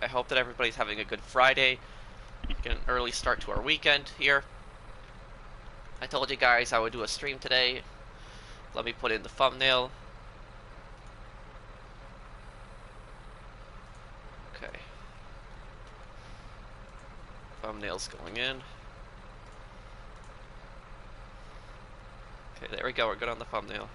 I hope that everybody's having a good Friday. Get an early start to our weekend here. I told you guys I would do a stream today. Let me put in the thumbnail. Okay. Thumbnail's going in. Okay, there we go. We're good on the thumbnail.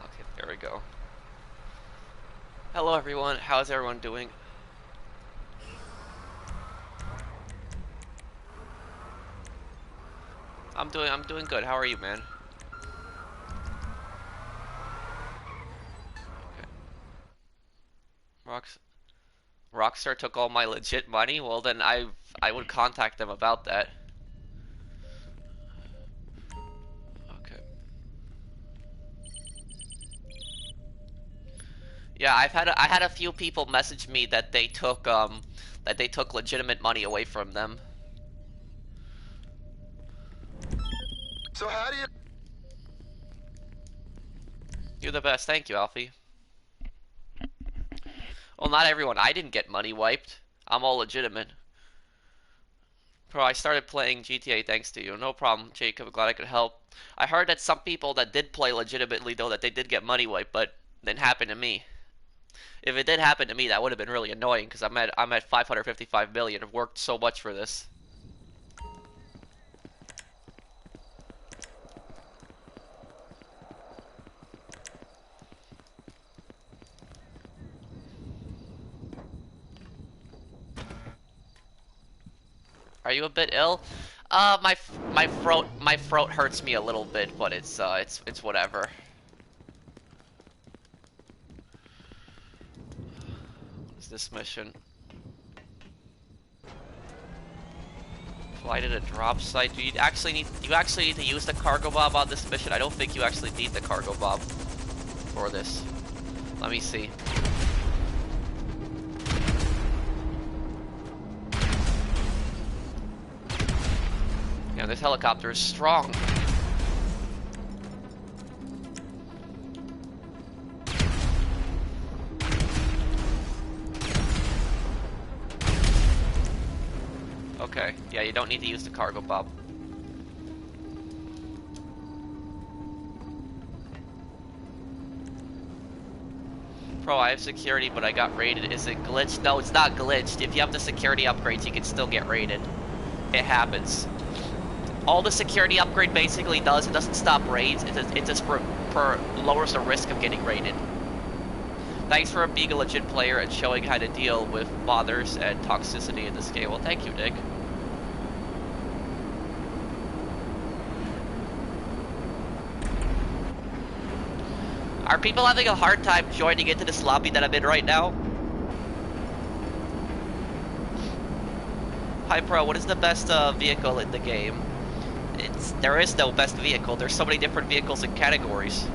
Okay, there we go. Hello everyone. How's everyone doing? I'm doing good. How are you, man? Okay. Rockstar took all my legit money? Well, then I would contact them about that. Okay. Yeah, I had a few people message me that they took legitimate money away from them. So how do you... You're the best. Thank you, Alfie. Well, not everyone. I didn't get money wiped. I'm all legitimate. Bro, I started playing GTA thanks to you. No problem, Jacob. Glad I could help. I heard that some people that did play legitimately, though, that they did get money wiped, but it didn't happen to me. If it did happen to me, that would have been really annoying, because I'm at 555 million. I've worked so much for this. Are you a bit ill? My throat hurts me a little bit, but it's whatever. What is this mission? Flight at a drop site. Do you actually need to use the cargo bomb on this mission? I don't think you actually need the cargo bomb for this. Let me see. Yeah, this helicopter is strong. Okay, yeah, you don't need to use the cargo bomb. Bro, I have security, but I got raided. Is it glitched? No, it's not glitched. If you have the security upgrades, you can still get raided. It happens. All the security upgrade basically does, it doesn't stop raids, it just lowers the risk of getting raided. Thanks for being a legit player and showing how to deal with bothers and toxicity in this game. Well, thank you, Nick. Are people having a hard time joining into this lobby that I'm in right now? Hi, Pro, what is the best vehicle in the game? There is no best vehicle. There's so many different vehicles and categories.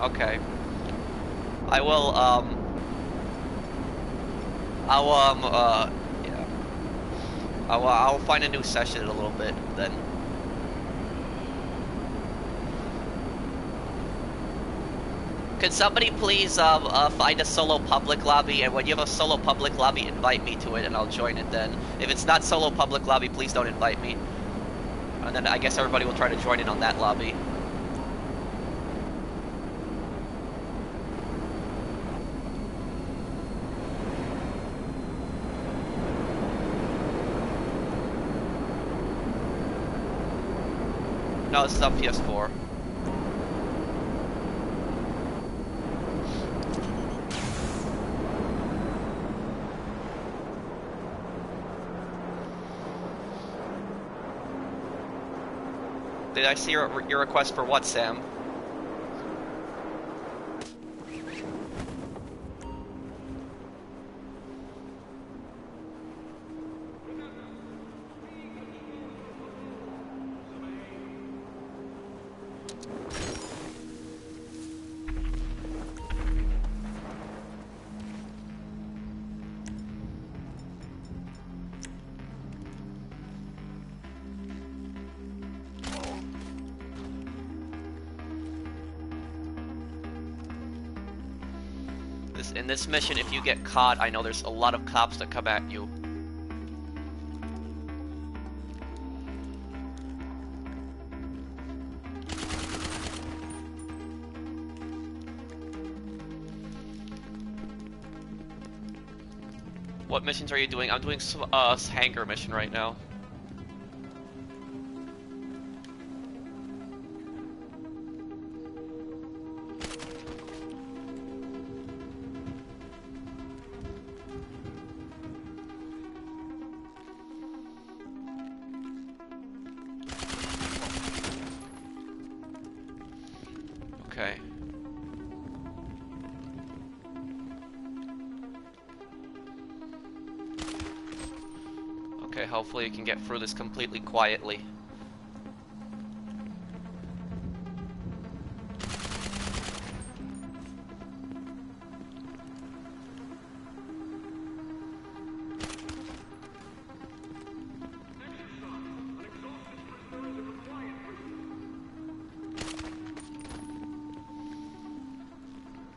Okay. I will, yeah. I'll find a new session in a little bit, then. Could somebody please, find a solo public lobby, and when you have a solo public lobby, invite me to it, and I'll join it then. If it's not solo public lobby, please don't invite me. And then I guess everybody will try to join in on that lobby. No, this is on PS4. Did I see your request for what, Sam? In this mission, if you get caught, I know there's a lot of cops that come at you. What missions are you doing? I'm doing Hangar mission right now. Okay. Okay, hopefully you can get through this completely quietly.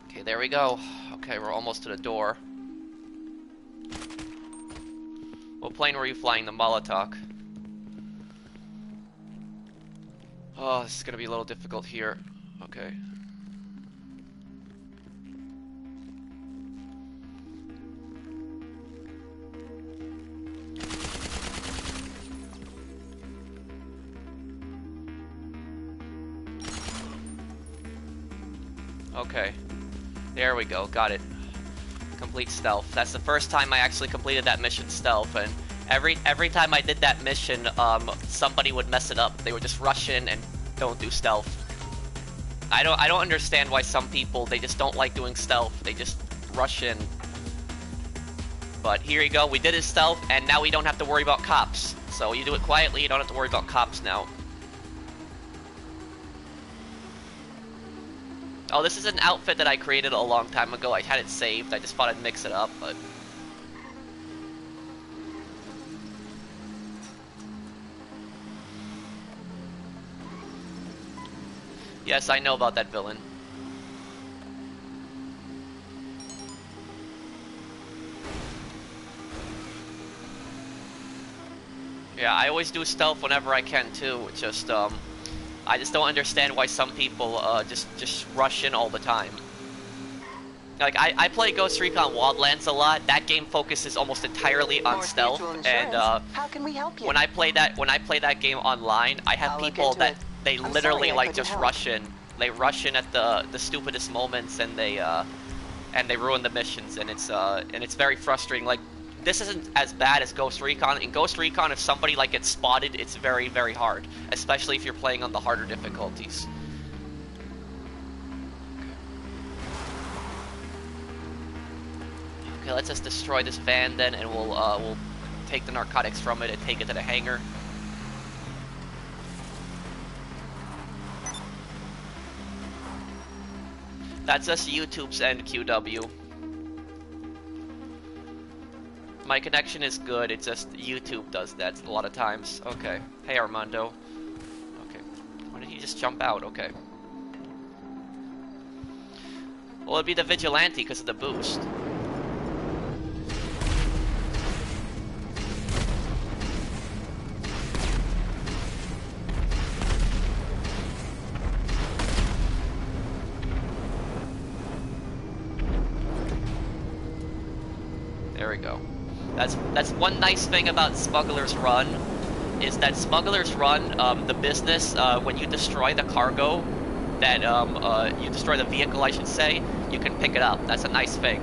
Okay, there we go. Okay, we're almost to the door. What plane were you flying? The Molotov. Oh, this is gonna be a little difficult here. Okay. Okay. There we go. Got it. Complete stealth. That's the first time I actually completed that mission stealth, and every time I did that mission, somebody would mess it up. They would just rush in and don't do stealth. I don't understand why some people, they just don't like doing stealth. They just rush in. But here you go. We did it stealth, and now we don't have to worry about cops. So you do it quietly, you don't have to worry about cops now. Oh, this is an outfit that I created a long time ago. I had it saved. I just thought I'd mix it up, but... Yes, I know about that villain. Yeah, I always do stealth whenever I can, too. It's just, I just don't understand why some people just rush in all the time. Like I play Ghost Recon Wildlands a lot. That game focuses almost entirely on stealth, and how can we help you? when I play that game online, I have people that they literally like just rush in. They rush in at the stupidest moments, and they ruin the missions, and it's very frustrating. Like, this isn't as bad as Ghost Recon. In Ghost Recon, if somebody like gets spotted, it's very, very hard, especially if you're playing on the harder difficulties. Okay, let's just destroy this van then, and we'll take the narcotics from it and take it to the hangar. That's just YouTube's end, QW. My connection is good, it's just YouTube does that a lot of times. Okay. Hey, Armando. Okay. Why did he just jump out? Okay. Well, it'd be the Vigilante because of the boost. There we go. That's one nice thing about Smugglers Run, is that Smugglers Run, the business, when you destroy the cargo, that you destroy the vehicle, I should say, you can pick it up. That's a nice thing.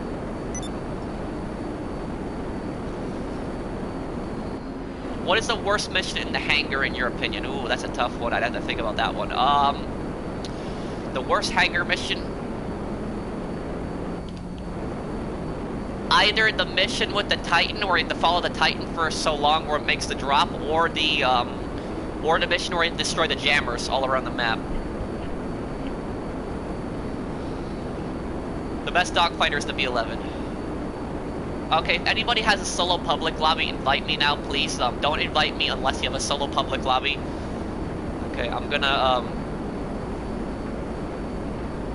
What is the worst mission in the hangar, in your opinion? Ooh, that's a tough one. I'd have to think about that one. The worst hangar mission. Either the mission with the Titan, where you have to follow the Titan for so long where it makes the drop, or the mission where you destroy the jammers all around the map. The best dogfighter is the B-11. Okay, if anybody has a solo public lobby, invite me now, please. Don't invite me unless you have a solo public lobby. Okay, I'm gonna,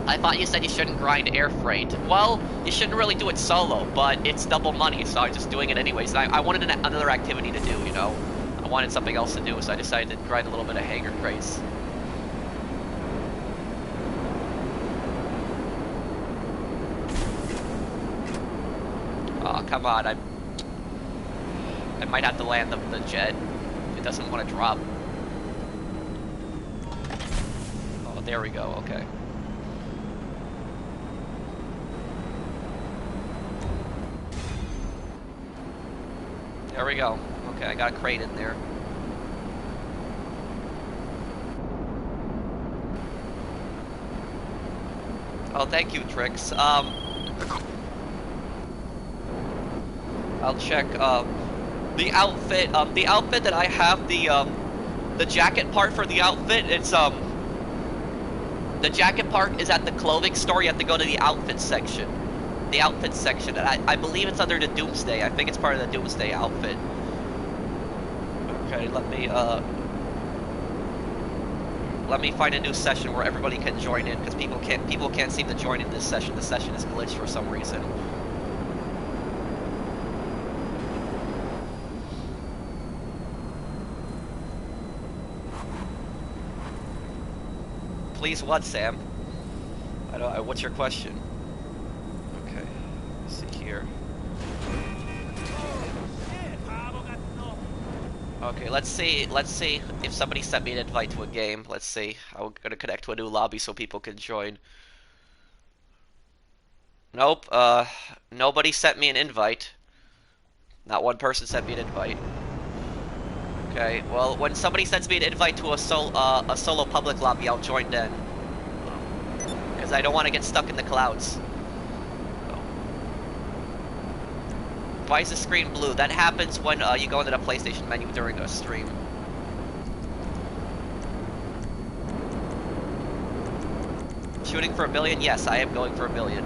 I thought you said you shouldn't grind air freight. Well, you shouldn't really do it solo, but it's double money, so I'm just doing it anyways. I wanted another activity to do, you know? I wanted something else to do, so I decided to grind a little bit of Hangar crates. Oh, come on, I might have to land the jet. It doesn't want to drop. Oh, there we go, okay. There we go. Okay, I got a crate in there. Oh, thank you, Trix. I'll check, the outfit that I have, the jacket part for the outfit, it's, the jacket part is at the clothing store. You have to go to the outfit section. The outfit section, and I believe it's under the Doomsday. I think it's part of the Doomsday outfit. Okay, let me find a new session where everybody can join in, because people can't seem to join in this session. The session is glitched for some reason. Please what, Sam? I don't. What's your question? Okay, let's see here. Okay, let's see if somebody sent me an invite to a game. Let's see. I'm gonna connect to a new lobby so people can join. Nope. Nobody sent me an invite. Not one person sent me an invite. Okay, well, when somebody sends me an invite to a solo public lobby, I'll join then. Because I don't want to get stuck in the clouds. Why is the screen blue? That happens when you go into the PlayStation menu during a stream. Shooting for 1 billion? Yes, I am going for 1 billion.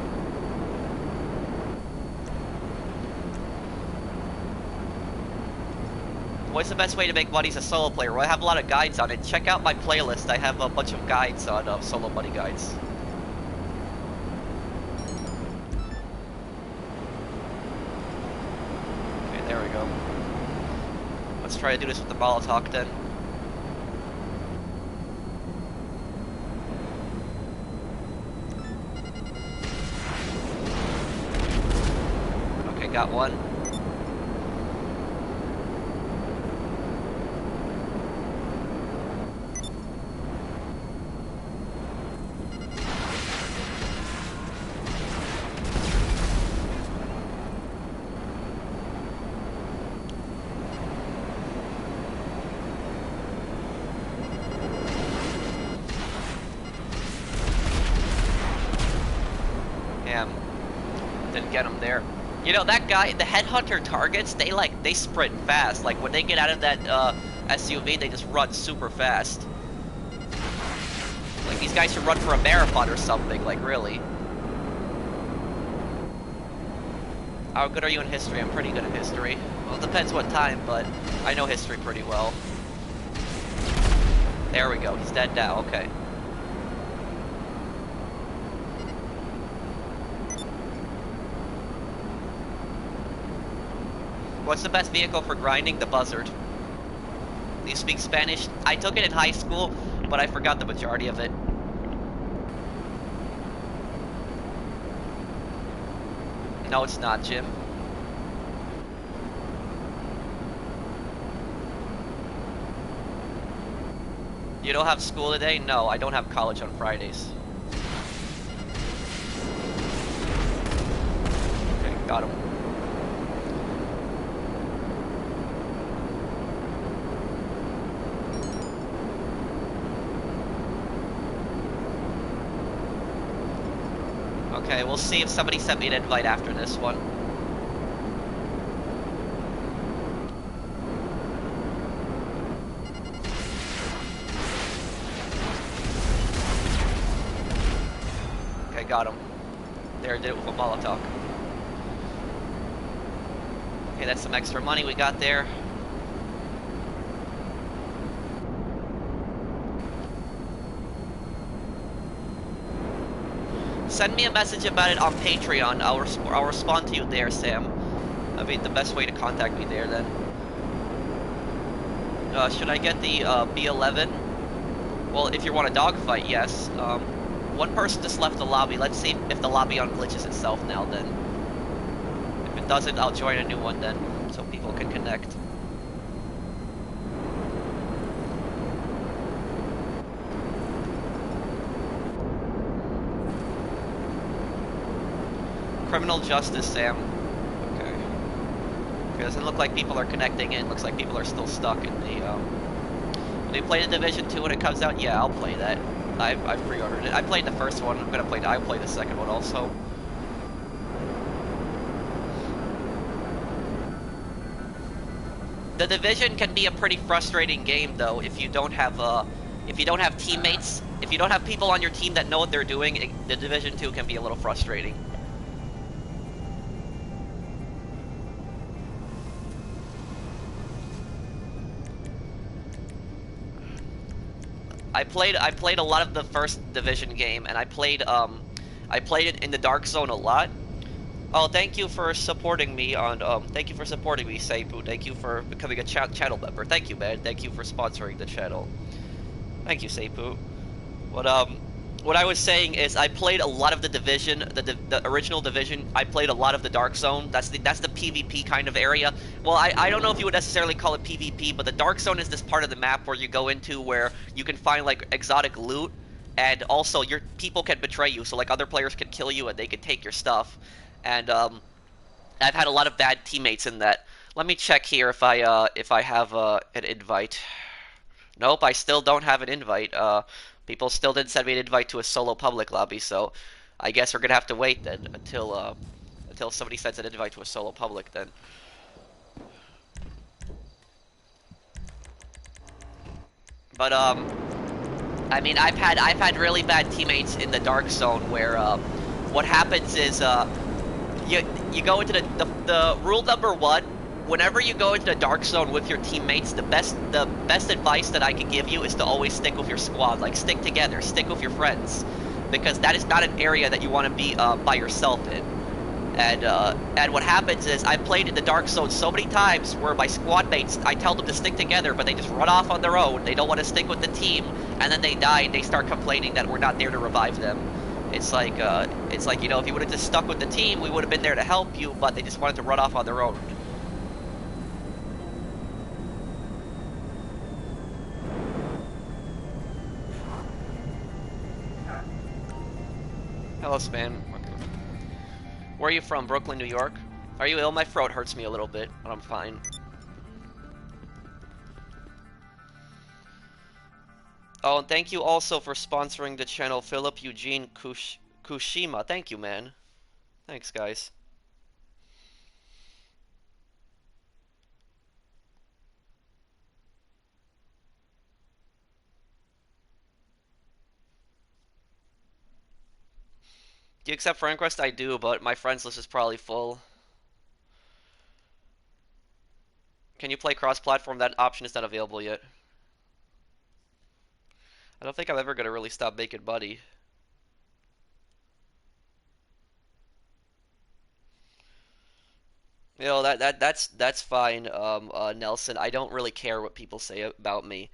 What's the best way to make money as a solo player? Well, I have a lot of guides on it. Check out my playlist. I have a bunch of guides on solo money guides. Okay, there we go. Let's try to do this with the Molotov then. Okay, got one. Didn't get him there. You know, that guy, the headhunter targets, they sprint fast. Like, when they get out of that SUV, they just run super fast. Like, these guys should run for a marathon or something, like, really. How good are you in history? I'm pretty good in history. Well, it depends what time, but I know history pretty well. There we go, he's dead now, okay. What's the best vehicle for grinding? The Buzzard. Do you speak Spanish? I took it in high school, but I forgot the majority of it. No, it's not, Jim. You don't have school today? No, I don't have college on Fridays. Okay, got him. Okay, we'll see if somebody sent me an invite after this one. Okay, got him. There, did it with a Molotov. Okay, that's some extra money we got there. Send me a message about it on Patreon. I'll respond to you there, Sam. That'd be the best way to contact me there, then. Should I get the B11? Well, if you want a dogfight, yes. One person just left the lobby. Let's see if the lobby unglitches itself now, then. If it doesn't, I'll join a new one, then, so people can connect. Criminal justice, Sam. Okay. It doesn't look like people are connecting in. Looks like people are still stuck in the, When they play the Division 2 when it comes out, yeah, I'll play that. I've pre-ordered it. I played the first one. I'll play the second one also. The Division can be a pretty frustrating game, though, if you don't have teammates. If you don't have people on your team that know what they're doing, the Division 2 can be a little frustrating. I played a lot of the first Division game, and I played it in the Dark Zone a lot. Oh, thank you for supporting me on thank you for supporting me, Seipu. Thank you for becoming a channel member. Thank you, man. Thank you for sponsoring the channel. Thank you, Seipu. What I was saying is I played a lot of the Division, the original Division. I played a lot of the Dark Zone. That's the PvP kind of area. Well, I don't know if you would necessarily call it PvP, but the Dark Zone is this part of the map where you go into where you can find like exotic loot, and also your people can betray you. So like other players can kill you and they can take your stuff. And I've had a lot of bad teammates in that. Let me check here if I have an invite. Nope, I still don't have an invite. People still didn't send me an invite to a solo public lobby, so I guess we're gonna have to wait then until somebody sends an invite to a solo public then. But I mean, I've had really bad teammates in the Dark Zone where what happens is you go into the rule number one. Whenever you go into the Dark Zone with your teammates, the best advice that I can give you is to always stick with your squad. Like, stick together, stick with your friends, because that is not an area that you want to be by yourself in. And what happens is I played in the Dark Zone so many times where my squad mates, I tell them to stick together, but they just run off on their own. They don't want to stick with the team, and then they die and they start complaining that we're not there to revive them. It's like you know, if you would have just stuck with the team, we would have been there to help you, but they just wanted to run off on their own. Hello, Span. Where are you from? Brooklyn, New York? Are you ill? My throat hurts me a little bit, but I'm fine. Oh, and thank you also for sponsoring the channel, Philip Eugene Kushima. Thank you, man. Thanks, guys. Do you accept friend request? I do, but my friends list is probably full. Can you play cross-platform? That option is not available yet. I don't think I'm ever gonna really stop making money. You know, that's fine, Nelson. I don't really care what people say about me.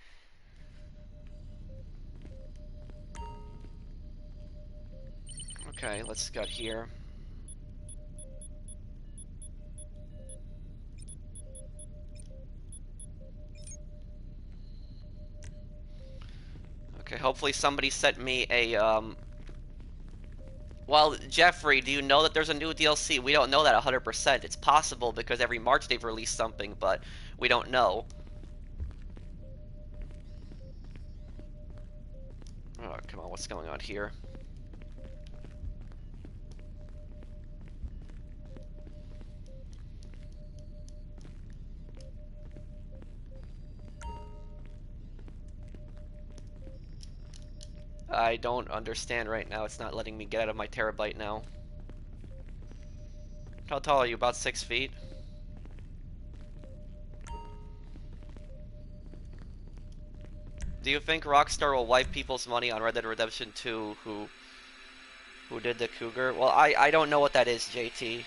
Okay, let's get here. Okay, hopefully somebody sent me a, Well, Jeffrey, do you know that there's a new DLC? We don't know that 100%. It's possible because every March they've released something, but we don't know. Oh, come on, what's going on here? I don't understand right now. It's not letting me get out of my terabyte now. How tall are you? About 6 feet? Do you think Rockstar will wipe people's money on Red Dead Redemption 2 who Who did the Cougar? Well, I don't know what that is, JT.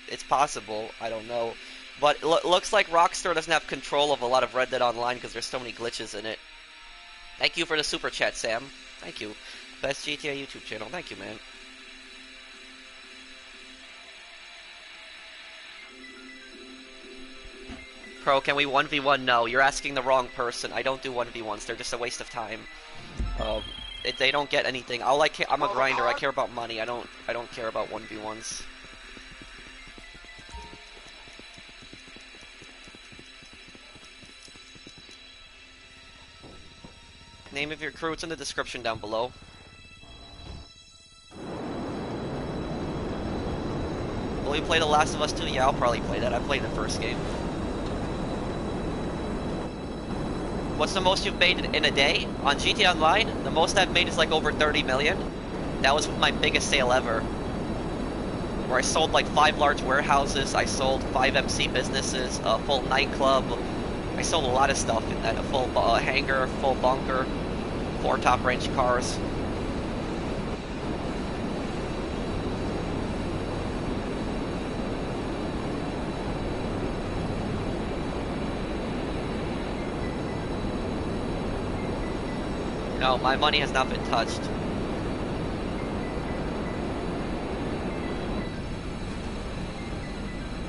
It's possible. I don't know. But it looks like Rockstar doesn't have control of a lot of Red Dead Online because there's so many glitches in it. Thank you for the super chat, Sam. Thank you. Best GTA YouTube channel. Thank you, man. Pro, can we 1v1? No, you're asking the wrong person. I don't do 1v1s. They're just a waste of time. They don't get anything. I'm a grinder. I care about money. I don't care about 1v1s. Name of your crew, it's in the description down below. Will you play The Last of Us 2? Yeah, I'll probably play that. I played the first game. What's the most you've made in a day on GTA Online? The most I've made is like over 30 million. That was my biggest sale ever. Where I sold like 5 large warehouses, I sold 5 MC businesses, a full nightclub. I sold a lot of stuff in that. A full hangar, full bunker, 4 top range cars. No, my money has not been touched.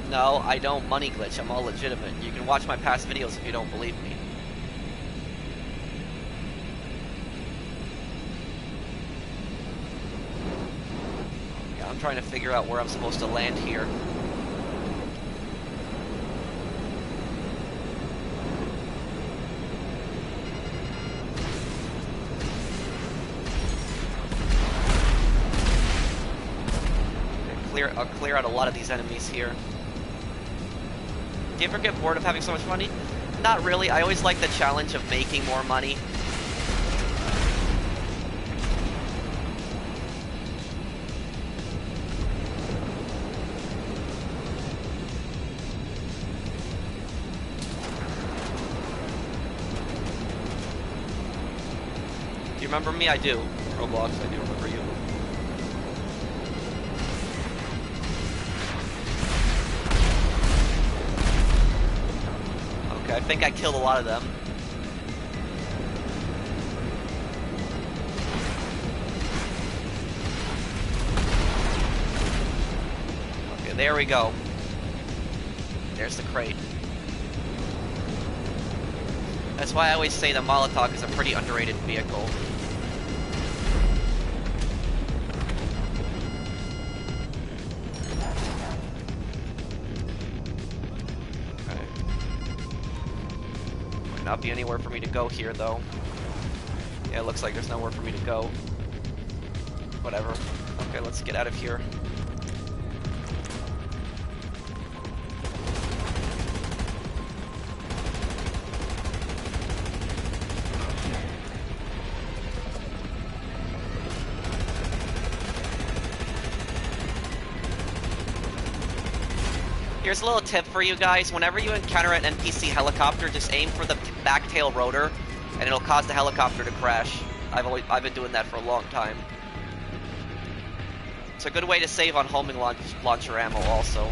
No, I don't money glitch. I'm all legitimate. You can watch my past videos if you don't believe me. Yeah, I'm trying to figure out where I'm supposed to land here. I'll clear out a lot of these enemies here. Do you ever get bored of having so much money? Not really. I always like the challenge of making more money. Do you remember me? I do. Roblox, I do remember you. I think I killed a lot of them. Okay, there we go. There's the crate. That's why I always say the Molotov is a pretty underrated vehicle. Not be anywhere for me to go here though. Yeah, it looks like there's nowhere for me to go. Whatever. Okay, let's get out of here. Here's a little tip for you guys. Whenever you encounter an NPC helicopter, just aim for the back tail rotor, and it'll cause the helicopter to crash. I've been doing that for a long time. It's a good way to save on homing launcher ammo also.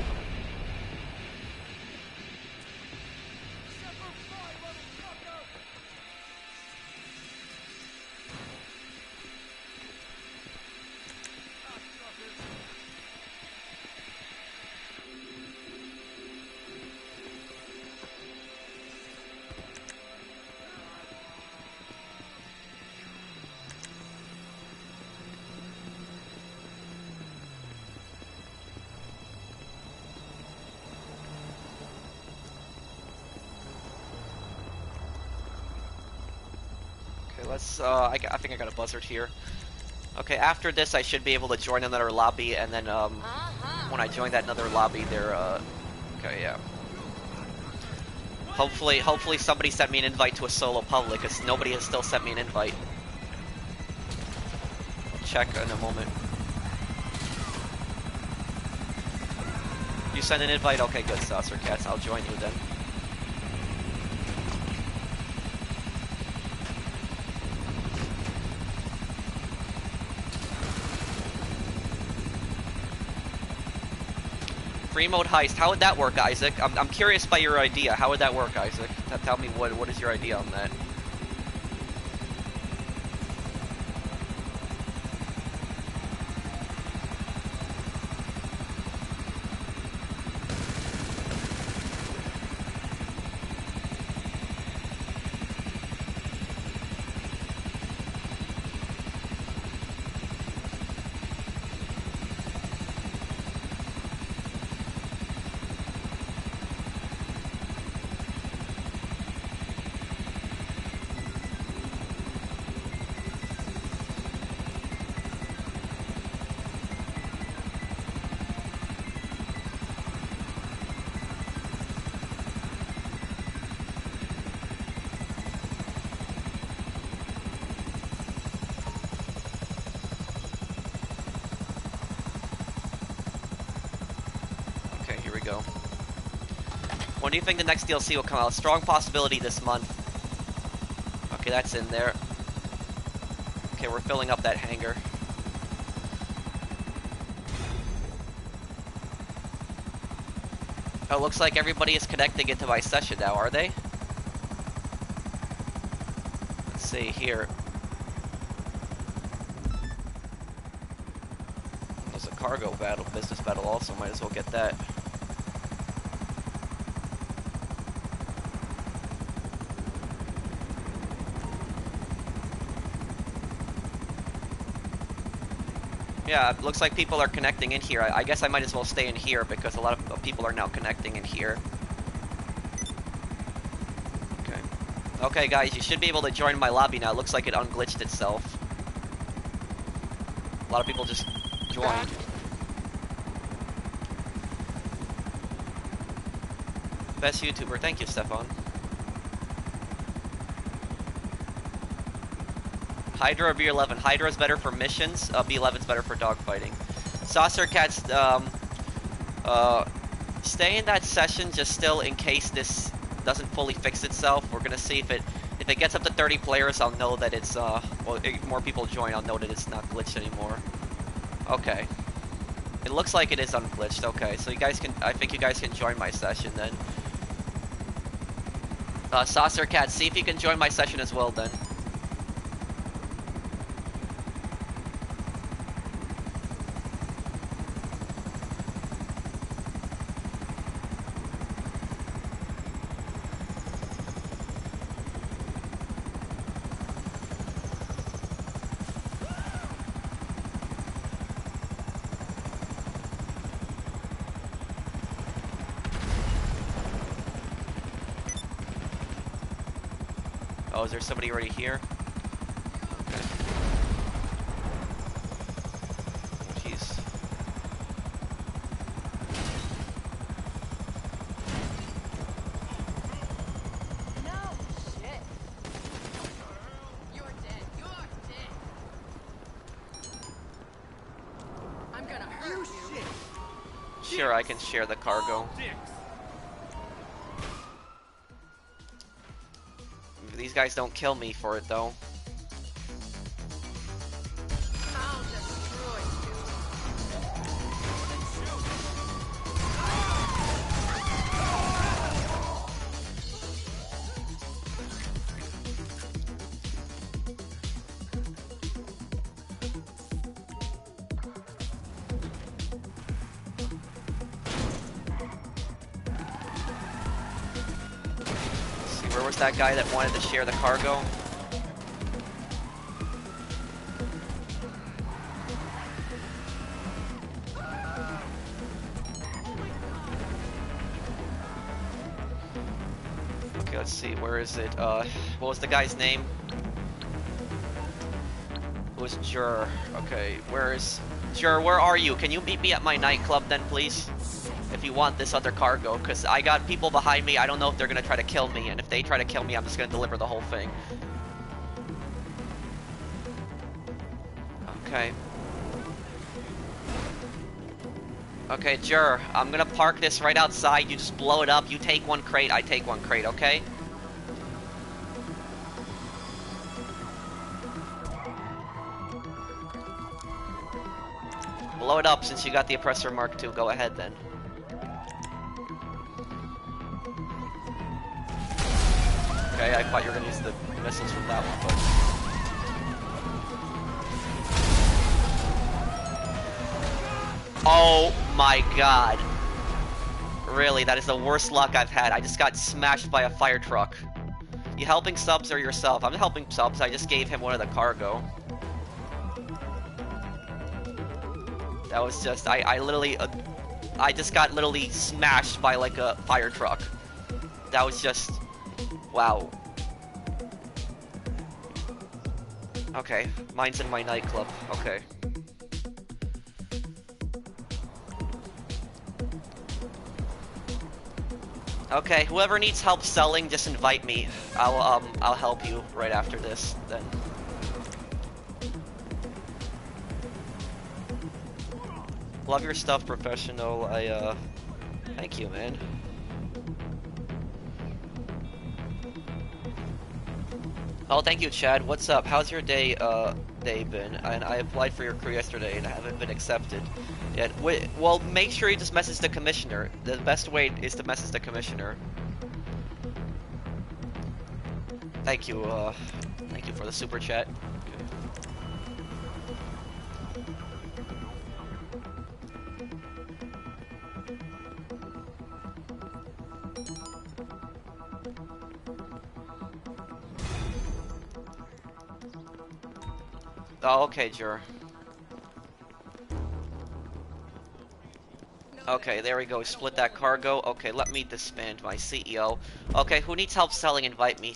I think I got a buzzard here. Okay, after this I should be able to join another lobby, and then when I join that another lobby there, okay, yeah. Hopefully somebody sent me an invite to a solo public, because nobody has still sent me an invite. I'll check in a moment. You send an invite? Okay, good, Saucer Cats. I'll join you then. Remote heist. How would that work, Isaac? I'm curious by your idea. How would that work, Isaac? Tell me what is your idea on that? Go. When do you think the next DLC will come out? Strong possibility this month. Okay, that's in there. Okay, we're filling up that hangar. Oh, it looks like everybody is connecting into my session now, are they? Let's see here. There's a cargo battle, business battle also, might as well get that. Yeah, it looks like people are connecting in here. I guess I might as well stay in here because a lot of people are now connecting in here. Okay. Okay, guys, you should be able to join my lobby now. It looks like it unglitched itself. A lot of people just joined. Best YouTuber. Thank you, Stefan. Hydra or B11? Hydra is better for missions, B11 is better for dogfighting. Saucer Cats, stay in that session just still in case this doesn't fully fix itself. We're gonna see if it gets up to 30 players, I'll know that it's, well, more people join, I'll know that it's not glitched anymore. Okay. It looks like it is unglitched, okay, so you guys can, I think you guys can join my session then. Saucer Cat, see if you can join my session as well then. Oh, is there somebody already here? Okay. Jeez. No shit. You're dead. You're dead. I'm gonna hurt you. Sure, I can share the cargo. These guys don't kill me for it though. I'll destroy you. Where was that guy that wanted to share the cargo? Okay, let's see, where is it? What was the guy's name? It was Jur. Okay, where is... Jur, where are you? Can you meet me at my nightclub then, please? If you want this other cargo, because I got people behind me. I don't know if they're going to try to kill me, and if they try to kill me, I'm just going to deliver the whole thing. Okay. Okay, Jur, I'm going to park this right outside. You just blow it up. You take one crate, I take one crate, okay? Blow it up since you got the Oppressor Mark II. Go ahead, then. Okay, I thought you were gonna use the missiles from that one, but... Oh my god. Really, that is the worst luck I've had. I just got smashed by a fire truck. You helping subs or yourself? I'm helping subs, I just gave him one of the cargo. That was just, I literally, I just got literally smashed by like a fire truck. That was just, wow. Okay, mine's in my nightclub, okay. Okay, whoever needs help selling, just invite me. I'll help you right after this, then. Love your stuff, Professional. Thank you, man. Oh, thank you, Chad. What's up? How's your day been? And I applied for your crew yesterday and I haven't been accepted yet. Well, make sure you just message the commissioner. The best way is to message the commissioner. Thank you for the super chat. Oh, okay, Jur. Okay, there we go. Split that cargo. Okay, let me disband my CEO. Okay, who needs help selling? Invite me.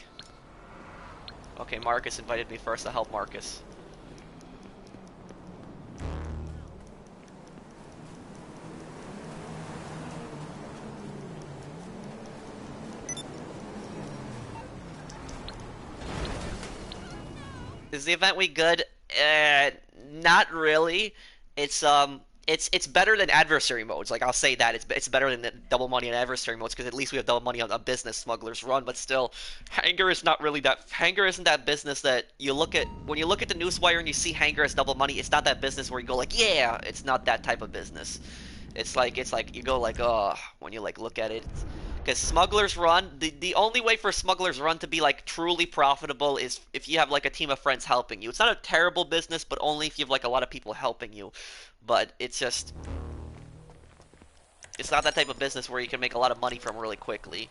Okay, Marcus invited me first. I'll help Marcus. Is the event week good? Not really. It's better than adversary modes. Like, I'll say that it's better than the double money and adversary modes because at least we have double money on a business Smugglers run. But still, Hangar is not really that. Hangar isn't that business that you look at when you look at the newswire and you see Hangar as double money. It's not that business where you go like, yeah. It's not that type of business. It's like you go like, when you like look at it. Because Smugglers Run, the only way for Smugglers Run to be like truly profitable is if you have like a team of friends helping you. It's not a terrible business, but only if you have like a lot of people helping you. But it's just, it's not that type of business where you can make a lot of money from really quickly.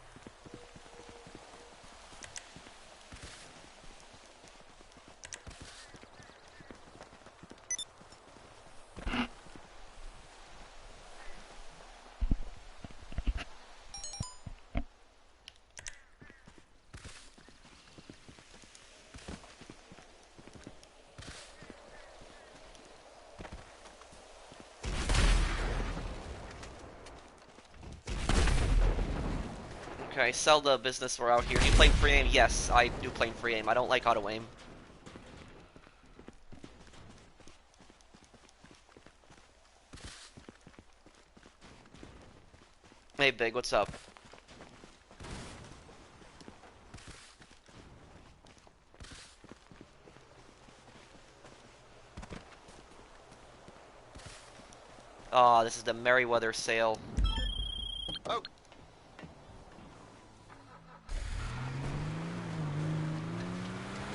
Okay, sell the business we're out here. You playing free aim? Yes, I do playing free aim. I don't like auto aim. Hey, Big, what's up? Oh, this is the Merryweather sale. Oh.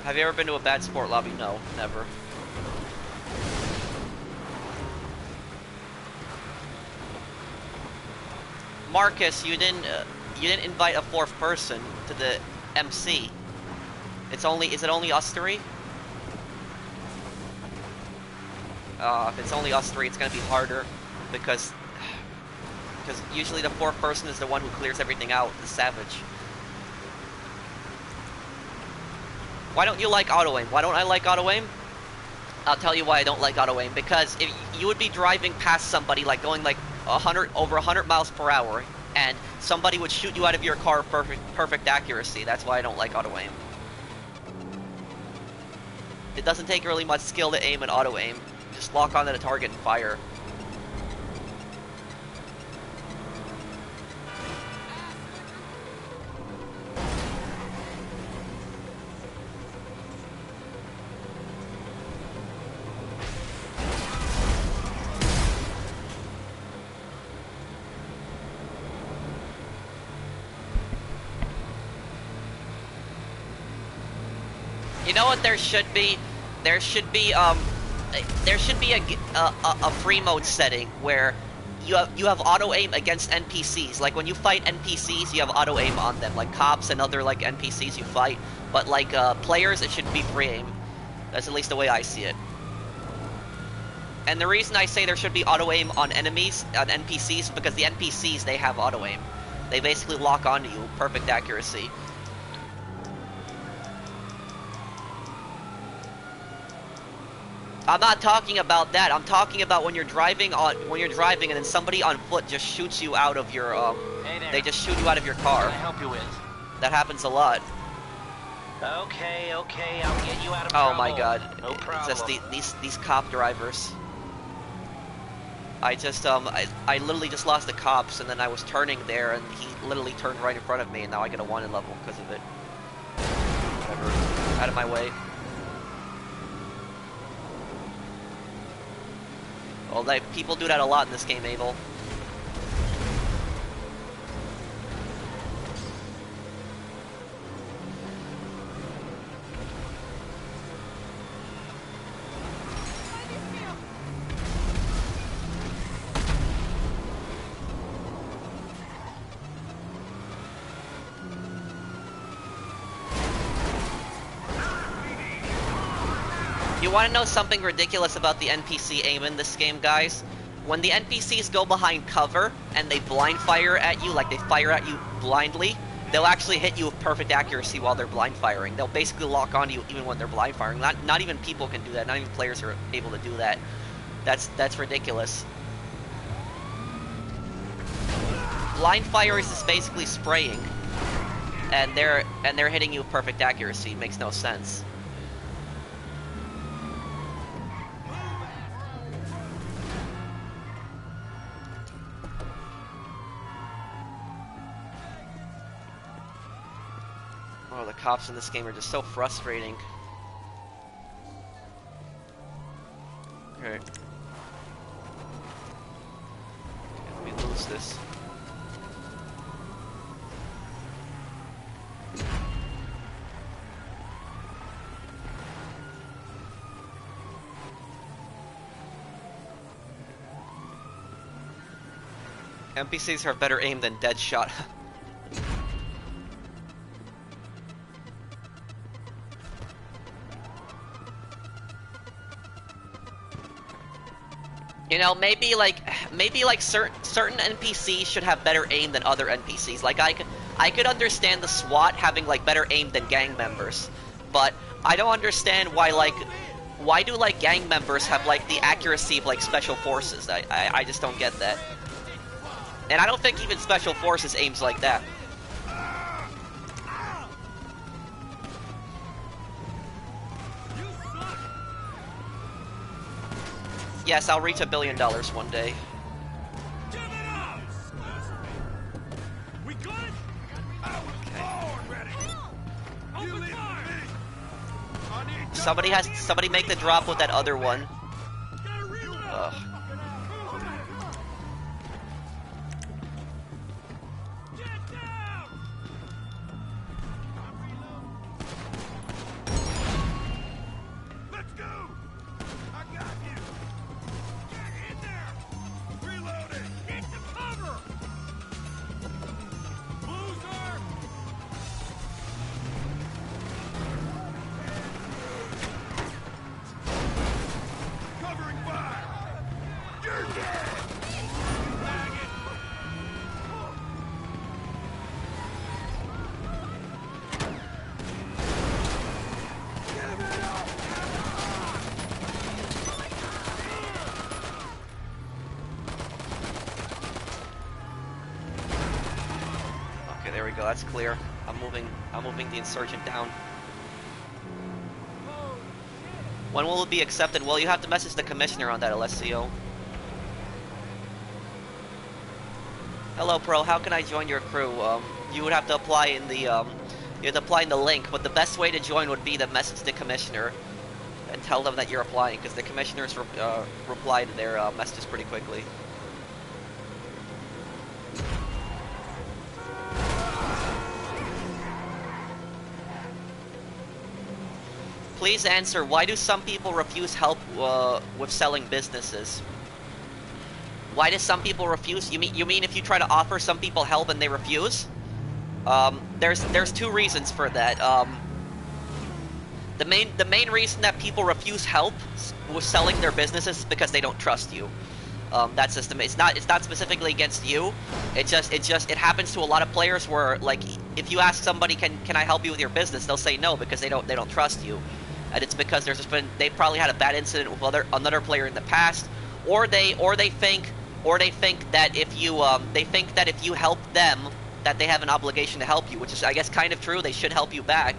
Have you ever been to a bad sport lobby? No, never. Marcus, you didn't invite a fourth person to the MC. Is it only us three? If it's only us three, it's gonna be harder because usually the fourth person is the one who clears everything out, the savage. Why don't you like auto aim? Why don't I like auto aim? I'll tell you why I don't like auto aim. Because if you would be driving past somebody, like going like over 100 miles per hour, and somebody would shoot you out of your car perfect accuracy. That's why I don't like auto aim. It doesn't take really much skill to aim and auto aim. Just lock onto the target and fire. You know what there should be? There should be a free mode setting where you have auto aim against NPCs. Like when you fight NPCs, you have auto aim on them, like cops and other like NPCs you fight. But like players, it should be free aim. That's at least the way I see it. And the reason I say there should be auto aim on enemies, on NPCs, is because the NPCs, they have auto aim. They basically lock onto you, perfect accuracy. I'm not talking about that. I'm talking about when you're driving and then somebody on foot just shoots you out of your Hey there. they just shoot you out of your car. What can I help you with? That happens a lot. Okay, I'll get you out of Oh trouble. my god. No problem. It's just these cop drivers. I just I literally just lost the cops and then I was turning there and he literally turned right in front of me and now I get a wanted level because of it. Whatever. Out of my way. Well, people do that a lot in this game, Abel. You want to know something ridiculous about the NPC aim in this game, guys? When the NPCs go behind cover and they blind fire at you, like they fire at you blindly, they'll actually hit you with perfect accuracy while they're blind firing. They'll basically lock onto you even when they're blind firing. Not even people can do that. Not even players are able to do that. That's ridiculous. Blind fire is just basically spraying, and they're hitting you with perfect accuracy. It makes no sense. Oh, the cops in this game are just so frustrating. Okay. Let me lose this. NPCs have better aim than Deadshot. You know, maybe like certain NPCs should have better aim than other NPCs. Like I could understand the SWAT having like better aim than gang members, but I don't understand why do like gang members have like the accuracy of like special forces? I just don't get that. And I don't think even special forces aims like that. Yes, I'll reach $1 billion one day. Okay. Somebody make the drop with that other one. Ugh. There we go, that's clear. I'm moving the insurgent down. When will it be accepted? Well, you have to message the commissioner on that, Alessio. Hello, Pro. How can I join your crew? You would have to apply in the link, but the best way to join would be to message the commissioner and tell them that you're applying, because the commissioners reply to their messages pretty quickly. Please answer, why do some people refuse help with selling businesses? Why do some people refuse? You mean if you try to offer some people help and they refuse? There's two reasons for that. The main reason that people refuse help with selling their businesses is because they don't trust you. That system, it's not specifically against you. It happens to a lot of players where, like, if you ask somebody, can I help you with your business, they'll say no because they don't trust you, and it's because they probably had a bad incident with another player in the past, or they think that if you help them, that they have an obligation to help you, which is, I guess, kind of true. They should help you back,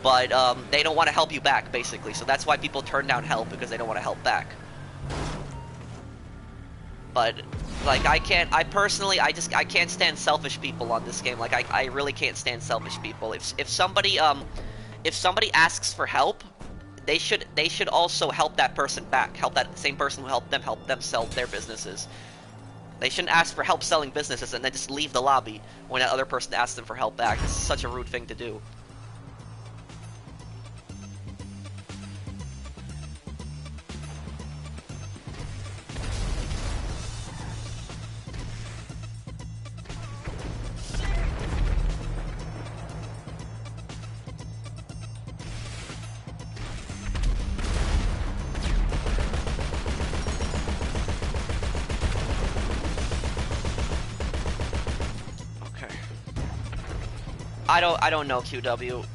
but they don't want to help you back, basically. So that's why people turn down help, because they don't want to help back. But, like, I can't stand selfish people on this game. Like, I really can't stand selfish people. If somebody asks for help, they should also help that person back. Help that same person who helped them sell their businesses. They shouldn't ask for help selling businesses and then just leave the lobby when that other person asks them for help back. This is such a rude thing to do. I don't know, QW.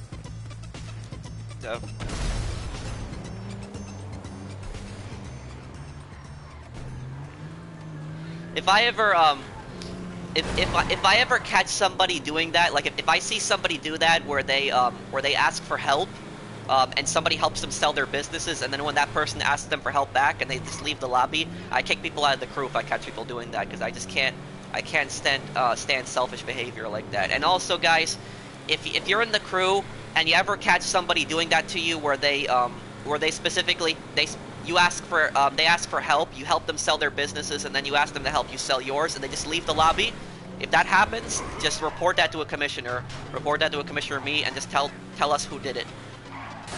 If I ever catch somebody doing that, like if I see somebody do that where they ask for help, and somebody helps them sell their businesses, and then when that person asks them for help back and they just leave the lobby, I kick people out of the crew if I catch people doing that, because I just can't stand selfish behavior like that. And also, guys, if you're in the crew and you ever catch somebody doing that to you, where they specifically they ask for help, you help them sell their businesses, and then you ask them to help you sell yours, and they just leave the lobby. If that happens, just report that to a commissioner. Report that to a commissioner, me, and just tell us who did it.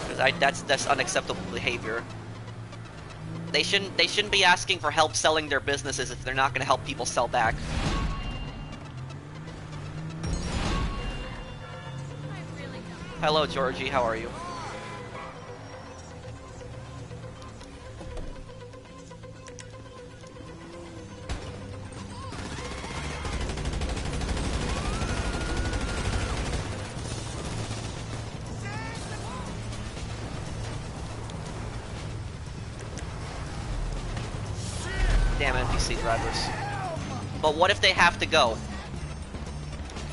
Because that's unacceptable behavior. They shouldn't be asking for help selling their businesses if they're not going to help people sell back. Hello, Georgie. How are you? Damn NPC drivers. But what if they have to go?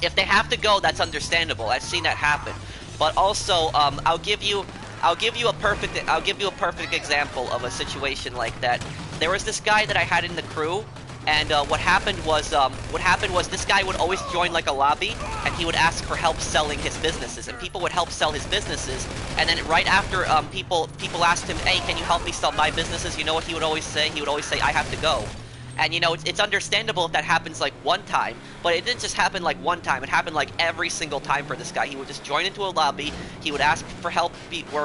If they have to go, that's understandable. I've seen that happen. But also, I'll give you a perfect example of a situation like that. There was this guy that I had in the crew, and what happened was this guy would always join like a lobby, and he would ask for help selling his businesses, and people would help sell his businesses, and then right after people asked him, hey, can you help me sell my businesses? You know what he would always say? He would always say, I have to go. And, you know, it's understandable if that happens, like, one time, but it didn't just happen, like, one time. It happened, like, every single time for this guy. He would just join into a lobby, he would ask for help, people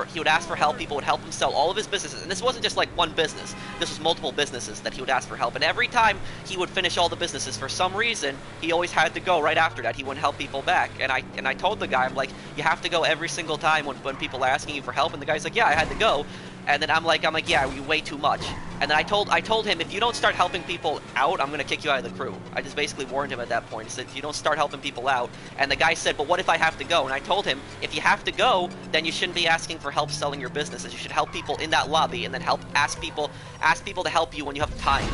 would help him sell all of his businesses. And this wasn't just, like, one business. This was multiple businesses that he would ask for help. And every time he would finish all the businesses, for some reason, he always had to go right after that. He wouldn't help people back. And I told the guy, I'm like, you have to go every single time when people are asking you for help. And the guy's like, yeah, I had to go. And then I'm like, yeah, you way too much. And then I told him, if you don't start helping people out, I'm gonna kick you out of the crew. I just basically warned him at that point. I said, if you don't start helping people out. And the guy said, but what if I have to go? And I told him, if you have to go, then you shouldn't be asking for help selling your businesses. You should help people in that lobby, and then ask people to help you when you have time.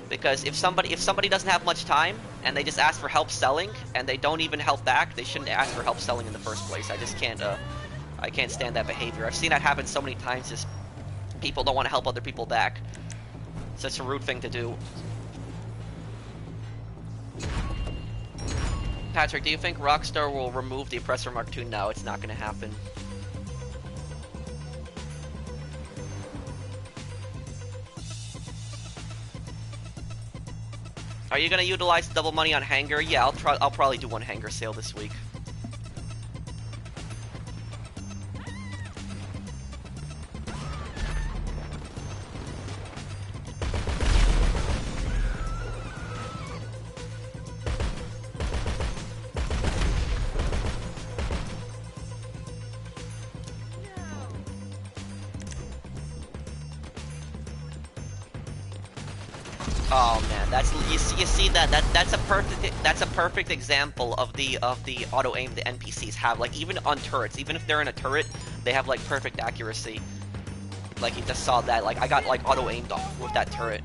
Because if somebody doesn't have much time and they just ask for help selling and they don't even help back, they shouldn't ask for help selling in the first place. I just can't stand that behavior. I've seen that happen so many times. Just people don't want to help other people back. It's such a rude thing to do. Patrick, do you think Rockstar will remove the Oppressor Mark II? No, it's not going to happen. Are you going to utilize double money on Hangar? Yeah, I'll probably do one Hangar sale this week. Oh man, that's you see that's a perfect example of the auto aim the NPCs have. Like even on turrets, even if they're in a turret, they have like perfect accuracy. Like you just saw that. Like I got like auto aimed off with that turret.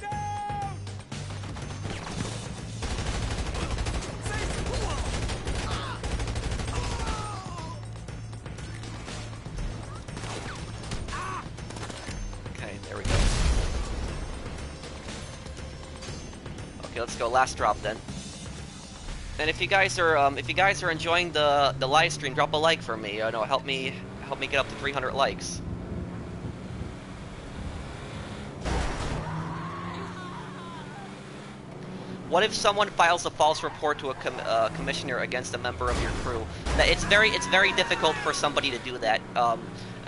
Okay, there we go. Okay, let's go. Last drop then. And if you guys are enjoying the live stream, drop a like for me. You know, help me get up to 300 likes. What if someone files a false report to a commissioner against a member of your crew? It's very difficult for somebody to do that.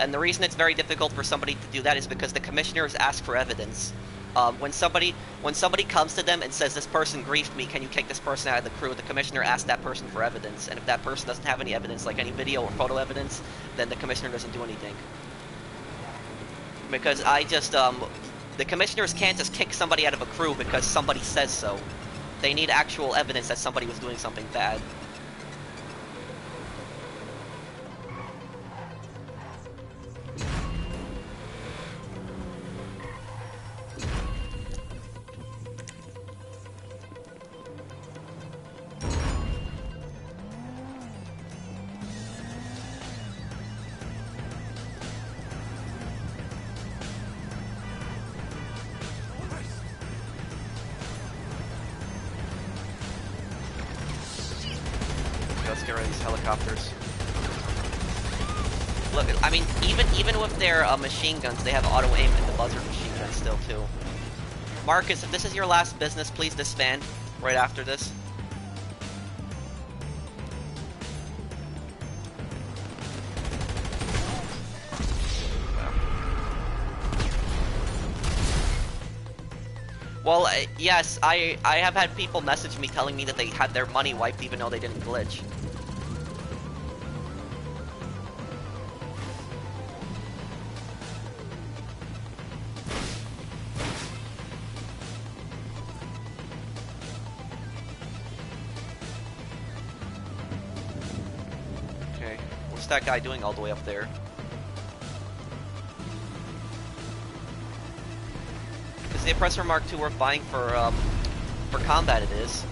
And the reason it's very difficult for somebody to do that is because the commissioners ask for evidence. When somebody comes to them and says, this person griefed me, can you kick this person out of the crew? The commissioner asks that person for evidence, and if that person doesn't have any evidence, like any video or photo evidence, then the commissioner doesn't do anything. Because the commissioners can't just kick somebody out of a crew because somebody says so. They need actual evidence that somebody was doing something bad. Let's get rid of these helicopters. Look, I mean, even with their machine guns, they have auto aim and the buzzard machine guns still too. Marcus, if this is your last business, please disband right after this. Well, yes, I have had people message me telling me that they had their money wiped even though they didn't glitch. Okay, what's that guy doing all the way up there? Is the Oppressor Mark II worth buying for combat? It is.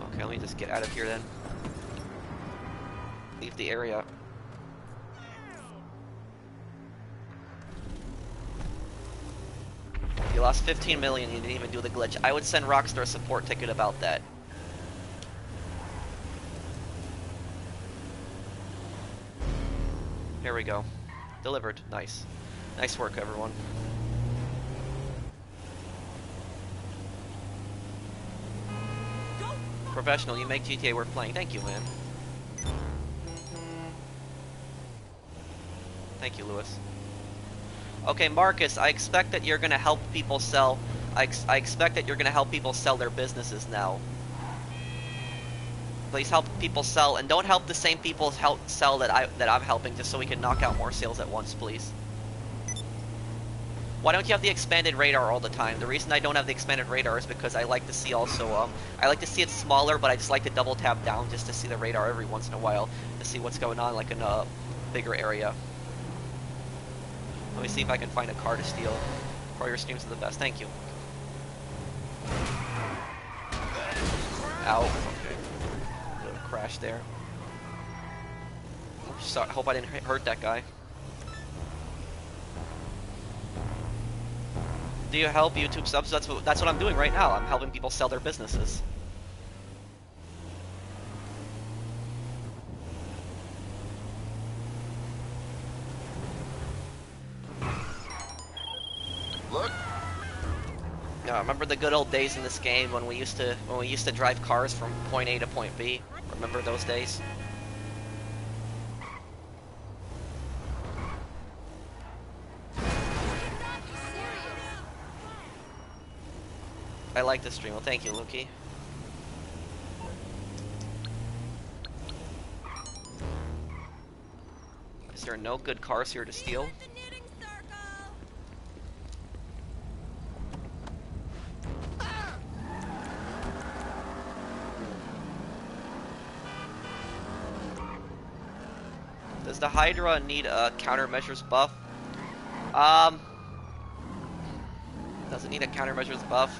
Okay, let me just get out of here then. Leave the area. You lost 15 million, you didn't even do the glitch. I would send Rockstar a support ticket about that. Here we go. Delivered. Nice. Nice work, everyone. Professional, you make GTA worth playing. Thank you, man. Thank you, Lewis. Okay, Marcus, I expect that you're gonna help people sell... I expect that you're gonna help people sell their businesses now. Please help people sell, and don't help the same people sell that I'm helping, just so we can knock out more sales at once, please. Why don't you have the expanded radar all the time? The reason I don't have the expanded radar is because I like to see also, I like to see it smaller, but I just like to double tap down just to see the radar every once in a while, to see what's going on, like in a bigger area. Let me see if I can find a car to steal. For your streams are the best. Thank you. Ow. Okay. Little crash there. Sorry, hope I didn't hurt that guy. Do you help YouTube subs? That's what I'm doing right now. I'm helping people sell their businesses. Look. Remember the good old days in this game when we used to drive cars from point A to point B? Remember those days? I like this stream. Well, thank you, Luki. Is there no good cars here to steal? Does the Hydra need a countermeasures buff? Does it need a countermeasures buff?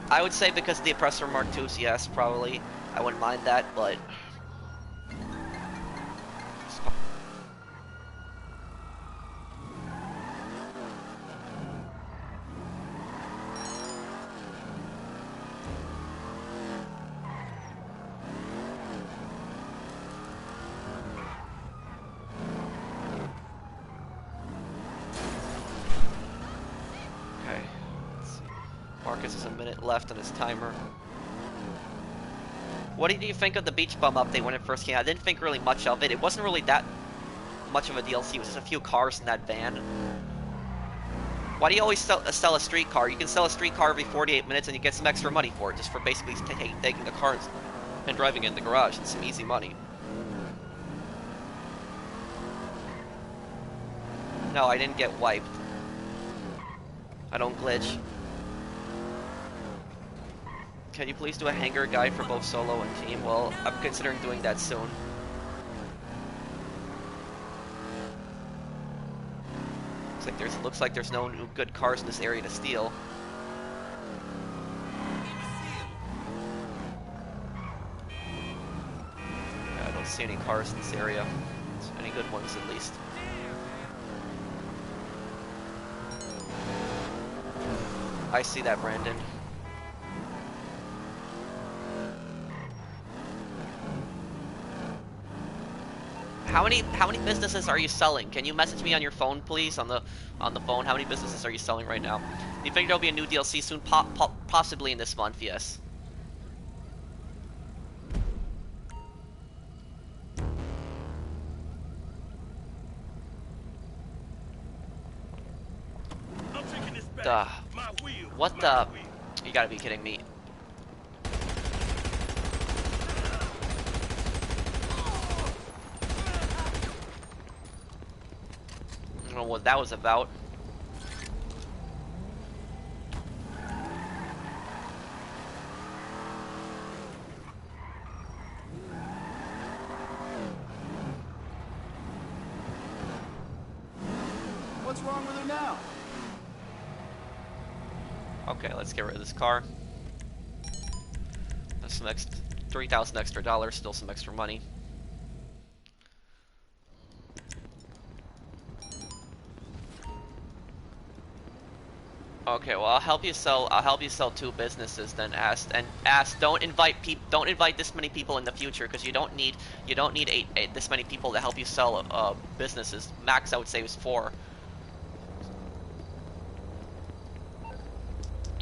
I would say because of the Oppressor Mark IIs, yes, probably. I wouldn't mind that, but... Marcus has a minute left on his timer. What did you think of the beach bum update when it first came out? I didn't think really much of it. It wasn't really that much of a DLC. It was just a few cars in that van. Why do you always sell a street car? You can sell a street car every 48 minutes and you get some extra money for it, just for basically taking the car and driving it in the garage. It's some easy money. No, I didn't get wiped. I don't glitch. Can you please do a Hangar guide for both solo and team? Well, I'm considering doing that soon. Looks like there's no new good cars in this area to steal. Yeah, I don't see any cars in this area. Any good ones, at least. I see that, Brandon. How many businesses are you selling? Can you message me on your phone, please? On the phone, how many businesses are you selling right now? Do you think there'll be a new DLC soon? Possibly in this month, yes. I'm taking this back. Duh. My wheel. What the? You gotta be kidding me. I don't know what that was about. What's wrong with her now? Okay, let's get rid of this car. That's some 3,000 extra dollars, still some extra money. Okay, well I'll help you sell 2 businesses then, don't invite this many people in the future, because you don't need this many people to help you sell businesses. Max I would say was 4.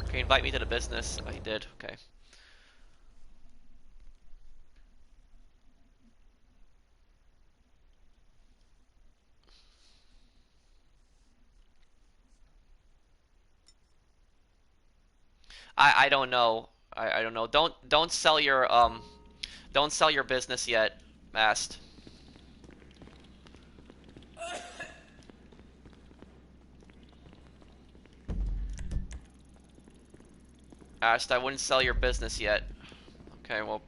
Okay, invite me to the business. Oh, he did. Okay. I don't know. I don't know. Don't sell your business yet, Mast. Ast, I wouldn't sell your business yet. Okay, well.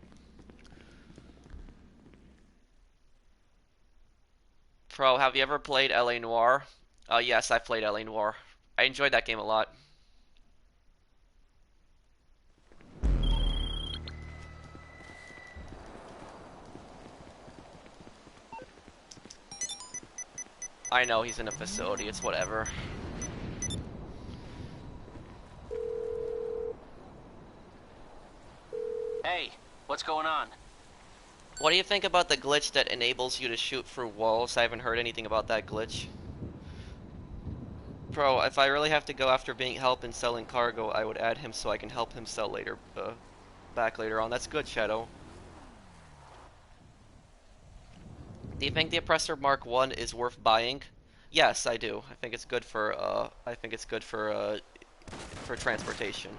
Pro, have you ever played LA Noire? Yes, I played LA Noire. I enjoyed that game a lot. I know he's in a facility, it's whatever. Hey, what's going on? What do you think about the glitch that enables you to shoot through walls? I haven't heard anything about that glitch. Pro, if I really have to go after being help and selling cargo, I would add him so I can help him sell later, back later on. That's good, Shadow. Do you think the Oppressor Mark I is worth buying? Yes, I do. I think it's good for for transportation.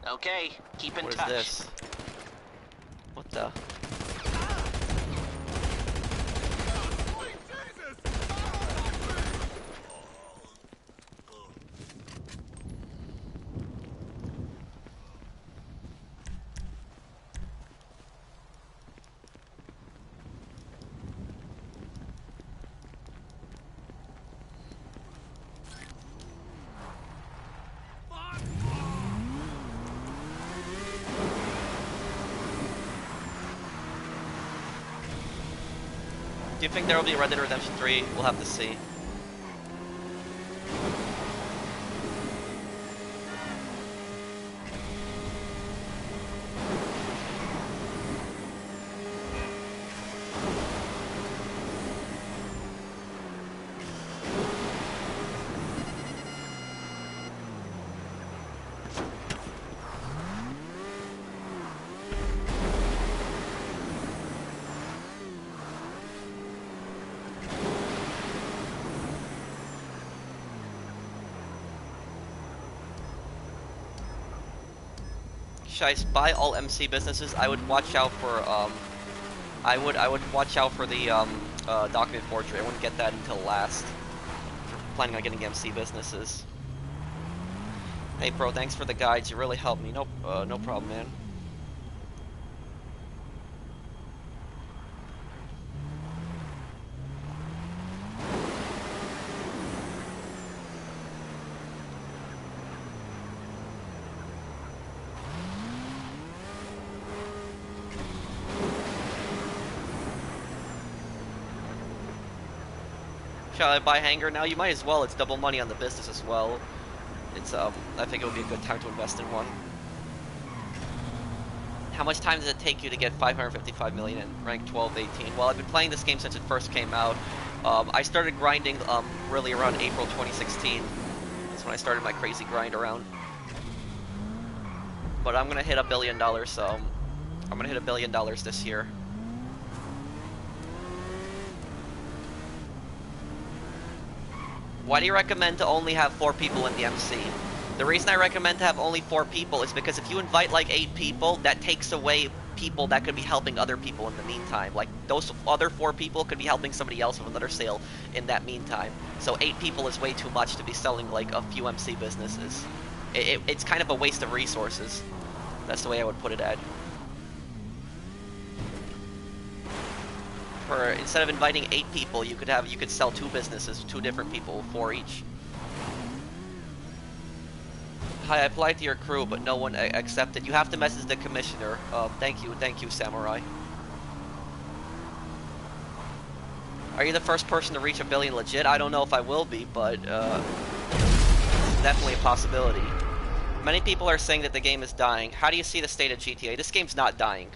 Okay, keep in touch. What is this? What the? Do you think there will be Red Dead Redemption 3? We'll have to see. Should I buy all MC businesses? I would watch out for I would watch out for the document forgery. I wouldn't get that until last. Planning on getting MC businesses. Hey bro, thanks for the guides. You really helped me. No problem, man. Shall I buy Hangar now? You might as well. It's double money on the business as well. It's I think it would be a good time to invest in one. How much time does it take you to get 555 million and rank 12, 18? Well, I've been playing this game since it first came out. I started grinding really around April 2016. That's when I started my crazy grind around. But I'm gonna hit $1 billion, so I'm gonna hit $1 billion this year. Why do you recommend to only have 4 people in the MC? The reason I recommend to have only 4 people is because if you invite like 8 people, that takes away people that could be helping other people in the meantime. Like, those other 4 people could be helping somebody else with another sale in that meantime. So 8 people is way too much to be selling like a few MC businesses. It's kind of a waste of resources. That's the way I would put it, Ed. Instead of inviting 8 people, you could sell 2 businesses, 2 different people, 4 each. Hi, I applied to your crew, but no one accepted. You have to message the commissioner. Thank you, Samurai. Are you the first person to reach $1 billion legit? I don't know if I will be, but definitely a possibility. Many people are saying that the game is dying. How do you see the state of GTA? This game's not dying.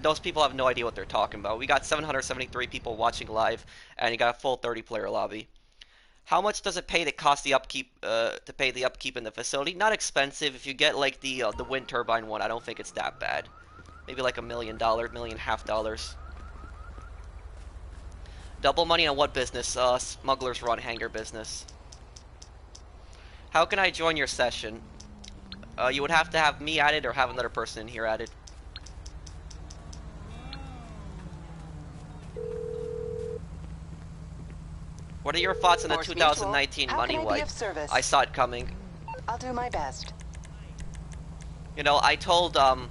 Those people have no idea what they're talking about. We got 773 people watching live, and you got a full 30-player lobby. How much does it pay to cost the upkeep? To pay the upkeep in the facility? Not expensive. If you get like the wind turbine one, I don't think it's that bad. Maybe like $1 million, $1.5 million. Double money on what business? Smugglers run Hangar business. How can I join your session? You would have to have me added or have another person in here added. What are your thoughts on the 2019 money wipe? I saw it coming. I'll do my best. You know, I told a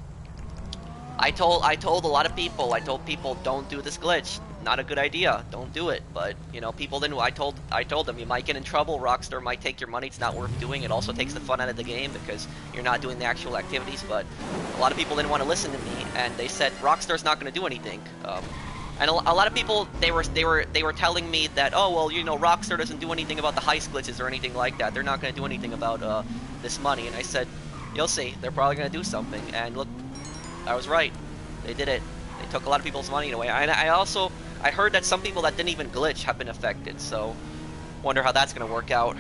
lot of people. I told people, don't do this glitch. Not a good idea. Don't do it. But you know, people didn't. I told them you might get in trouble. Rockstar might take your money. It's not worth doing. It also takes the fun out of the game because you're not doing the actual activities. But a lot of people didn't want to listen to me, and they said Rockstar's not going to do anything. And a lot of people, they were telling me that, oh well, you know, Rockstar doesn't do anything about the heist glitches or anything like that. They're not going to do anything about this money. And I said, you'll see. They're probably going to do something. And look, I was right. They did it. They took a lot of people's money away. I heard that some people that didn't even glitch have been affected. So, wonder how that's going to work out.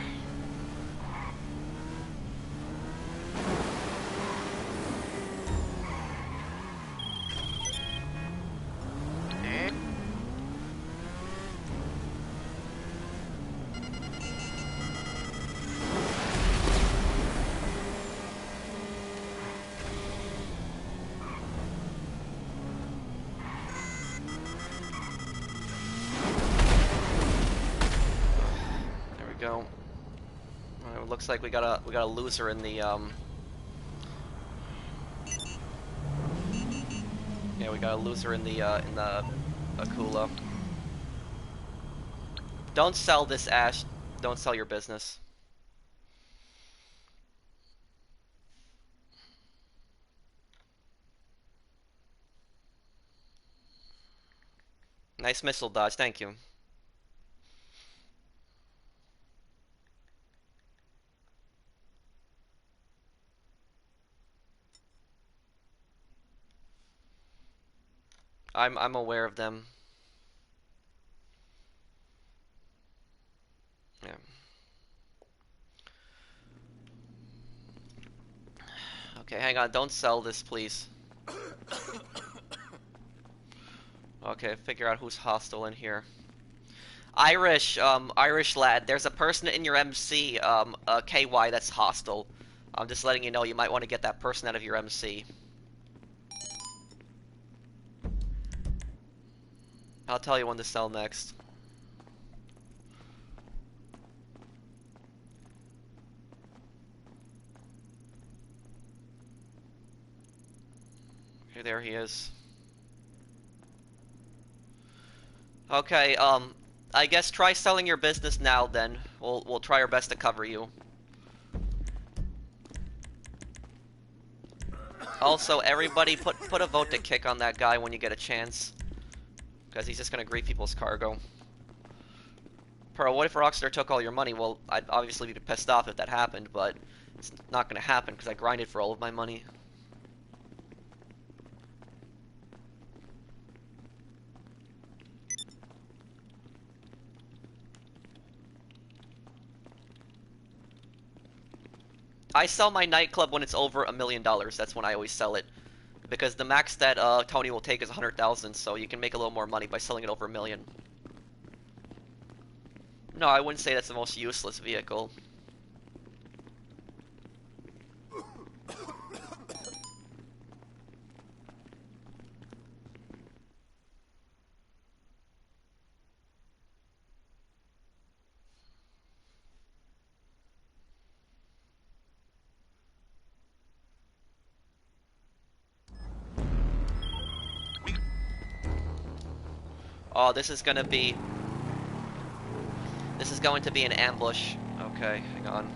Looks like we got a loser in the yeah, we got a loser in the Akula. Don't sell this, Ash. Don't sell your business. Nice missile dodge, thank you. I'm aware of them. Yeah. Okay, hang on, don't sell this, please. Okay, figure out who's hostile in here. Irish lad, there's a person in your MC, KY that's hostile. I'm just letting you know you might want to get that person out of your MC. I'll tell you when to sell next. Okay, there he is. Okay, I guess try selling your business now then. We'll try our best to cover you. Also, everybody put a vote to kick on that guy when you get a chance. Because he's just gonna grief people's cargo. Pearl, what if Rockstar took all your money? Well, I'd obviously be pissed off if that happened, but it's not gonna happen because I grinded for all of my money. I sell my nightclub when it's over $1 million. That's when I always sell it. Because the max that Tony will take is 100,000, so you can make a little more money by selling it over $1 million. No, I wouldn't say that's the most useless vehicle. Oh, this is going to be an ambush. Okay, hang on.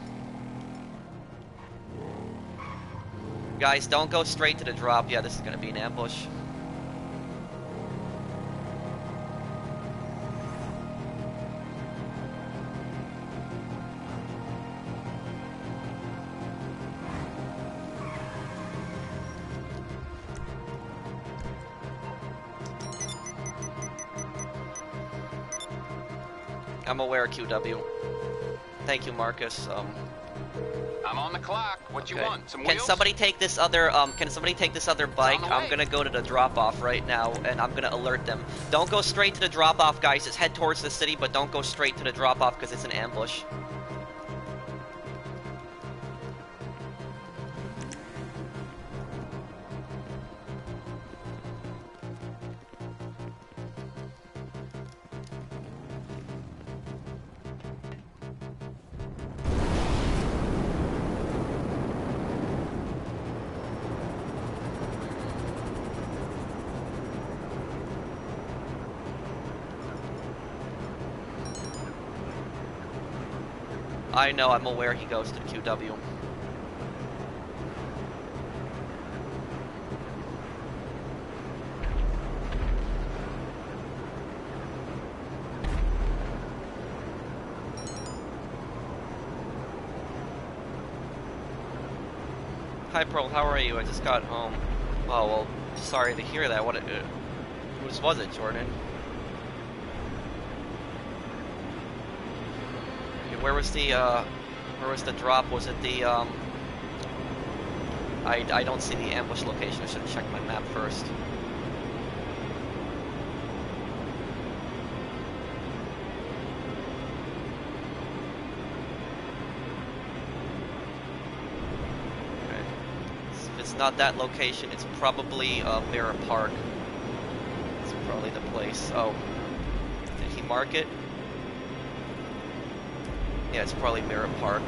Guys, don't go straight to the drop. Yeah, this is going to be an ambush. I'm aware, QW. Thank you, Marcus. I'm on the clock. What you want? Some Can wheels? somebody take this other bike? I'm gonna go to the drop-off right now, and I'm gonna alert them. Don't go straight to the drop-off, guys. Just head towards the city, but don't go straight to the drop-off because it's an ambush. I know, I'm aware he goes to the QW. Hi Pearl, how are you? I just got home. Oh, well, sorry to hear that. Whose was it, Jordan? Where was the drop? Was it the, I don't see the ambush location. I should have checked my map first. Okay. If it's not that location, it's probably, Mirror Park. It's probably the place. Oh. Did he mark it? Yeah, it's probably Mirror Park.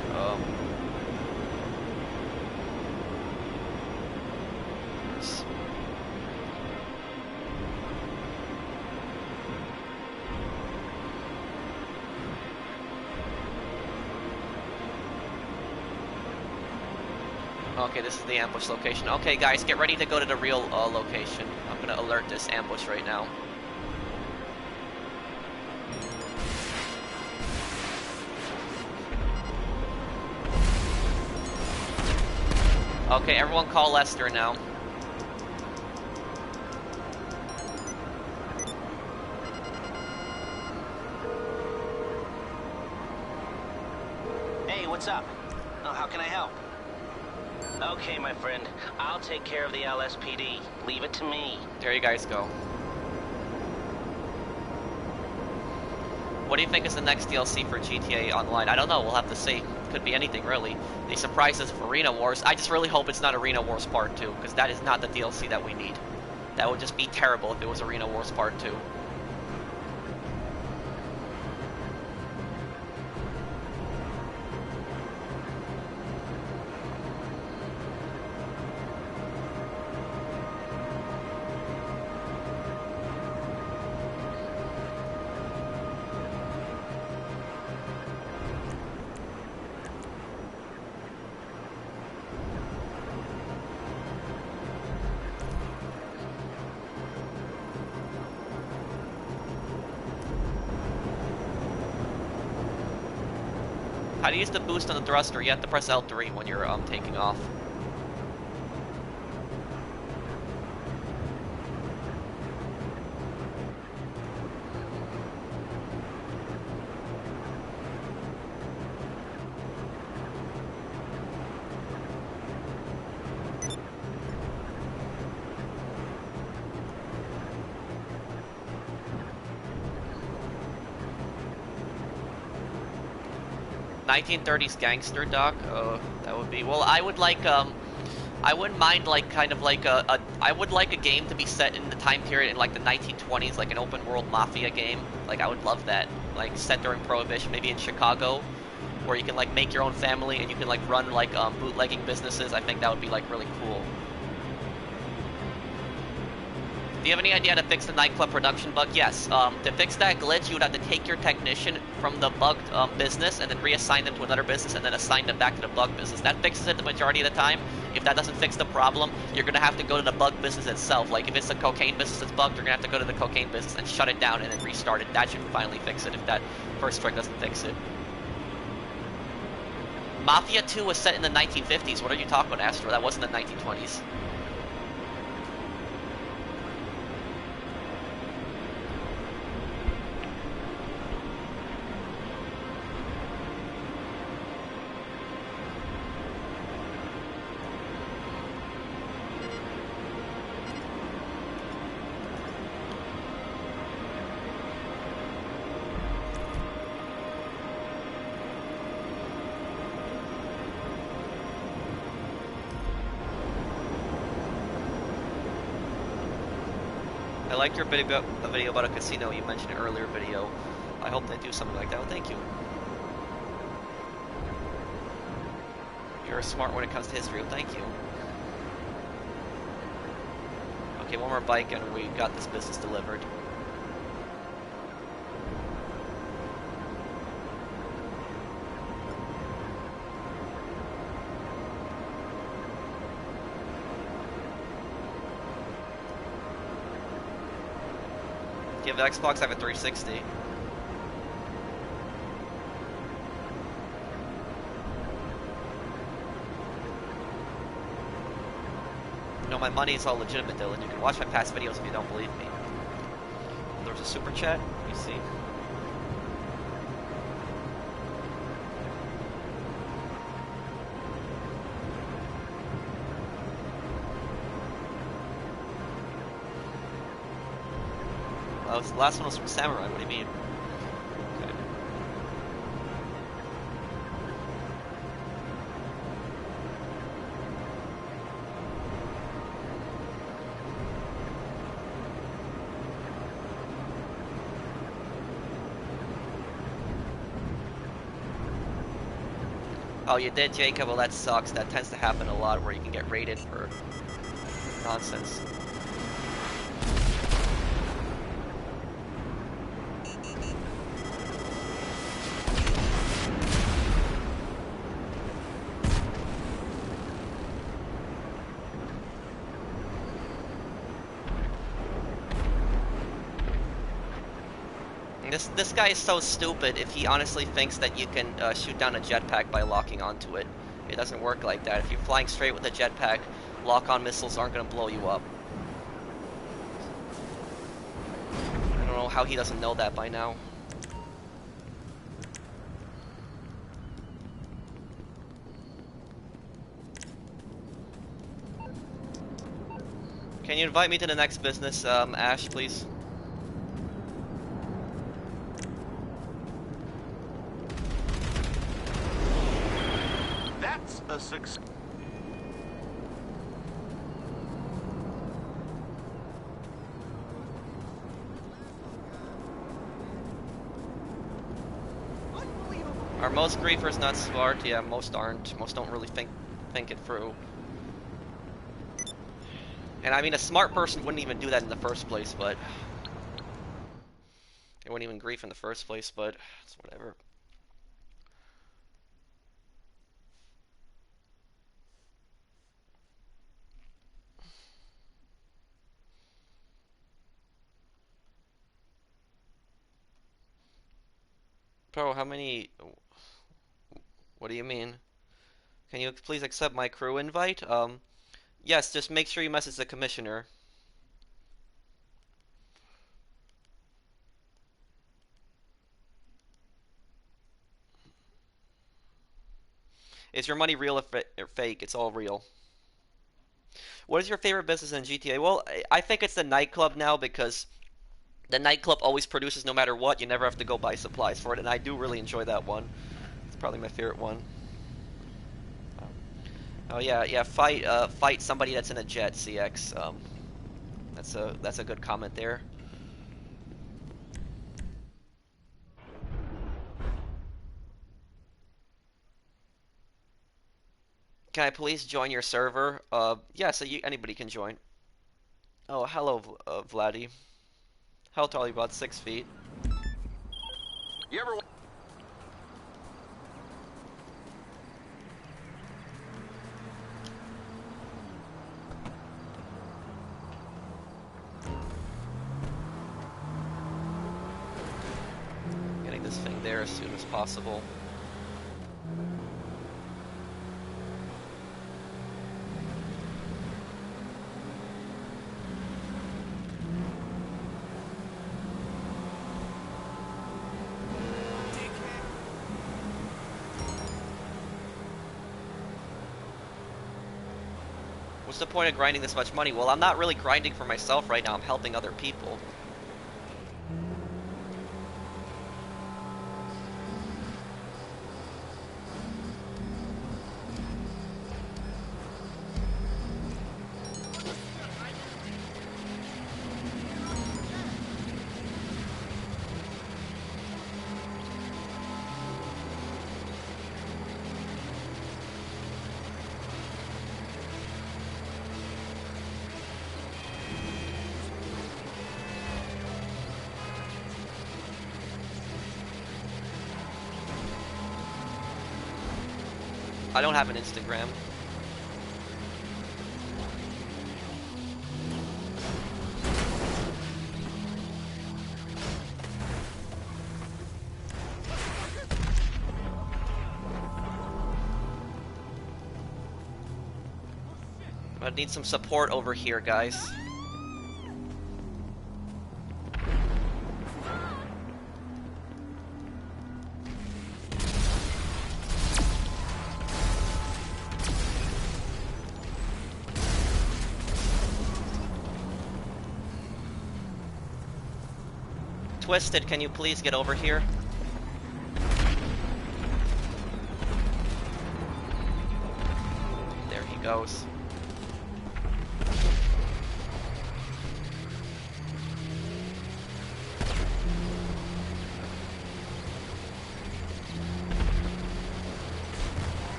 Okay, this is the ambush location. Okay, guys, get ready to go to the real location. I'm gonna alert this ambush right now. Okay, everyone call Lester now. Hey, what's up? Oh, how can I help? Okay, my friend. I'll take care of the LSPD. Leave it to me. There you guys go. What do you think is the next DLC for GTA Online? I don't know, we'll have to see. Could be anything, really. They surprised us with Arena Wars. I just really hope it's not Arena Wars Part 2, because that is not the DLC that we need. That would just be terrible if it was Arena Wars Part 2. How do you use the boost on the thruster? You have to press L3 when you're taking off. "1930s gangster, Doc." Oh, that would be... Well, I would like, I wouldn't mind, like, kind of like I would like a game to be set in the time period in, like, the 1920s, like an open-world mafia game. Like, I would love that. Like, set during Prohibition, maybe in Chicago, where you can, like, make your own family and you can, like, run, like, bootlegging businesses. I think that would be, like, really cool. Do you have any idea how to fix the Nightclub production bug? Yes. To fix that glitch, you would have to take your technician from the bugged business and then reassign them to another business and then assign them back to the bug business. That fixes it the majority of the time. If that doesn't fix the problem, you're going to have to go to the bug business itself. Like, if it's a cocaine business that's bugged, you're going to have to go to the cocaine business and shut it down and then restart it. That should finally fix it if that first trick doesn't fix it. Mafia 2 was set in the 1950s. What are you talking about, Astro? That wasn't the 1920s. I liked your video about a casino you mentioned in an earlier video. I hope they do something like that. Well, thank you. You're smart when it comes to history. Well, thank you. Okay, one more bike and we got this business delivered. Do you have the Xbox? I have a 360. No, my money is all legitimate, Dylan. You can watch my past videos if you don't believe me. There's a super chat. You see. Oh, the last one was from Samurai. What do you mean? Okay. Oh, you did, Jacob? Well, that sucks. That tends to happen a lot where you can get raided for nonsense. This guy is so stupid if he honestly thinks that you can shoot down a jetpack by locking onto it. It doesn't work like that. If you're flying straight with a jetpack, lock-on missiles aren't going to blow you up. I don't know how he doesn't know that by now. Can you invite me to the next business, Ash, please? That's a success. Are most griefers not smart? Yeah, most aren't. Most don't really think it through. And I mean, a smart person wouldn't even do that in the first place, but... They wouldn't even grief in the first place, but it's whatever. Bro, how many... What do you mean? Can you please accept my crew invite? Yes, just make sure you message the commissioner. Is your money real or fake? It's all real. What is your favorite business in GTA? Well, I think it's the nightclub now because the nightclub always produces no matter what. You never have to go buy supplies for it, and I do really enjoy that one. It's probably my favorite one. Oh yeah, fight somebody that's in a jet, CX. That's a good comment there. Can I please join your server? Yeah, so anybody can join. Oh, hello, Vladdy. How tall are you? About 6 feet. You ever... Getting this thing there as soon as possible. What's the point of grinding this much money? Well, I'm not really grinding for myself right now. I'm helping other people. I don't have an Instagram. I need some support over here, guys. Twisted, can you please get over here? There he goes.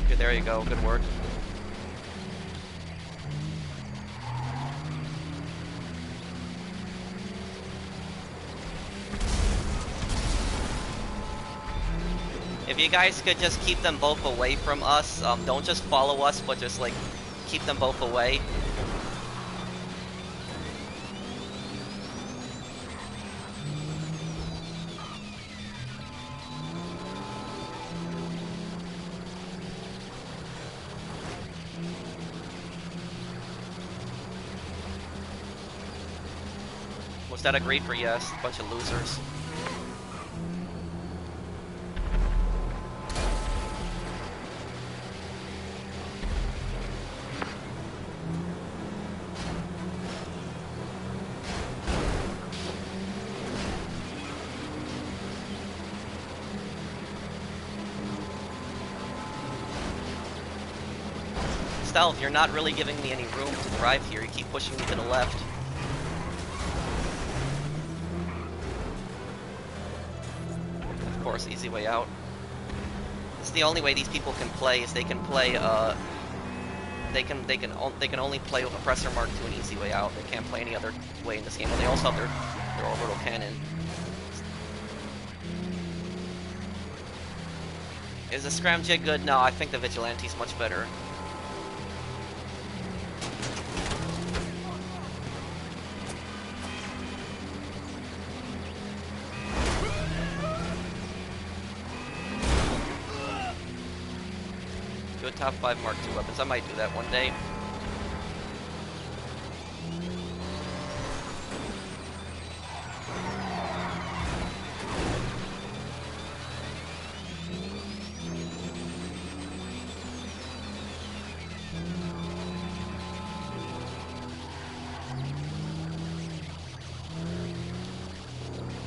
Okay, there you go. Good work. If you guys could just keep them both away from us, don't just follow us, but just like keep them both away. groups that agreed for yes. Bunch of losers. Stealth, you're not really giving me any room to drive here. You keep pushing me to the left. Of course, easy way out. This is the only way these people can play. Is they can play. They can only play with Oppressor Mark II an easy way out. They can't play any other way in this game. But they also have their orbital cannon. Is the Scramjet good? No, I think the Vigilante's much better. Good top 5 Mark II weapons. I might do that one day.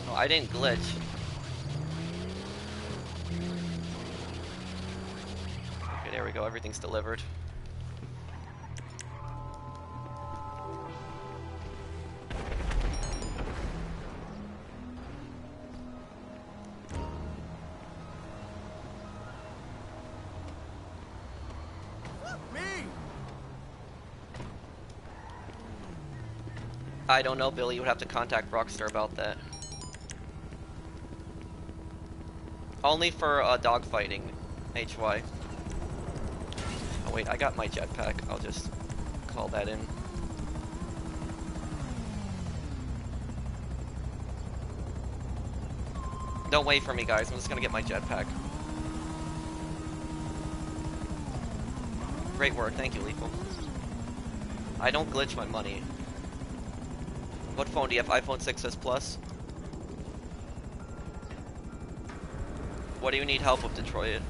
Oh, I didn't glitch. There we go, everything's delivered. I don't know, Billy. You would have to contact Rockstar about that. Only for dogfighting, HY. Oh wait, I got my jetpack. I'll just call that in. Don't wait for me, guys. I'm just gonna get my jetpack. Great work. Thank you, Lethal. I don't glitch my money. What phone do you have? iPhone 6s Plus? What do you need help with, Detroit?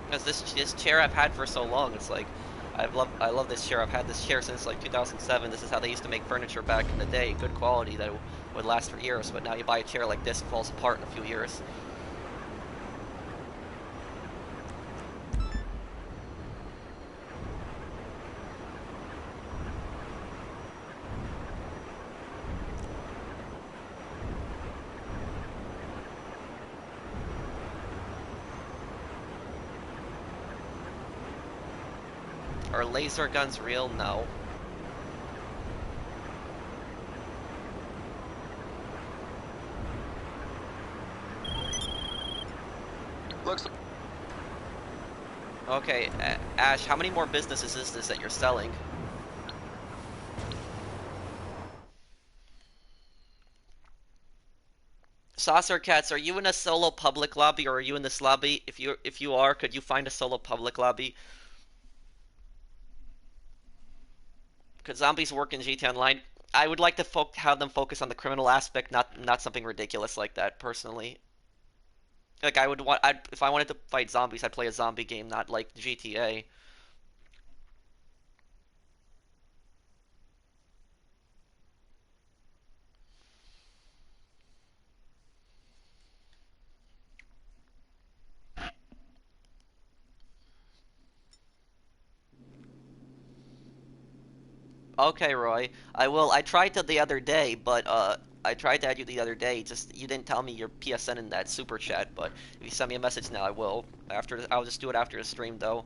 Because this chair I've had for so long, it's like I love this chair. I've had this chair since like 2007. This is how they used to make furniture back in the day, good quality that would last for years. But now you buy a chair like this, it falls apart in a few years. Are laser guns real? No. Looks. Okay, Ash, how many more businesses is this that you're selling? Saucer Cats, are you in a solo public lobby or are you in this lobby? If you are, could you find a solo public lobby? Could zombies work in GTA Online? I would like to have them focus on the criminal aspect, not something ridiculous like that. Personally, like if I wanted to fight zombies, I'd play a zombie game, not like GTA. Okay, Roy. I will. I tried to the other day, but I tried to add you the other day. Just you didn't tell me your PSN in that super chat. But if you send me a message now, I will. I'll just do it after the stream, though.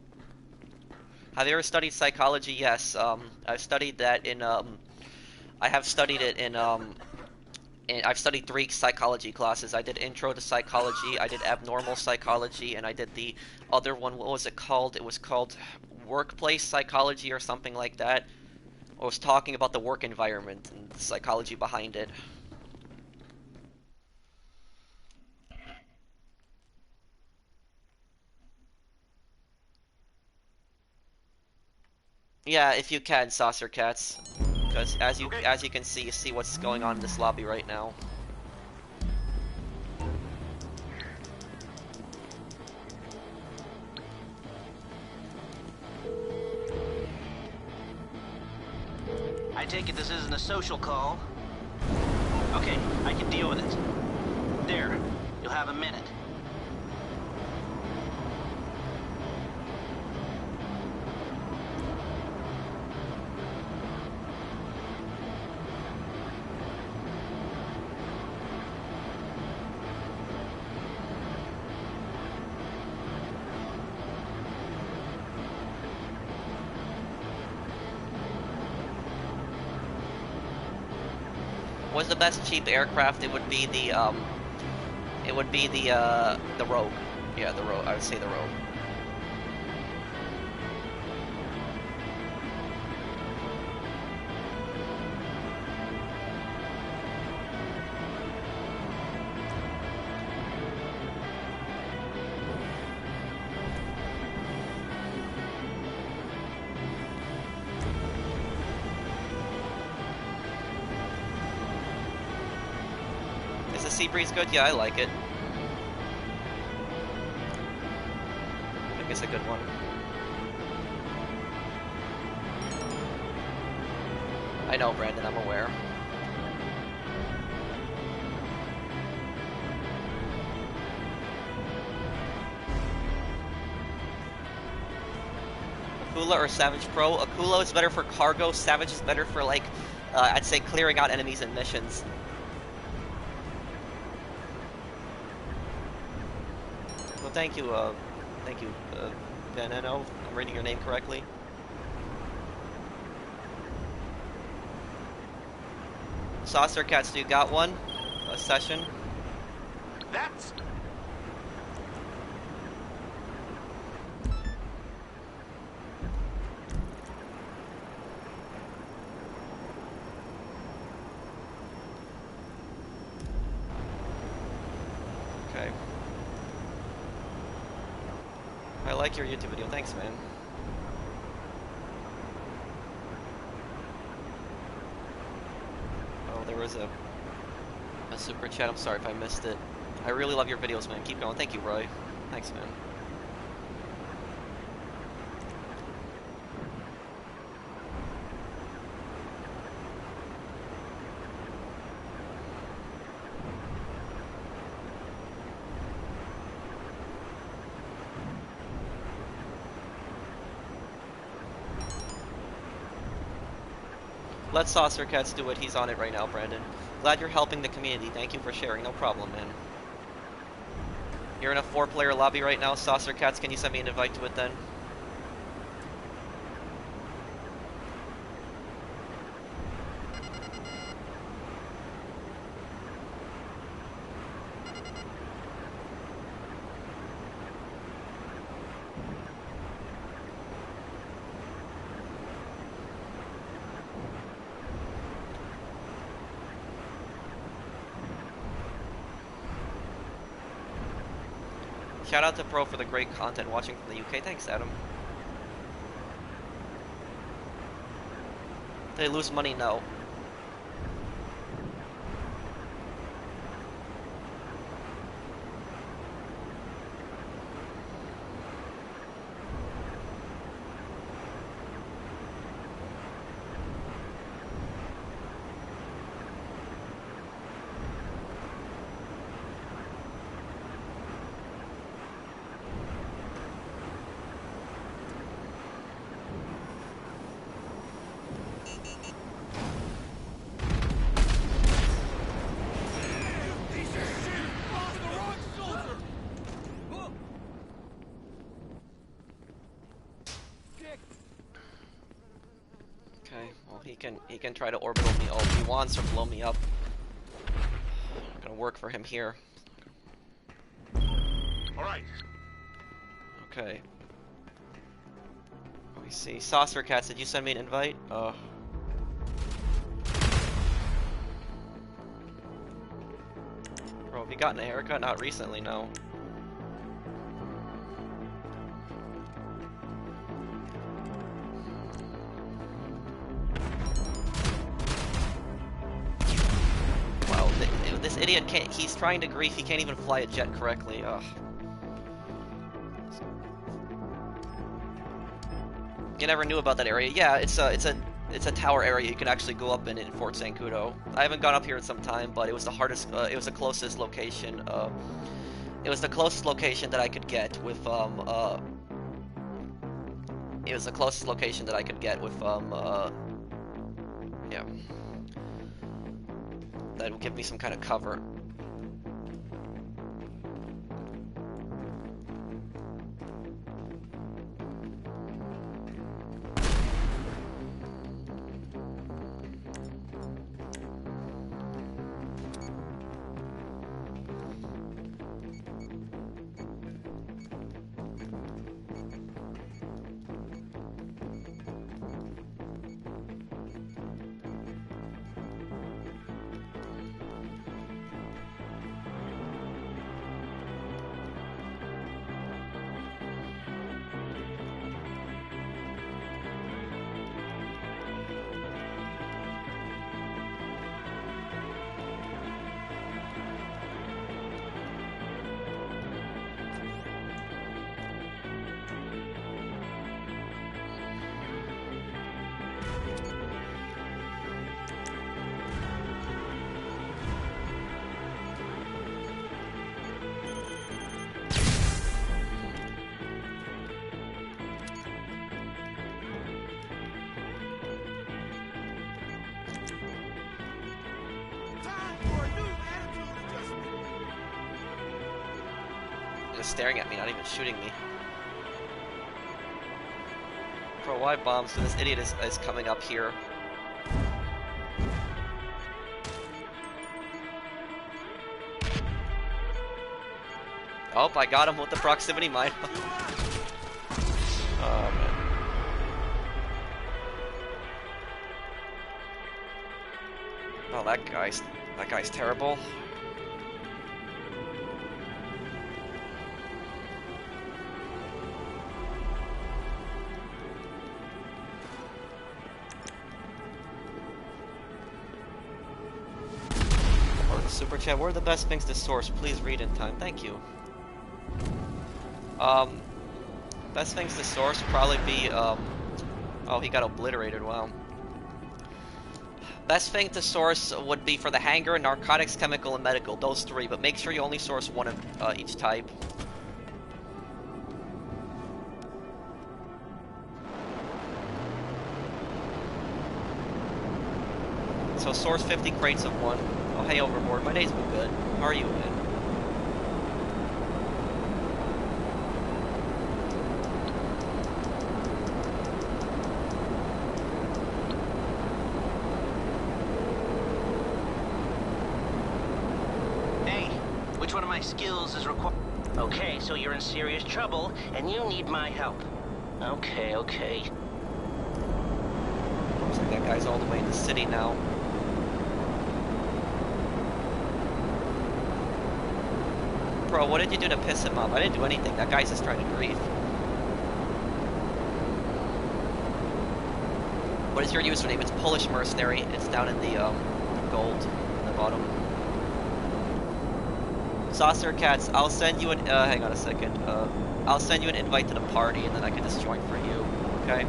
Have you ever studied psychology? Yes. I've studied that in I have studied it in and I've studied 3 psychology classes. I did intro to psychology, I did abnormal psychology, and I did the other one. What was it called? It was called workplace psychology or something like that. Or was talking about the work environment and the psychology behind it. Yeah, if you can, Saucer Cats, because as you can see, you see what's going on in this lobby right now. I take it this isn't a social call. Okay, I can deal with it. There, you'll have a minute. What's the best cheap aircraft? It would be the Rogue. Yeah, the Rogue. I would say the Rogue. Sea Breeze good? Yeah, I like it. I think it's a good one. I know, Brandon, I'm aware. Akula or Savage Pro? Akula is better for cargo, Savage is better for, like, I'd say clearing out enemies and missions. Thank you, Veneno. I'm reading your name correctly. Saucer Cats, do you got one? A session? That's... Okay. I like your YouTube video. Thanks, man. Oh, there was a super chat. I'm sorry if I missed it. I really love your videos, man. Keep going. Thank you, Roy. Thanks, man. Let Saucer Cats do it. He's on it right now, Brandon. Glad you're helping the community. Thank you for sharing. No problem, man. You're in a 4-player lobby right now, Saucer Cats. Can you send me an invite to it then? Shout out to Pro for the great content watching from the UK. Thanks, Adam. Did they lose money? No. He can try to orbital me all he wants or blow me up. Not gonna work for him here. All right. Okay. Oh, me see. Saucer Cats, did you send me an invite? Bro, have you gotten a haircut? Not recently, no. Wow, this idiot can't. He's trying to grief. He can't even fly a jet correctly. Ugh. You never knew about that area. Yeah, it's a tower area you can actually go up in Fort Zancudo. I haven't gone up here in some time, but it was the hardest. It was the closest location. It was the closest location that I could get with It was the closest location that I could get with yeah. That would give me some kind of cover. Just staring at me, not even shooting me. Bro, why bombs? So this idiot is coming up here. Oh, I got him with the proximity mine. Oh, man. Oh, that guy's terrible. Super chat, what are the best things to source? Please read in time. Thank you. Best things to source would probably be, oh, he got obliterated, wow. Best thing to source would be for the Hangar, narcotics, chemical, and medical. Those three, but make sure you only source one of each type. So source 50 crates of one. Oh, hey, Overboard. My day's been good. How are you, man? Hey, which one of my skills is required? Okay, so you're in serious trouble, and you need my help. Okay. Looks like that guy's all the way in the city now. Bro, what did you do to piss him off? I didn't do anything. That guy's just trying to grief. What is your username? It's polish-mercenary. It's down in the gold in the bottom. Saucer Cats, I'll send you an hang on a second. I'll send you an invite to the party, and then I can just join for you. Okay?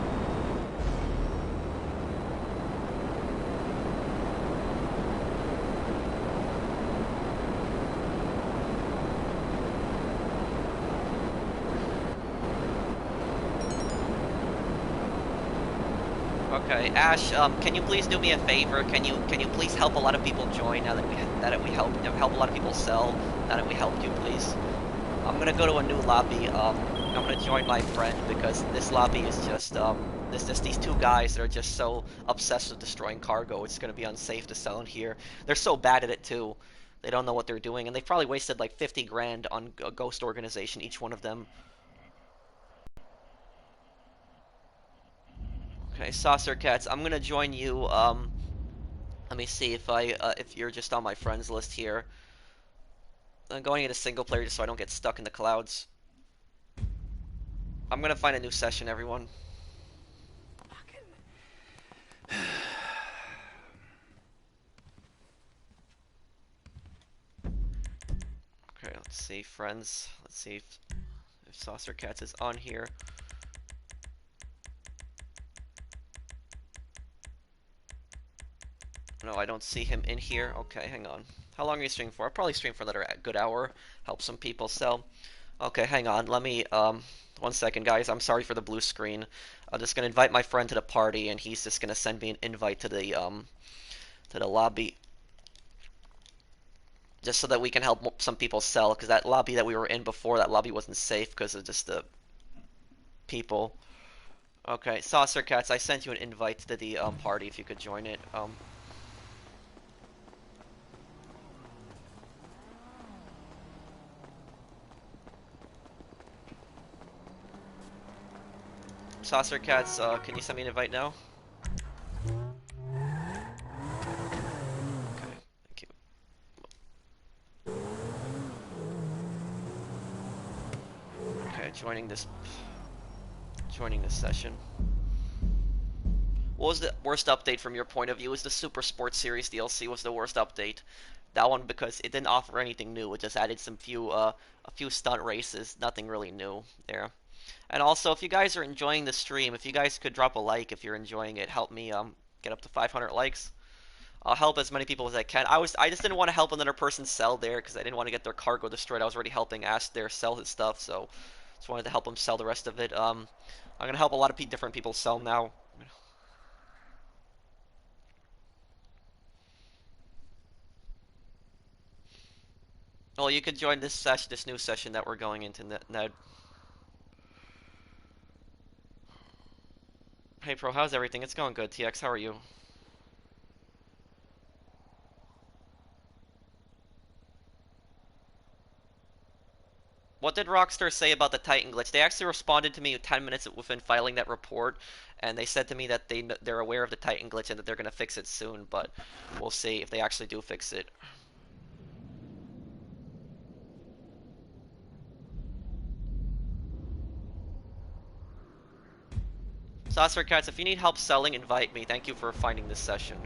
Okay, Ash, can you please do me a favor? Can you please help a lot of people join now that we help a lot of people sell now that we helped you, please? I'm gonna go to a new lobby. I'm gonna join my friend because this lobby is just these two guys that are just so obsessed with destroying cargo. It's gonna be unsafe to sell in here. They're so bad at it too. They don't know what they're doing, and they probably wasted like 50 grand on a ghost organization, each one of them. Okay, Saucer Cats, I'm gonna join you. Let me see if you're just on my friends list here. I'm going into single player just so I don't get stuck in the clouds. I'm gonna find a new session, everyone. Okay, let's see, friends. Let's see if Saucer Cats is on here. No, I don't see him in here. Okay, hang on. How long are you streaming for? I'll probably stream for another good hour. Help some people sell. Okay, hang on. Let me, 1 second, guys. I'm sorry for the blue screen. I'm just gonna invite my friend to the party, and he's just gonna send me an invite to the lobby. Just so that we can help some people sell, because that lobby that we were in before, that lobby wasn't safe because of just the people. Okay, Saucer Cats, I sent you an invite to the party if you could join it. Saucer Cats, can you send me an invite now? Okay, thank you. Okay, joining this session. What was the worst update from your point of view? Was the Super Sports Series DLC was the worst update? That one because it didn't offer anything new. It just added a few stunt races. Nothing really new there. And also, if you guys are enjoying the stream, if you guys could drop a like if you're enjoying it, help me get up to 500 likes. I'll help as many people as I can. I just didn't want to help another person sell there because I didn't want to get their cargo destroyed. I was already helping Ash there sell his stuff, so just wanted to help him sell the rest of it. I'm gonna help a lot of different people sell now. Well, you could join this new session that we're going into now. Hey Pro, how's everything? It's going good. TX, how are you? What did Rockstar say about the Titan glitch? They actually responded to me 10 minutes within filing that report, and they said to me that they're aware of the Titan glitch and that they're gonna fix it soon, but we'll see if they actually do fix it. Saucer Cats, if you need help selling, invite me. Thank you for finding this session.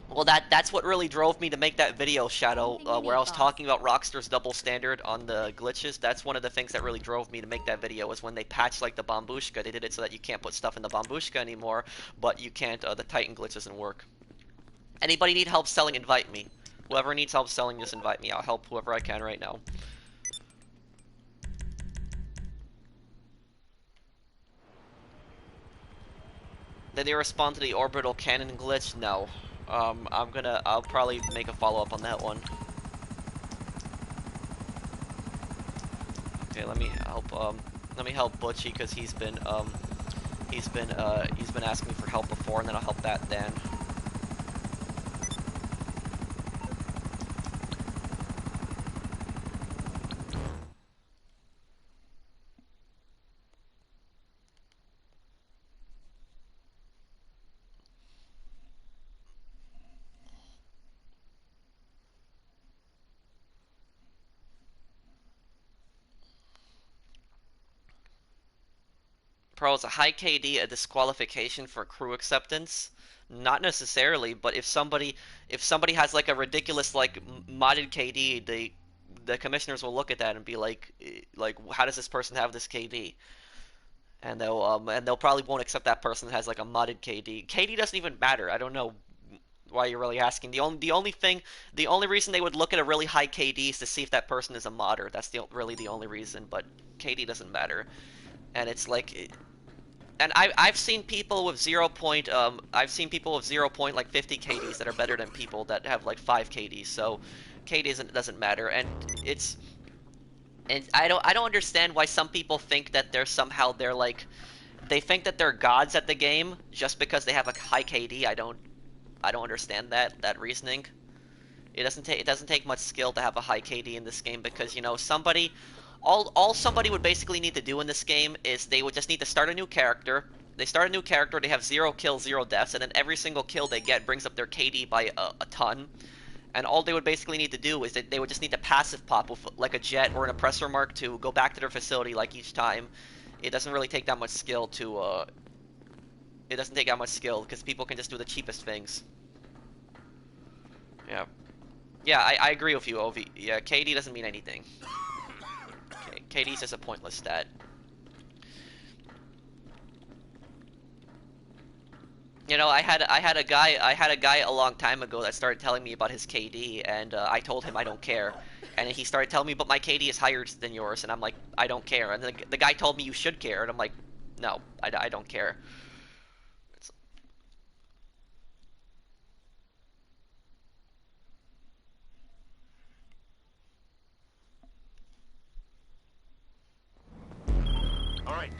Well, that's what really drove me to make that video, Shadow, where I was talking about Rockstar's double standard on the glitches. That's one of the things that really drove me to make that video, was when they patched, like, the Bombushka. They did it so that you can't put stuff in the Bombushka anymore, but you can't, the Titan glitch doesn't work. Anybody need help selling, invite me. Whoever needs help selling, just invite me. I'll help whoever I can right now. Did they respond to the orbital cannon glitch? No. I'll probably make a follow-up on that one. Okay, let me help Butchie, because he's been asking me for help before, and then I'll help that Dan. Pro, is a high KD a disqualification for crew acceptance? Not necessarily, but if somebody has like a ridiculous like modded KD, the commissioners will look at that and be like how does this person have this KD? And they'll probably won't accept that person that has like a modded KD. KD doesn't even matter. I don't know why you're really asking. The only reason they would look at a really high KD is to see if that person is a modder. That's really the only reason. But KD doesn't matter. And it's like, and I've seen people with 0 point like 50 KDs that are better than people that have like 5 KDs. So KD doesn't matter, and I don't understand why some people think that they're like, they think that they're gods at the game just because they have a high KD. I don't understand that reasoning. It doesn't take much skill to have a high KD in this game because you know somebody, all somebody would basically need to do in this game is they would just need to start a new character. They start a new character. They have 0 kills, 0 deaths, and then every single kill they get brings up their KD by a ton. And all they would basically need to do is that they would just need to passive pop with like a jet or an oppressor mark to go back to their facility like each time. It doesn't really take that much skill to. It doesn't take that much skill because people can just do the cheapest things. Yeah. Yeah, I agree with you, Ovi. Yeah, KD doesn't mean anything. KD's just a pointless stat. You know, I had a guy a long time ago that started telling me about his KD, and I told him I don't care, and he started telling me, but my KD is higher than yours, and I'm like, I don't care, and the guy told me you should care, and I'm like, no, I don't care. It's... All right.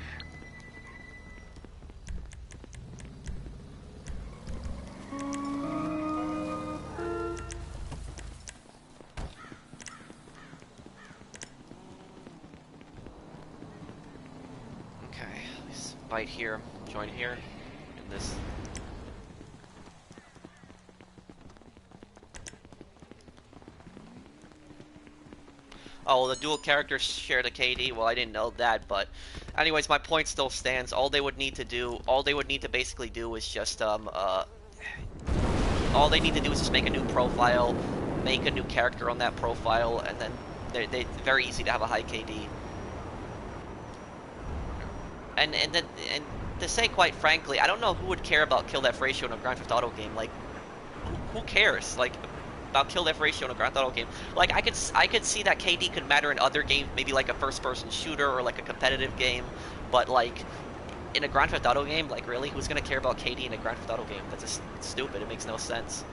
Okay, let's fight here, join here, in this. Oh, the dual characters share the KD. Well, I didn't know that, but anyways, my point still stands. All they would need to basically do is just all they need to do is just make a new profile, make a new character on that profile, and then they're very easy to have a high KD. And to say quite frankly, I don't know who would care about kill death ratio in a Grand Theft Auto game. Like, who cares? Like, about kill death ratio in a Grand Theft Auto game. Like, I could see that KD could matter in other games, maybe like a first-person shooter or like a competitive game, but like in a Grand Theft Auto game, like really, who's gonna care about KD in a Grand Theft Auto game? That's just stupid. It makes no sense.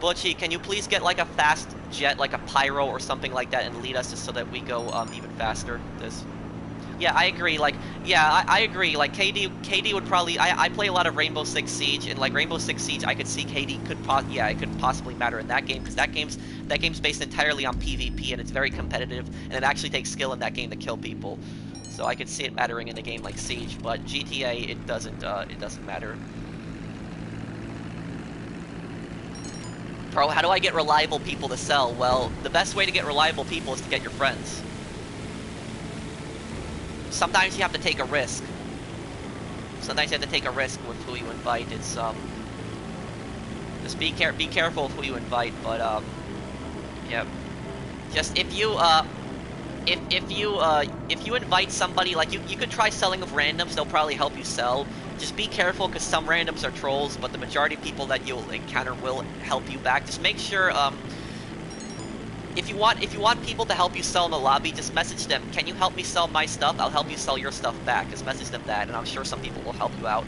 Butchie, can you please get like a fast jet, like a pyro or something like that, and lead us just so that we go even faster? Yeah, I agree. Like, yeah, I agree. Like, KD would probably. I play a lot of Rainbow Six Siege, and like Rainbow Six Siege, I could see KD it could possibly matter in that game because that game's based entirely on PvP and it's very competitive, and it actually takes skill in that game to kill people. So I could see it mattering in a game like Siege, but GTA it doesn't matter. Bro, how do I get reliable people to sell? Well, the best way to get reliable people is to get your friends. Sometimes you have to take a risk. Sometimes you have to take a risk with who you invite. It's just be careful of who you invite. But yeah, just if you invite somebody, like you could try selling with randoms. They'll probably help you sell. Just be careful because some randoms are trolls, but the majority of people that you'll encounter will help you back. Just make sure if you want people to help you sell in the lobby, just message them. Can you help me sell my stuff? I'll help you sell your stuff back. Just message them that, and I'm sure some people will help you out.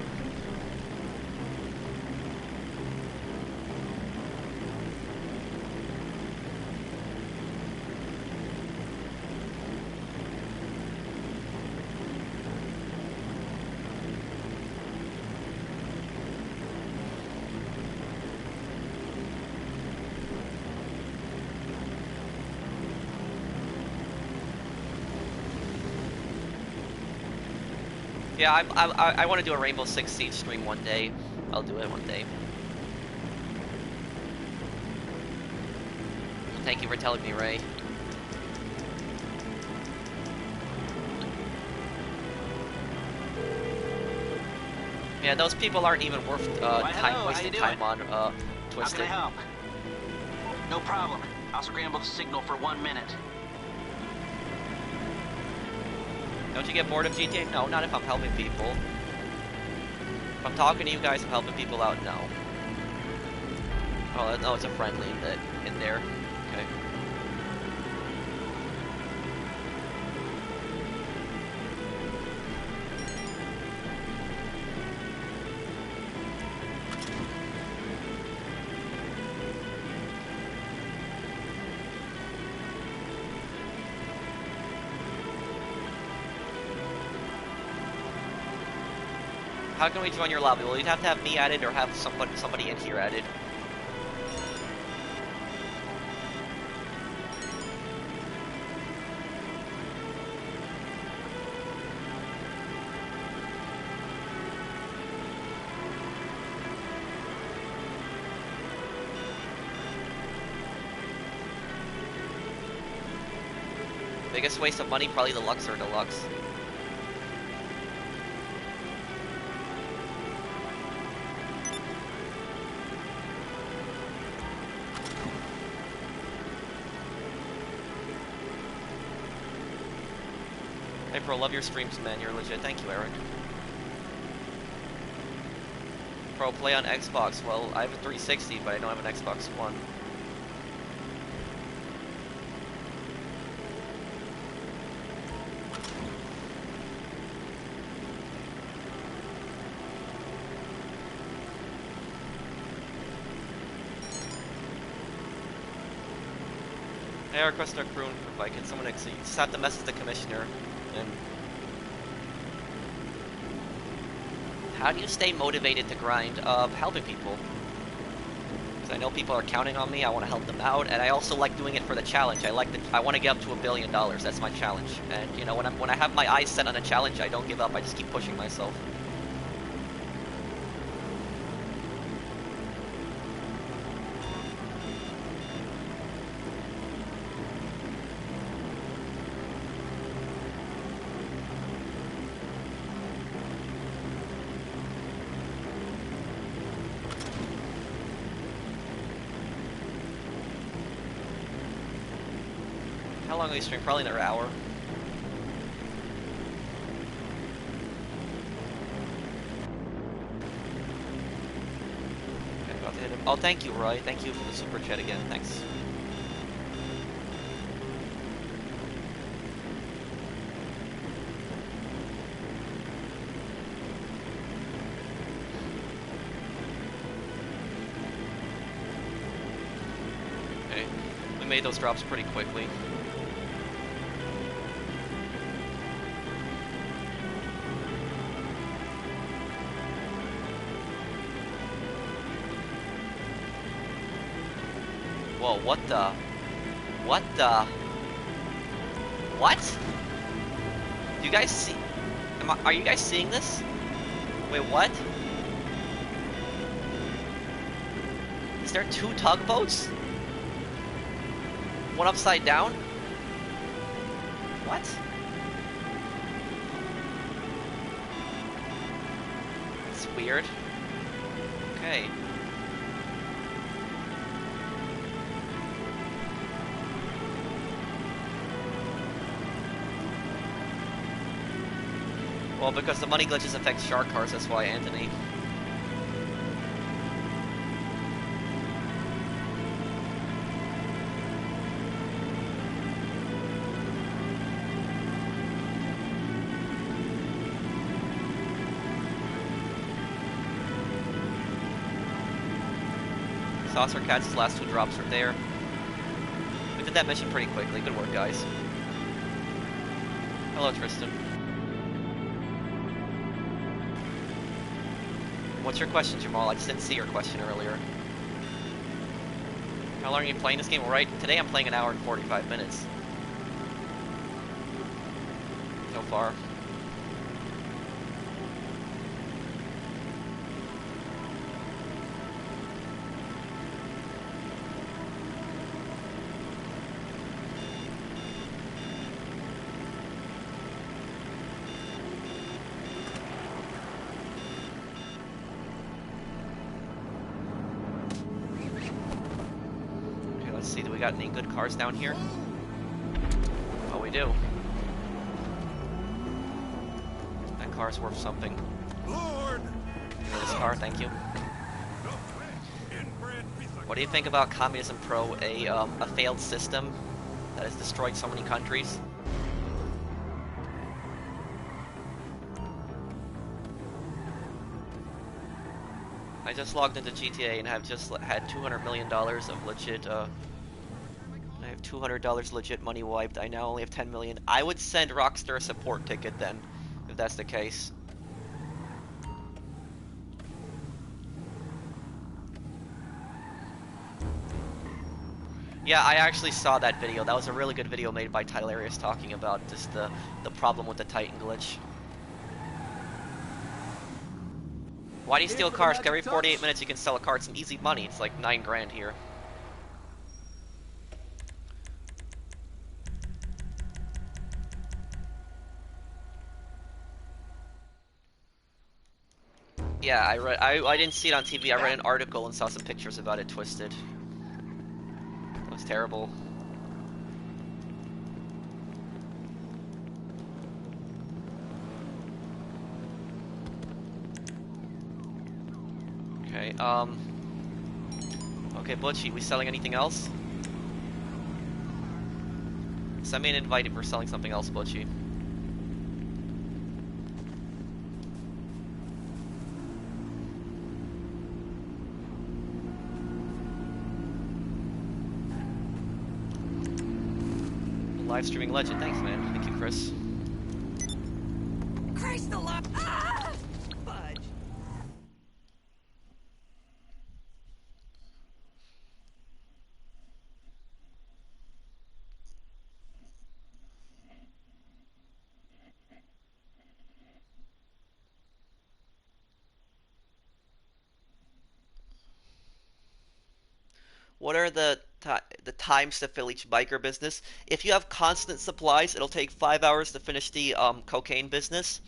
Yeah, I want to do a Rainbow Six Siege stream one day. I'll do it one day. Thank you for telling me, Ray. Yeah, those people aren't even worth wasting time on Twisted. How can I help? No problem. I'll scramble the signal for 1 minute. Don't you get bored of GTA? No, not if I'm helping people. If I'm talking to you guys, I'm helping people out, no. Oh, no, it's a friendly in there. Okay. How can we join your lobby? Well, you'd have to have me added or have somebody in here added. Biggest waste of money, probably the Luxor Deluxe. Hey bro, love your streams, man. You're legit. Thank you, Eric. Bro, play on Xbox. Well, I have a 360, but I don't have an Xbox One. Hey, I request a crew invite. Can someone exit? You just have to message the commissioner. And how do you stay motivated to grind? Helping people. Because I know people are counting on me. I want to help them out, and I also like doing it for the challenge. I want to get up to $1 billion. That's my challenge. And you know, when I have my eyes set on a challenge, I don't give up. I just keep pushing myself. How long will you stream? Probably another hour. Okay, about to hit him. Oh, thank you, Roy. Thank you for the super chat again. Thanks. Okay, we made those drops pretty quickly. Whoa, what the? What the? What? Do you guys see? Are you guys seeing this? Wait, what? Is there 2 tugboats? One upside down? What? It's weird. Okay. Well, because the money glitches affect shark cars, that's why, Anthony. Saucer Cats' last 2 drops are there. We did that mission pretty quickly. Good work, guys. Hello, Tristan. What's your question, Jamal? I just didn't see your question earlier. How long are you playing this game? Well, right, today I'm playing 1 hour and 45 minutes. So far. See, do we got any good cars down here? Oh, we do. That car's worth something. Lord. This car, thank you. What do you think about Communism Pro, a failed system that has destroyed so many countries? I just logged into GTA and have just had $200 million of legit, I have $200 legit money wiped. I now only have 10 million. I would send Rockstar a support ticket then, if that's the case. Yeah, I actually saw that video. That was a really good video made by Tylarius talking about just the problem with the Titan glitch. Why do you steal cars? 'Cause every 48 minutes you can sell a car. It's some easy money. It's like 9 grand here. Yeah, I didn't see it on TV. I read an article and saw some pictures about it twisted. It was terrible. Okay, okay, Butchie, we selling anything else? Send me an invite if we're selling something else, Butchie. Live streaming legend, thanks man. Thank you, Chris. Christ alive! Ah! Fudge. What are the times to fill each biker business? If you have constant supplies, it'll take 5 hours to finish the cocaine business.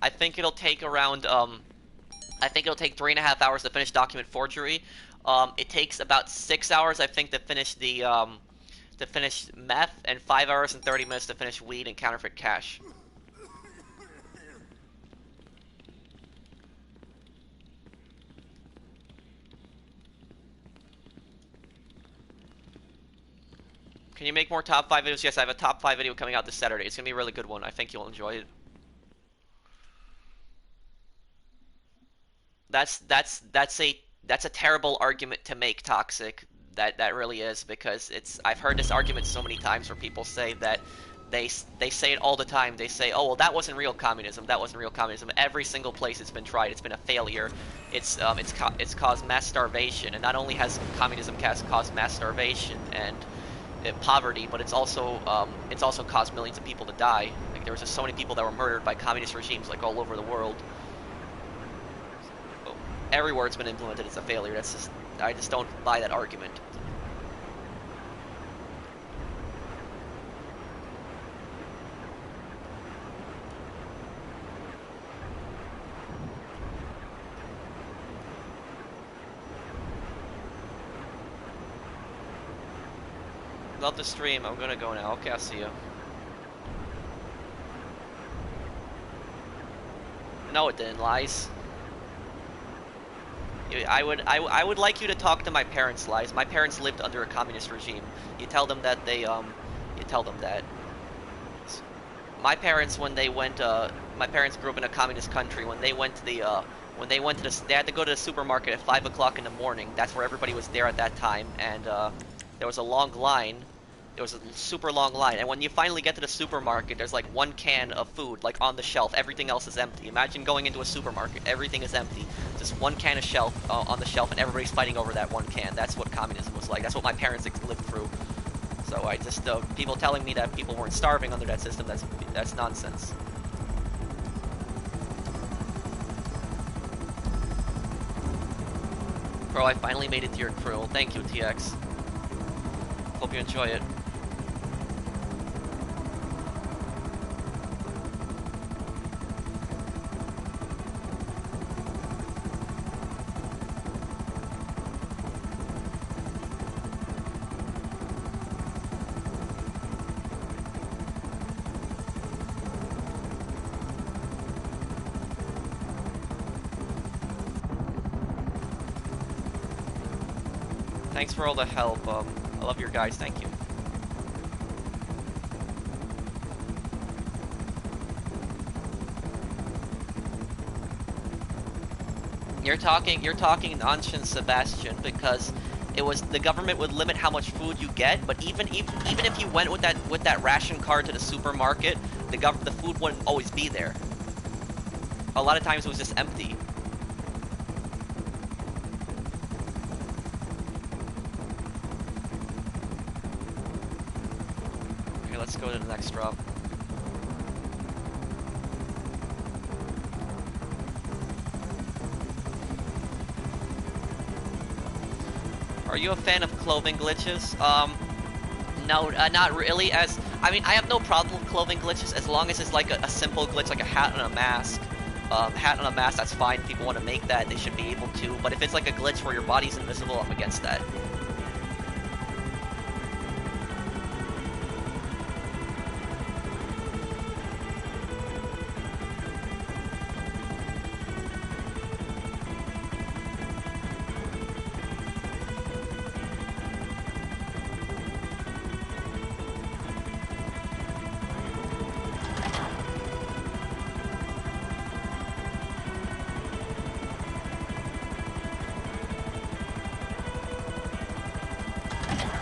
I think it'll take around I think it'll take 3.5 hours to finish document forgery. It takes about 6 hours, I think, to finish the to finish meth, and 5 hours and 30 minutes to finish weed and counterfeit cash. Can you make more top 5 videos? Yes, I have a top 5 video coming out this Saturday. It's gonna be a really good one. I think you'll enjoy it. That's a terrible argument to make, Toxic. That really is, because I've heard this argument so many times where people say that they say it all the time. They say, "Oh, well, that wasn't real communism. That wasn't real communism." Every single place it's been tried, it's been a failure. It's caused mass starvation, and not only has communism caused mass starvation and poverty, but it's also caused millions of people to die. Like, there was just so many people that were murdered by communist regimes, like, all over the world. Everywhere it's been implemented, it's a failure. I just don't buy that argument. Love the stream. I'm gonna go now. Okay, I'll see you. No, it didn't, Lies. I would like you to talk to my parents, Lies. My parents lived under a communist regime. You tell them that they you tell them that. My parents, when they went my parents grew up in a communist country. When they went to they had to go to the supermarket at 5 o'clock in the morning. That's where everybody was there at that time, and there was a long line. There was a super long line, and when you finally get to the supermarket, there's like one can of food, like, on the shelf. Everything else is empty. Imagine going into a supermarket. Everything is empty. Just one can of shelf on the shelf, and everybody's fighting over that one can. That's what communism was like. That's what my parents lived through. So I just people telling me that people weren't starving under that system, that's nonsense. Bro, I finally made it to your crew. Thank you, TX. Hope you enjoy it. Thanks for all the help. I love your guys. Thank you. You're talking nonsense, Sebastian, because the government would limit how much food you get, but even if you went with that ration card to the supermarket, the food wouldn't always be there. A lot of times it was just empty. let's go to the next drop. Are you a fan of clothing glitches? No, not really. I mean, I have no problem with clothing glitches as long as it's like a simple glitch, like a hat and a mask. Hat and a mask, that's fine. If people want to make that, they should be able to. But if it's like a glitch where your body's invisible, I'm against that.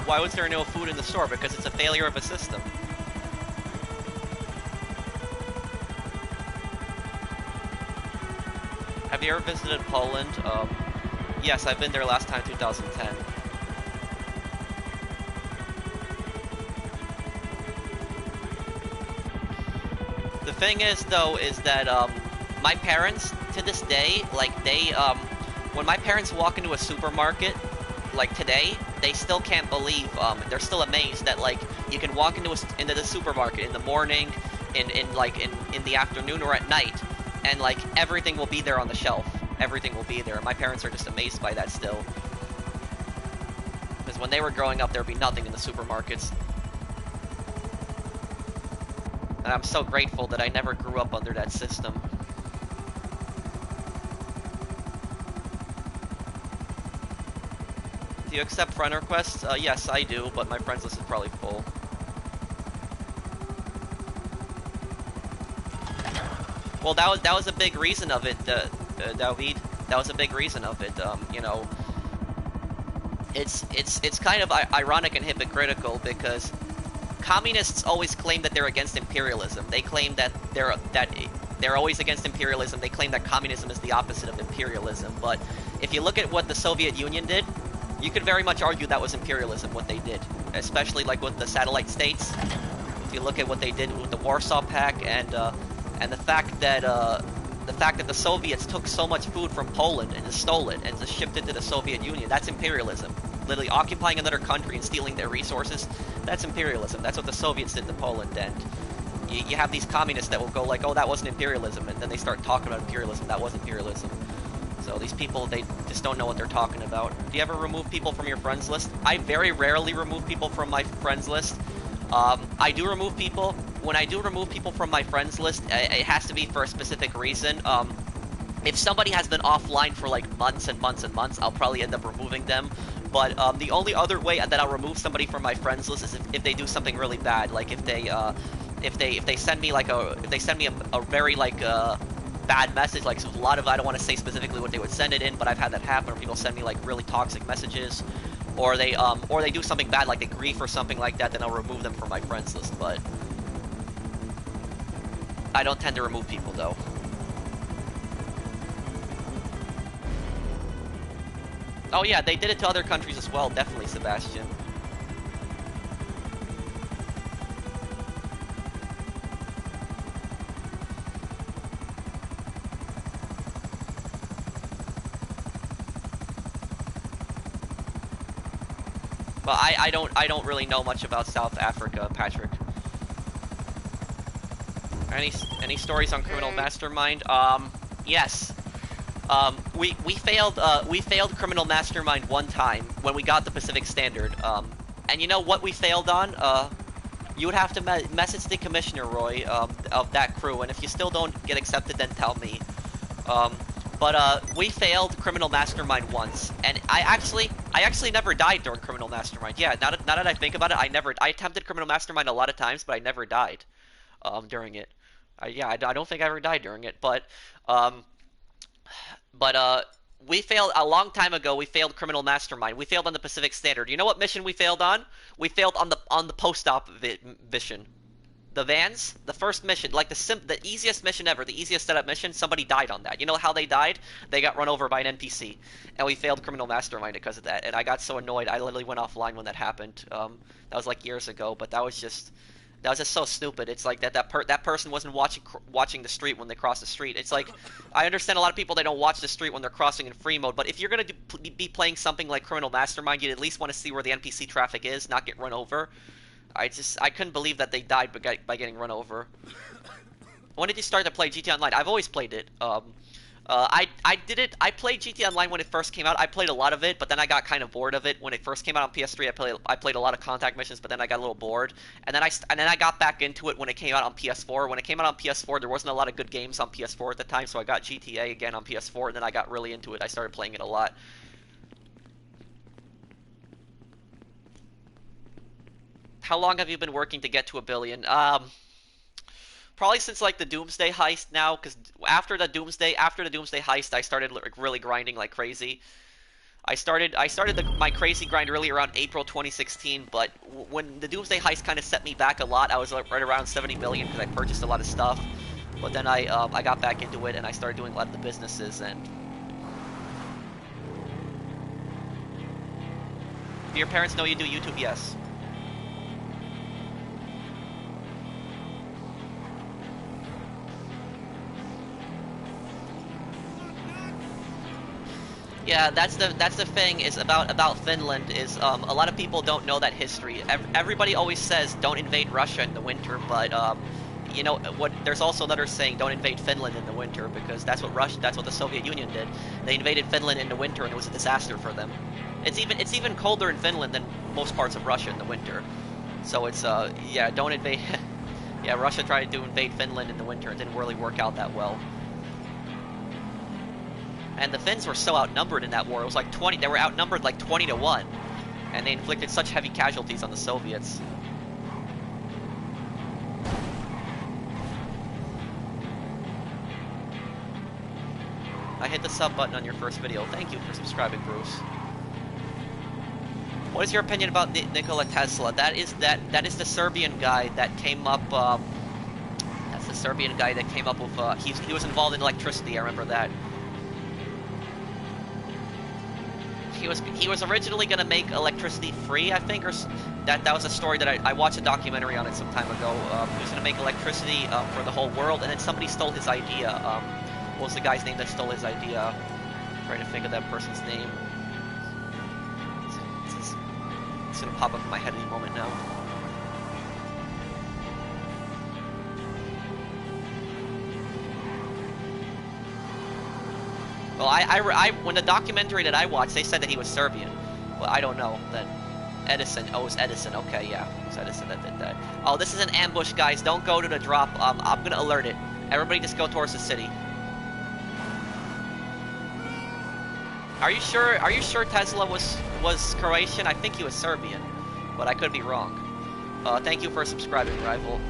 Why was there no food in the store? Because it's a failure of a system. Have you ever visited Poland? Yes, I've been there last time, 2010. The thing is, though, is that my parents, to this day, like when my parents walk into a supermarket, like today, they still can't believe, they're still amazed that, like, you can walk into the supermarket in the morning, in the afternoon or at night, and, like, everything will be there on the shelf. Everything will be there. My parents are just amazed by that still. Because when they were growing up, there would be nothing in the supermarkets. And I'm so grateful that I never grew up under that system. Do you accept friend requests? Yes, I do, but my friends list is probably full. Well, that was a big reason of it, David. That was a big reason of it. You know, it's kind of ironic and hypocritical because communists always claim that they're against imperialism. They claim that they're always against imperialism. They claim that communism is the opposite of imperialism. But if you look at what the Soviet Union did, you could very much argue that was imperialism, what they did, especially like with the satellite states. If you look at what they did with the Warsaw Pact and the fact that the Soviets took so much food from Poland and just stole it and just shipped it to the Soviet Union, that's imperialism. Literally occupying another country and stealing their resources, that's imperialism. That's what the Soviets did to Poland. And you have these communists that will go like, oh, that wasn't imperialism, and then they start talking about imperialism. That was imperialism. So these people, they just don't know what they're talking about. Do you ever remove people from your friends list? I very rarely remove people from my friends list. I do remove people. When I do remove people from my friends list, it has to be for a specific reason. If somebody has been offline for like months and months and months, I'll probably end up removing them. But the only other way that I'll remove somebody from my friends list is if they do something really bad, like if they send me like a very like bad message, like so a lot of, I don't want to say specifically what they would send it in, but I've had that happen, or people send me like really toxic messages, or they do something bad, like they grief or something like that, then I'll remove them from my friends list. But I don't tend to remove people though. Oh yeah, they did it to other countries as well, definitely, Sebastian. But I don't really know much about South Africa, Patrick. Any stories on Criminal Mastermind? Yes. We failed Criminal Mastermind one time when we got the Pacific Standard. And you know what we failed on? You would have to message the commissioner, Roy, of that crew, and if you still don't get accepted, then tell me. But we failed Criminal Mastermind once, and I actually never died during Criminal Mastermind. Yeah, now that I think about it, I attempted Criminal Mastermind a lot of times, but I never died during it. Yeah, I don't think I ever died during it, but we failed a long time ago. We failed Criminal Mastermind. We failed on the Pacific Standard. You know what mission we failed on? We failed on the post-op mission. The vans, the first mission, like the easiest mission ever, the easiest setup mission. Somebody died on that. You know how they died? They got run over by an NPC, and we failed Criminal Mastermind because of that. And I got so annoyed, I literally went offline when that happened. That was like years ago, but that was just That was just so stupid. It's like that person wasn't watching the street when they crossed the street. It's like, I understand a lot of people, they don't watch the street when they're crossing in free mode, but if you're gonna be playing something like Criminal Mastermind, you'd at least want to see where the NPC traffic is, not get run over. I couldn't believe that they died by getting run over. When did you start to play GTA Online? I've always played it. I played GTA Online when it first came out. I played a lot of it, but then I got kind of bored of it when it first came out on PS3. I played a lot of contact missions, but then I got a little bored. And then I got back into it when it came out on PS4. When it came out on PS4, there wasn't a lot of good games on PS4 at the time, so I got GTA again on PS4, and then I got really into it. I started playing it a lot. How long have you been working to get to 1 billion? Probably since like the Doomsday heist now, because after the Doomsday heist, I started like, really grinding like crazy. I started my crazy grind really around April 2016, but when the Doomsday heist kind of set me back a lot, I was like right around 70 million because I purchased a lot of stuff. But then I got back into it and I started doing a lot of the businesses. And do your parents know you do YouTube? Yes. Yeah, that's the thing is about Finland is a lot of people don't know that history. Everybody always says don't invade Russia in the winter, but you know what? There's also another saying, don't invade Finland in the winter, because that's what the Soviet Union did. They invaded Finland in the winter and it was a disaster for them. It's even colder in Finland than most parts of Russia in the winter. So it's yeah, don't invade. Yeah, Russia tried to invade Finland in the winter. It didn't really work out that well. And the Finns were so outnumbered in that war. It was like 20. They were outnumbered like 20-1, and they inflicted such heavy casualties on the Soviets. I hit the sub button on your first video. Thank you for subscribing, Bruce. What is your opinion about Nikola Tesla? That is the Serbian guy that came up. That's the Serbian guy that came up with. He was involved in electricity. I remember that. He was originally going to make electricity free, I think, or that was a story that I watched a documentary on it some time ago. He was going to make electricity for the whole world, and then somebody stole his idea. What was the guy's name that stole his idea? I'm trying to think of that person's name. It's going to pop up in my head any moment now. Well, I when the documentary that I watched, they said that he was Serbian. Well, I don't know. Then Edison. Oh, it was Edison. Okay, yeah, it was Edison that did that. Oh, this is an ambush, guys. Don't go to the drop. I'm gonna alert it. Everybody, just go towards the city. Are you sure? Are you sure Tesla was Croatian? I think he was Serbian, but I could be wrong. Thank you for subscribing, Rival.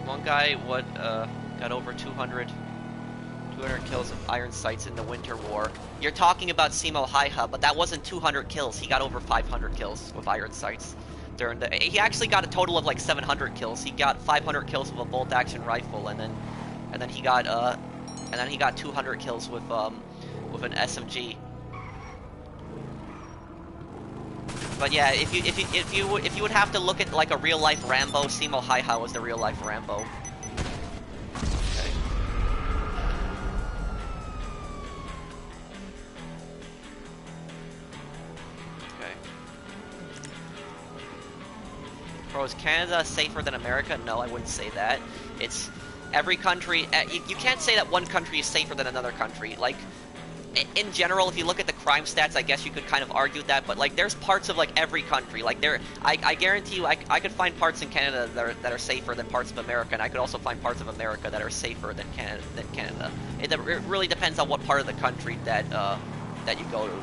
One guy got over 200 kills of iron sights in the Winter War. You're talking about Simo Haiha, but that wasn't 200 kills. He got over 500 kills with iron sights. He actually got a total of like 700 kills. He got 500 kills with a bolt-action rifle, and then he got 200 kills with an SMG. But yeah, if you would have to look at like a real life Rambo, Simo Haiha was the real life Rambo. Okay. Okay. Bro, is Canada safer than America? No, I wouldn't say that. It's every country. You can't say that one country is safer than another country. Like, in general, if you look at the crime stats, I guess you could kind of argue that, but like there's parts of like every country, like I guarantee you, I could find parts in Canada that are safer than parts of America, and I could also find parts of America that are safer than Canada. It really depends on what part of the country that you go to.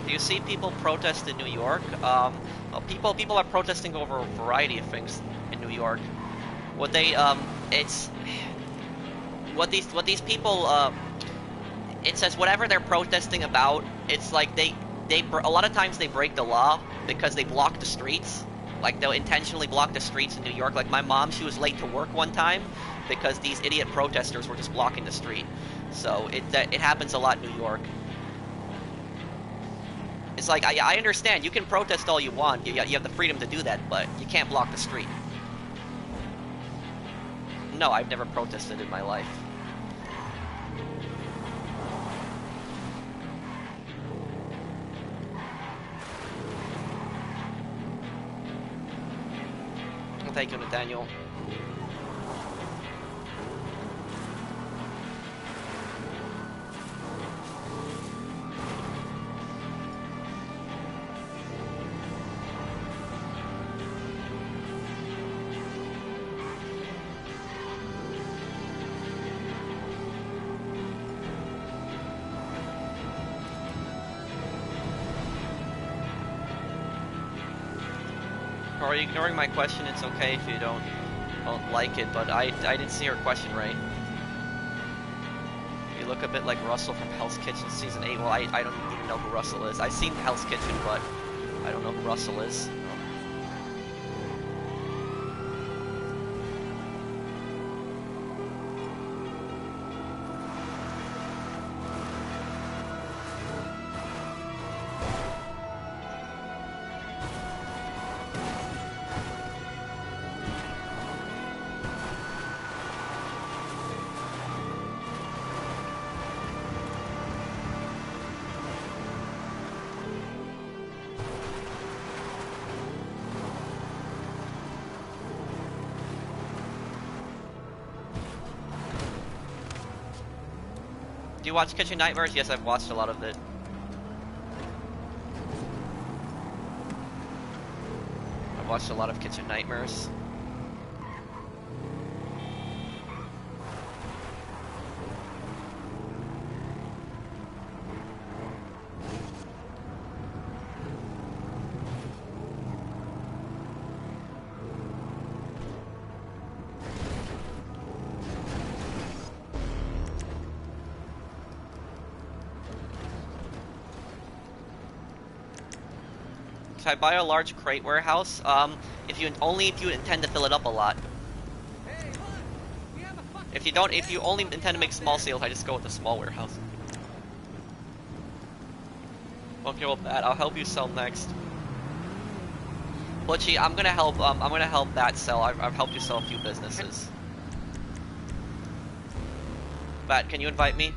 Do you see people protest in New York? Well, people are protesting over a variety of things in New York. What they it's what these people it says whatever they're protesting about. It's like a lot of times they break the law because they block the streets. Like they'll intentionally block the streets in New York. Like my mom, she was late to work one time because these idiot protesters were just blocking the street. So it happens a lot in New York. It's like, I understand, you can protest all you want, you have the freedom to do that, but you can't block the street. No, I've never protested in my life. Well, thank you, Nathaniel. Are you ignoring my question? It's okay if you don't like it, but I didn't see her question right. You look a bit like Russell from Hell's Kitchen Season 8. Well, I don't even know who Russell is. I've seen Hell's Kitchen, but I don't know who Russell is. Do you watch Kitchen Nightmares? Yes, I've watched a lot of it. I've watched a lot of Kitchen Nightmares. Should I buy a large crate warehouse? If you intend to fill it up a lot. If you only intend to make small sales, I just go with a small warehouse. Okay, well, Bat, I'll help you sell next. Butchie, I'm gonna help Bat sell. I've helped you sell a few businesses. Bat, can you invite me?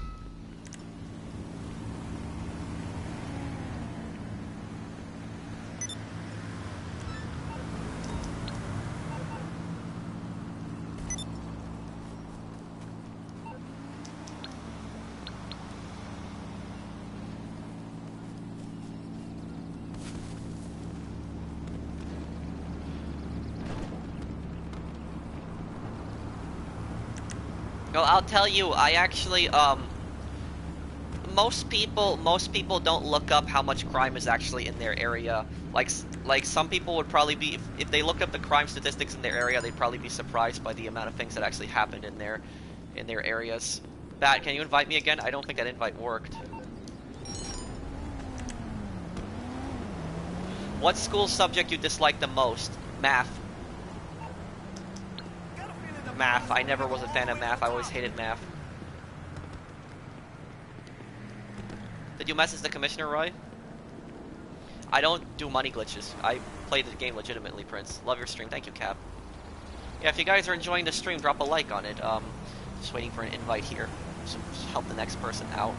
Well, I'll tell you, I actually, most people don't look up how much crime is actually in their area. Like some people would probably be, if they look up the crime statistics in their area, they'd probably be surprised by the amount of things that actually happened in their areas. Bat, can you invite me again? I don't think that invite worked. What school subject you dislike the most? Math. Math. I never was a fan of math. I always hated math. Did you message the commissioner, Roy? I don't do money glitches. I play the game legitimately, Prince. Love your stream. Thank you, Cap. Yeah, if you guys are enjoying the stream, drop a like on it. Just waiting for an invite here. So help the next person out.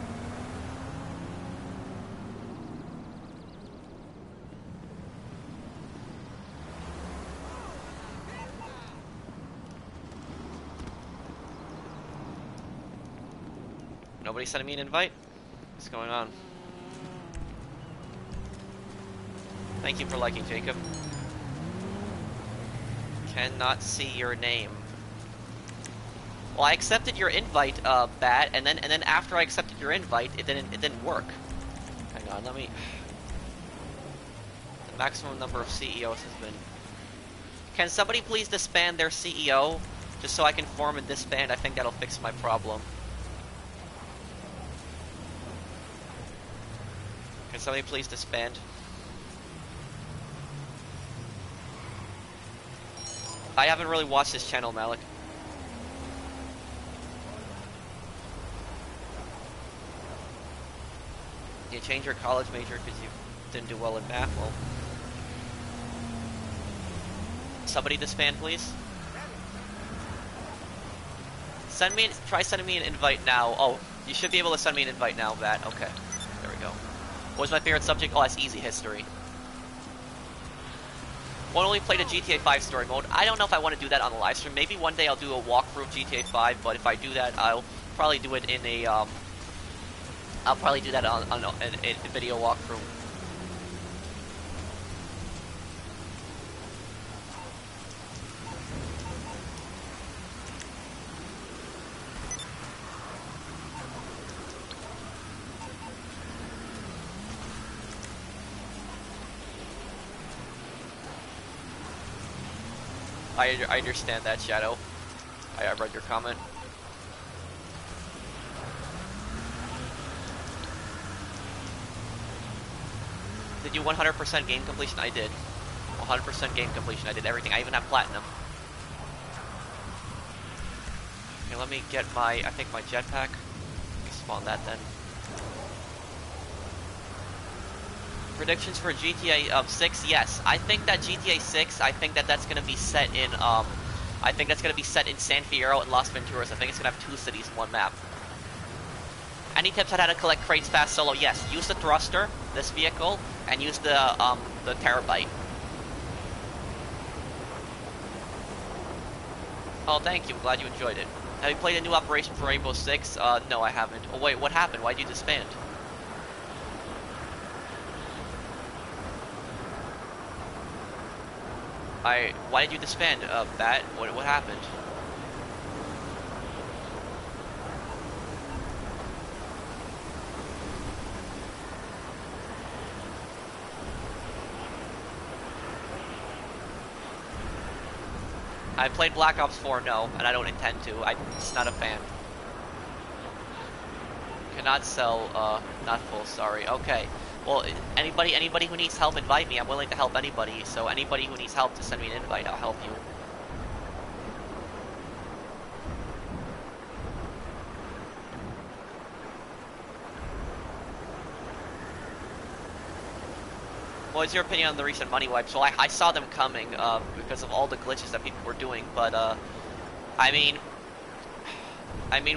Nobody sending me an invite? What's going on? Thank you for liking, Jacob. Cannot see your name. Well, I accepted your invite, Bat, and then after I accepted your invite, it didn't work. Hang on, let me Maximum number of CEOs has been... Can somebody please disband their CEO? Just so I can form and disband. I think that'll fix my problem. Can somebody please disband? I haven't really watched this channel, Malik. You change your college major because you didn't do well in math? Well... Somebody disband, please. Try sending me an invite now. Oh, you should be able to send me an invite now, Matt. Okay, there we go. What was my favorite subject? Oh, that's easy, history. One only played a GTA 5 story mode. I don't know if I want to do that on the live stream. Maybe one day I'll do a walkthrough of GTA 5, but if I do that, I'll probably do it in a, I'll probably do that on a video walkthrough. I understand that, Shadow. I read your comment. Did you 100% game completion? I did. 100% game completion. I did everything. I even have platinum. Okay, let me get my, I think my jetpack. Let me spawn that then. Predictions for GTA 6? Yes, I think that GTA 6. I think that that's gonna be set in. I think that's gonna be set in San Fierro and Las Venturas. I think it's gonna have 2 cities in 1 map. Any tips on how to collect crates fast solo? Yes, use the thruster, this vehicle, and use the terabyte. Oh, thank you. I'm glad you enjoyed it. Have you played a new operation for Rainbow Six? No, I haven't. Oh wait, what happened? Why'd you disband? Why did you disband, Bat? What happened? I played Black Ops 4, no, and I don't intend to. I'm just not a fan. Cannot sell, not full, sorry. Okay. Well, anybody who needs help, invite me. I'm willing to help anybody. So anybody who needs help, just send me an invite. I'll help you. What's your opinion on the recent money wipes? Well, I saw them coming because of all the glitches that people were doing. But I mean,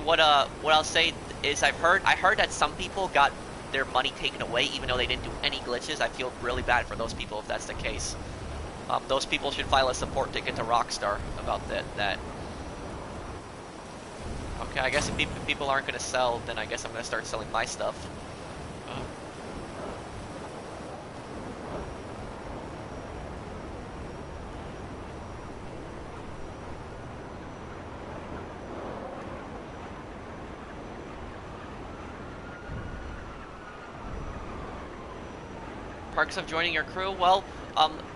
what I'll say is I heard that some people got their money taken away even though they didn't do any glitches. I feel really bad for those people if that's the case. Those people should file a support ticket to Rockstar about that. Okay, I guess if people aren't going to sell, then I guess I'm going to start selling my stuff. Perks of joining your crew? Well,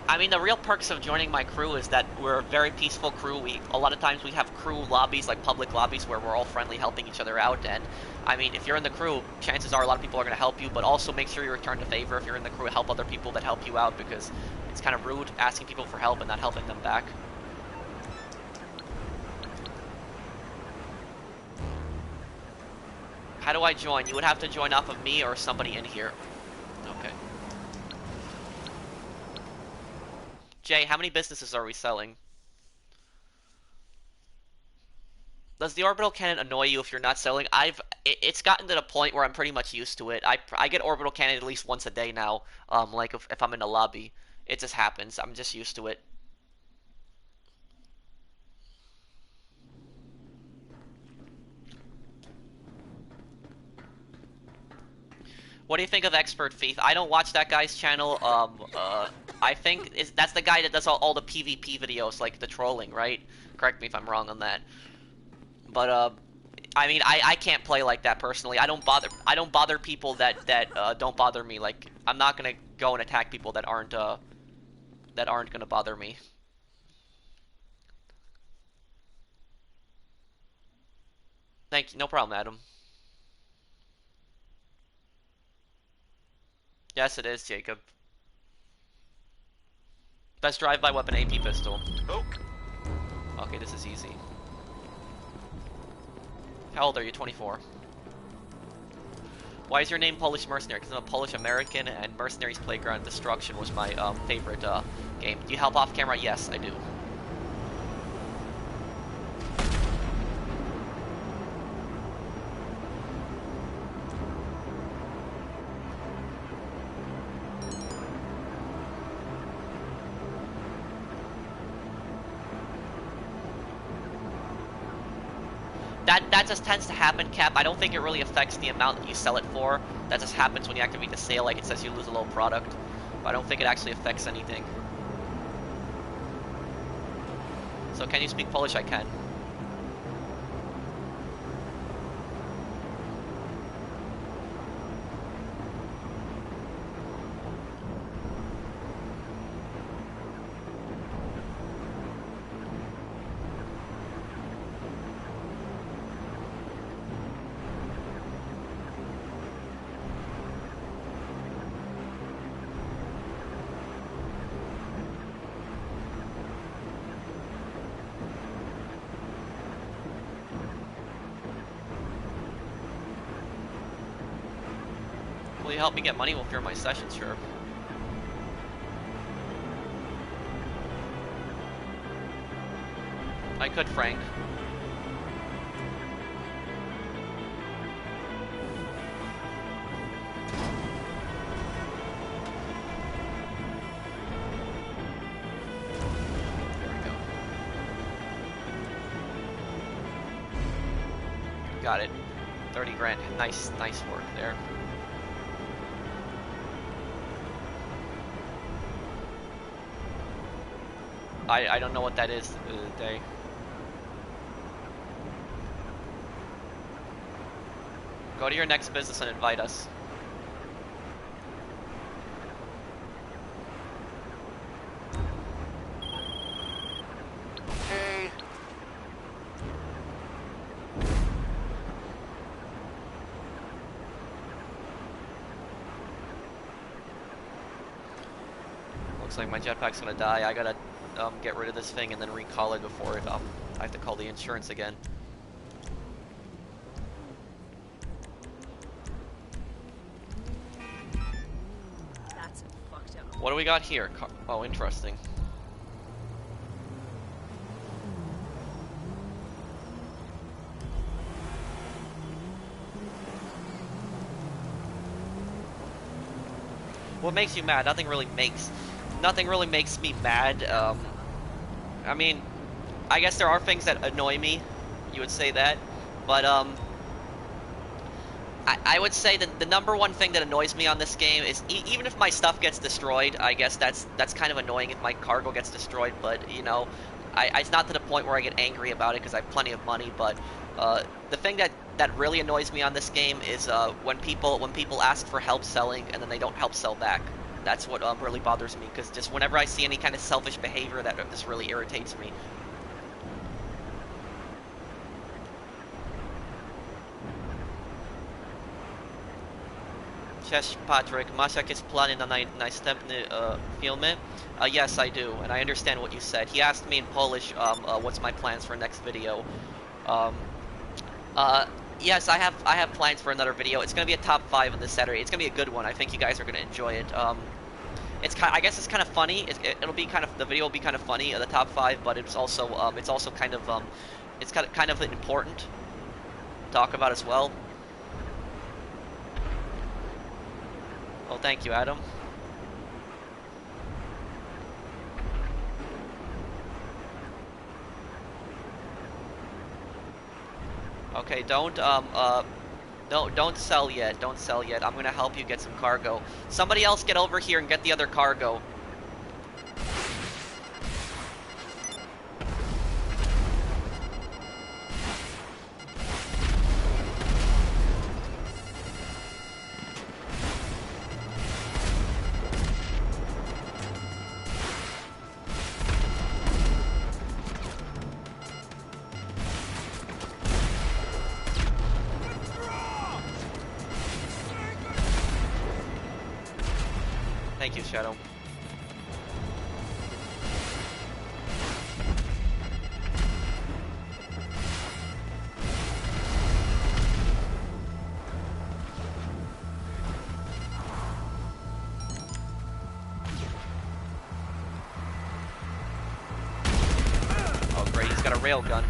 I mean, the real perks of joining my crew is that we're a very peaceful crew. A lot of times we have crew lobbies, like public lobbies, where we're all friendly, helping each other out. And I mean, if you're in the crew, chances are a lot of people are going to help you, but also make sure you return the favor if you're in the crew. Help other people that help you out, because it's kind of rude asking people for help and not helping them back. How do I join? You would have to join off of me or somebody in here. Okay. Jay, how many businesses are we selling? Does the orbital cannon annoy you if you're not selling? It's gotten to the point where I'm pretty much used to it. I get orbital cannon at least once a day now. Like if I'm in the lobby, it just happens. I'm just used to it. What do you think of Expert Thief? I don't watch that guy's channel. I think that's the guy that does all the PvP videos, like the trolling, right? Correct me if I'm wrong on that. But I mean, I can't play like that personally. I don't bother people that don't bother me. Like, I'm not gonna go and attack people that aren't that aren't gonna bother me. Thank you. No problem, Adam. Yes, it is, Jacob. Best drive-by weapon, AP pistol. Oh. Okay, this is easy. How old are you? 24. Why is your name Polish-Mercenary? Because I'm a Polish American, and Mercenaries Playground Destruction was my favorite game. Do you help off camera? Yes, I do. That just tends to happen, Cap. I don't think it really affects the amount that you sell it for. That just happens when you activate the sale, like it says you lose a low product. But I don't think it actually affects anything. So can you speak Polish? I can. Will you help me get money? Well, if you're in my session, sure. I could, Frank. There we go. Got it. 30 grand. Nice work there. I don't know what that is today. Go to your next business and invite us. Hey. Looks like my jetpack's gonna die. I gotta get rid of this thing and then recall it before it, I have to call the insurance again. That's fucked up. What do we got here? Oh, interesting. What makes you mad? Nothing really makes me mad. I mean, I guess there are things that annoy me. You would say that, but I would say that the number one thing that annoys me on this game is even if my stuff gets destroyed, I guess that's kind of annoying if my cargo gets destroyed. But you know, it's not to the point where I get angry about it because I have plenty of money. But the thing that really annoys me on this game is when people ask for help selling and then they don't help sell back. That's what really bothers me, because just whenever I see any kind of selfish behavior, that just really irritates me. Cześć, Patrick. Masz jakieś plany na następny filmy? Yes, I do, and I understand what you said. He asked me in Polish, what's my plans for next video. Yes, I have plans for another video. It's gonna be a top 5 on this Saturday. It's gonna be a good one. I think you guys are gonna enjoy it. I guess it's kind of funny. It'll be kind of, the video will be kind of funny, the top 5, but it's also kind of it's kind of important to talk about as well. Well, thank you, Adam. Okay, don't sell yet. Don't sell yet. I'm gonna help you get some cargo. Somebody else get over here and get the other cargo. Thank you, Shadow. Oh great, he's got a railgun.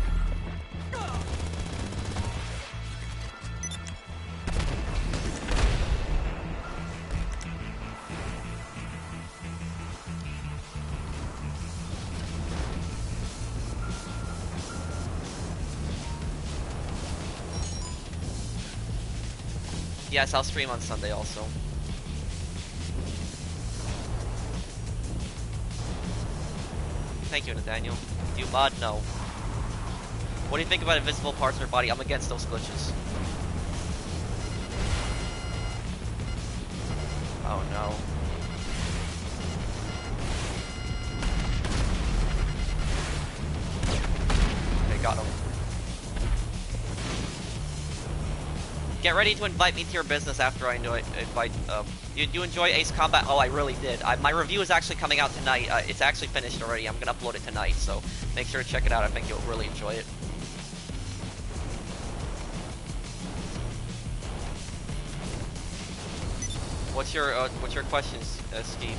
Yes, I'll stream on Sunday also. Thank you, Nathaniel. Do you mod? No. What do you think about invisible parts in your body? I'm against those glitches. Oh no. They got him. Get ready to invite me to your business after I invite. You enjoy Ace Combat? Oh, I really did. My review is actually coming out tonight. It's actually finished already. I'm gonna upload it tonight, so make sure to check it out. I think you'll really enjoy it. What's your questions, Steve?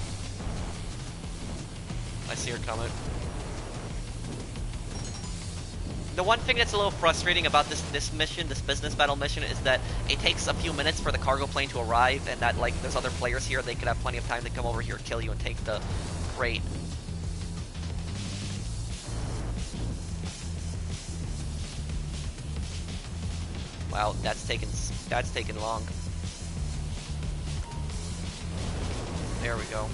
I see your comment. The one thing that's a little frustrating about this mission, this business battle mission, is that it takes a few minutes for the cargo plane to arrive, and that like there's other players here, they could have plenty of time to come over here, kill you, and take the crate. Wow, that's taken long. There we go.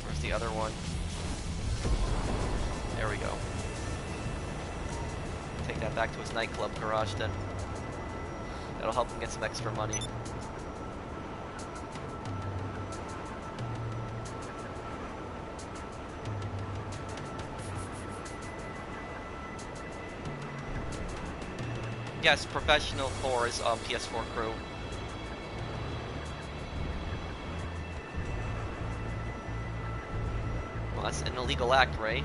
Where's the other one? There we go. Take that back to his nightclub garage then. That'll help him get some extra money. Yes, Professional 4 is PS4 crew. Well, that's an illegal act, right?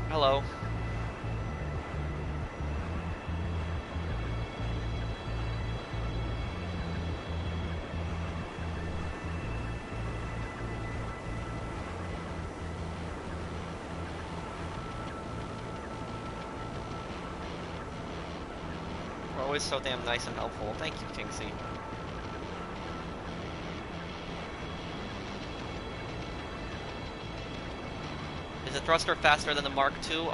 Hello. Always so damn nice and helpful. Thank you, Kingsey. Is the thruster faster than the Mark II?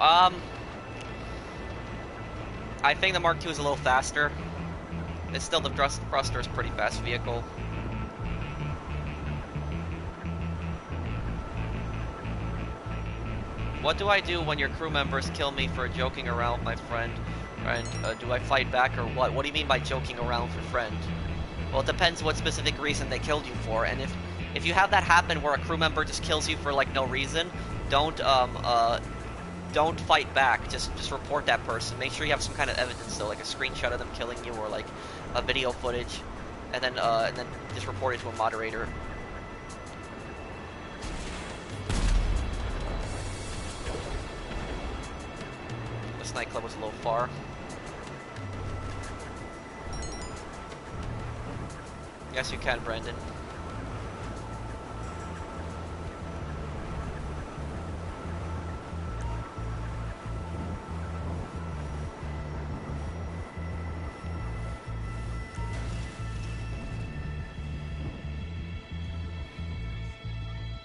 I think the Mark II is a little faster. It's still the thruster is a pretty fast vehicle. What do I do when your crew members kill me for joking around with my friend? And do I fight back or what? What do you mean by joking around with your friend? Well, it depends what specific reason they killed you for. And if you have that happen where a crew member just kills you for like no reason, don't fight back. Just report that person. Make sure you have some kind of evidence though, like a screenshot of them killing you or like a video footage, and then just report it to a moderator. This nightclub was a little far. Yes, you can, Brandon.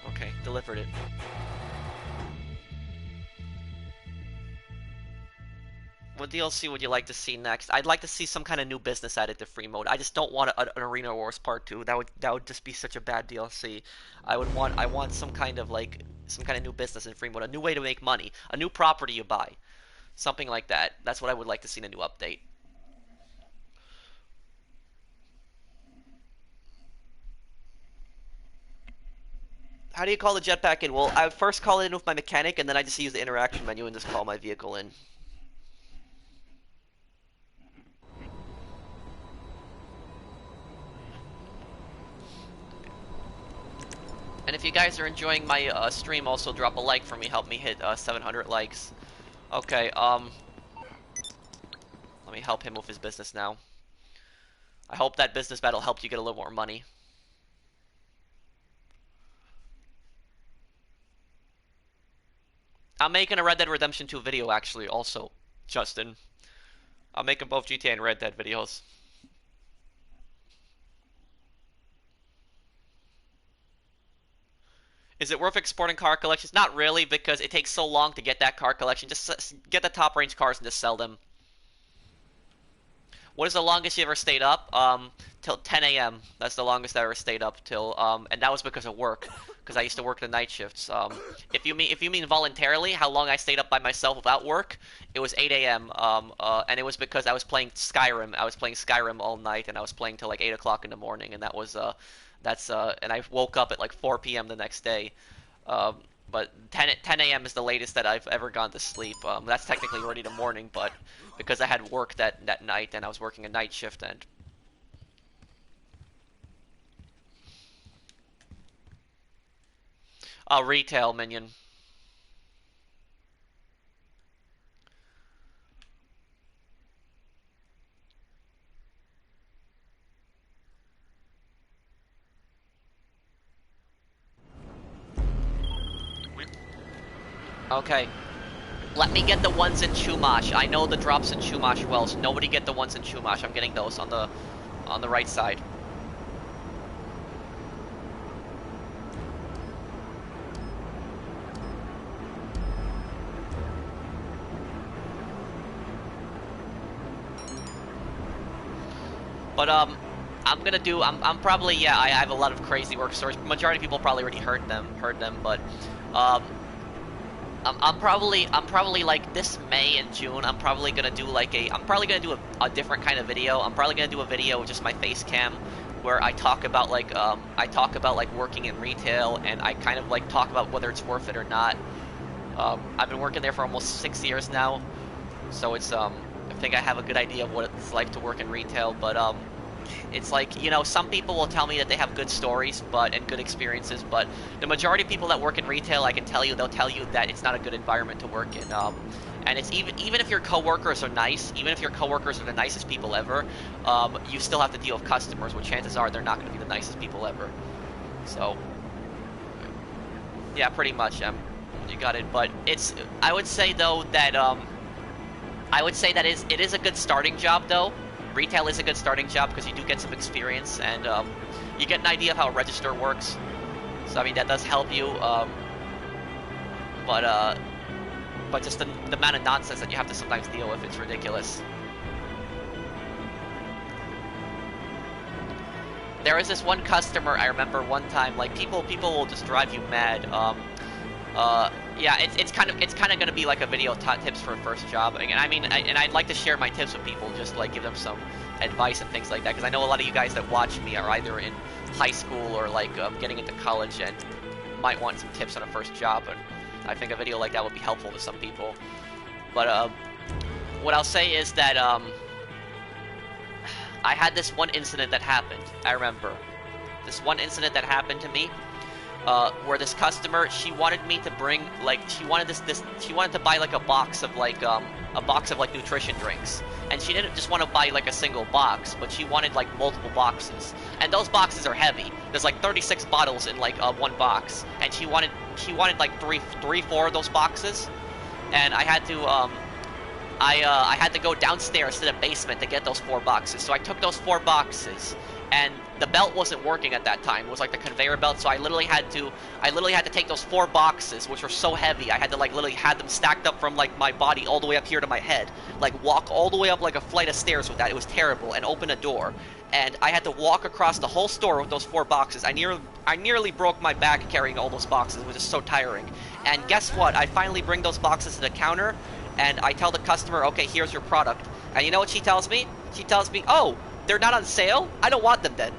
Okay, delivered it. What DLC would you like to see next? I'd like to see some kind of new business added to free mode. I just don't want an Arena Wars Part 2. That would just be such a bad DLC. I want some kind of new business in free mode, a new way to make money, a new property you buy. Something like that. That's what I would like to see in a new update. How do you call the jetpack in? Well, I would first call it in with my mechanic, and then I just use the interaction menu and just call my vehicle in. And if you guys are enjoying my stream, also drop a like for me. Help me hit 700 likes. Okay, let me help him with his business now. I hope that business battle helped you get a little more money. I'm making a Red Dead Redemption 2 video, actually, also, Justin. I'm making both GTA and Red Dead videos. Is it worth exporting car collections? Not really, because it takes so long to get that car collection. Just get the top range cars and just sell them. What is the longest you ever stayed up? Till 10 a.m. That's the longest I ever stayed up till, and that was because of work, because I used to work the night shifts. If you mean voluntarily, how long I stayed up by myself without work, it was 8 a.m. And it was because I was playing Skyrim. I was playing Skyrim all night, and I was playing till like 8 o'clock in the morning, and that was, and I woke up at like 4 p.m. the next day. But 10 a.m. is the latest that I've ever gone to sleep. That's technically already the morning, but because I had work that night and I was working a night shift and retail minion. Okay. Let me get the ones in Chumash. I know the drops in Chumash well, so nobody get the ones in Chumash. I'm getting those on the right side. But I'm probably, yeah, I have a lot of crazy work stories. Majority of people probably already heard them, but I'm probably like this May and June. I'm probably gonna do a different kind of video. I'm probably gonna do a video with just my face cam, where I talk about like working in retail, and I kind of like talk about whether it's worth it or not. I've been working there for almost 6 years now, so it's I think I have a good idea of what it's like to work in retail. But it's like, you know, some people will tell me that they have good stories and good experiences, but the majority of people that work in retail, I can tell you, they'll tell you that it's not a good environment to work in. And it's even if your coworkers are nice, even if your coworkers are the nicest people ever, you still have to deal with customers, which chances are they're not going to be the nicest people ever. So, yeah, pretty much, you got it. But I would say though that it is a good starting job though. Retail is a good starting job because you do get some experience, and you get an idea of how a register works. So I mean, that does help you. But just the amount of nonsense that you have to sometimes deal with, it's ridiculous. There was this one customer I remember one time, like people will just drive you mad. Yeah, it's kind of gonna be like a video tips for a first job, and I mean, I'd like to share my tips with people, just like give them some advice and things like that, because I know a lot of you guys that watch me are either in high school or like getting into college and might want some tips on a first job, and I think a video like that would be helpful to some people. But what I'll say is that I had this one incident that happened. I remember this one incident that happened to me. Where this customer, she wanted me to bring, like, she wanted to buy like a box of nutrition drinks, and she didn't just want to buy like a single box, but she wanted like multiple boxes, and those boxes are heavy. There's like 36 bottles in like one box, and she wanted like four of those boxes, and I had to go downstairs to the basement to get those 4 boxes. So I took those 4 boxes, and the belt wasn't working at that time. It was like the conveyor belt, so I literally had to take those 4 boxes, which were so heavy. I had to like literally had them stacked up from like my body all the way up here to my head, like walk all the way up like a flight of stairs with that. It was terrible, and open a door, and I had to walk across the whole store with those 4 boxes. I nearly broke my back carrying all those boxes. It was just so tiring. And guess what? I finally bring those boxes to the counter, and I tell the customer, okay, here's your product. And you know what she tells me? She tells me, oh, they're not on sale? I don't want them then.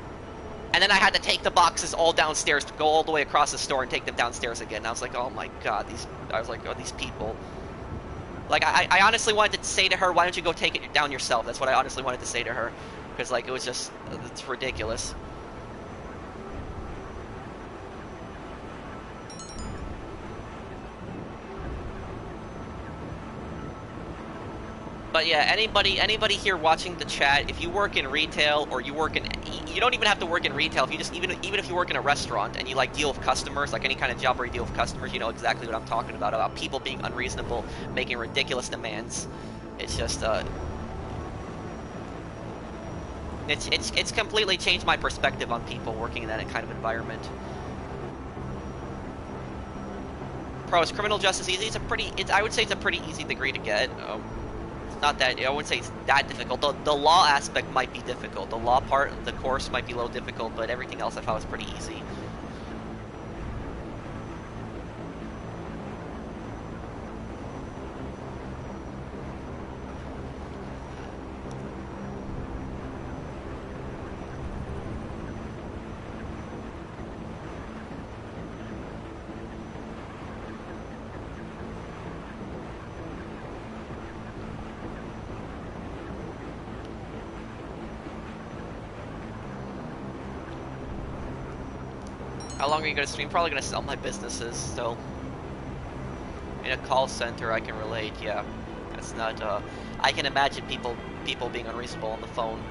And then I had to take the boxes all downstairs to go all the way across the store and take them downstairs again. And I was like, oh my god, these people. Like, I honestly wanted to say to her, why don't you go take it down yourself? That's what I honestly wanted to say to her. Because, like, it was just, it's ridiculous. But yeah, anybody here watching the chat, if you work in retail or you work in, you don't even have to work in retail. If you just even if you work in a restaurant and you like deal with customers, like any kind of job where you deal with customers, you know exactly what I'm talking about people being unreasonable, making ridiculous demands. It's just it's completely changed my perspective on people working in that kind of environment. Pro, is criminal justice easy? I would say it's a pretty easy degree to get. Not that, I wouldn't say it's that difficult. The law aspect might be difficult. The law part of the course might be a little difficult, but everything else I thought was pretty easy. How long are you going to stream? Probably going to sell my businesses, so... In a call center, I can relate, yeah. That's not, I can imagine people being unreasonable on the phone.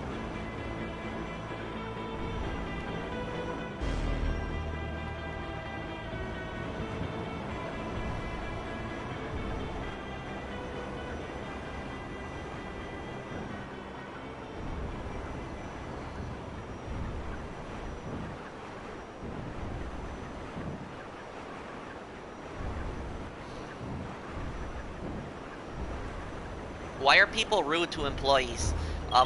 Why are people rude to employees?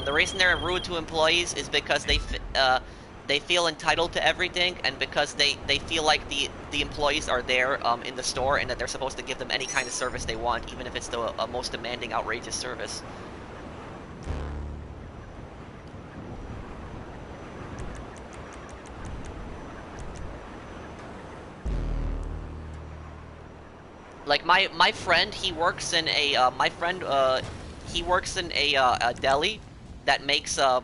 The reason they're rude to employees is because they feel entitled to everything, and because they feel like the employees are there in the store, and that they're supposed to give them any kind of service they want, even if it's the most demanding, outrageous service. Like my friend, he works in a he works in a deli that makes the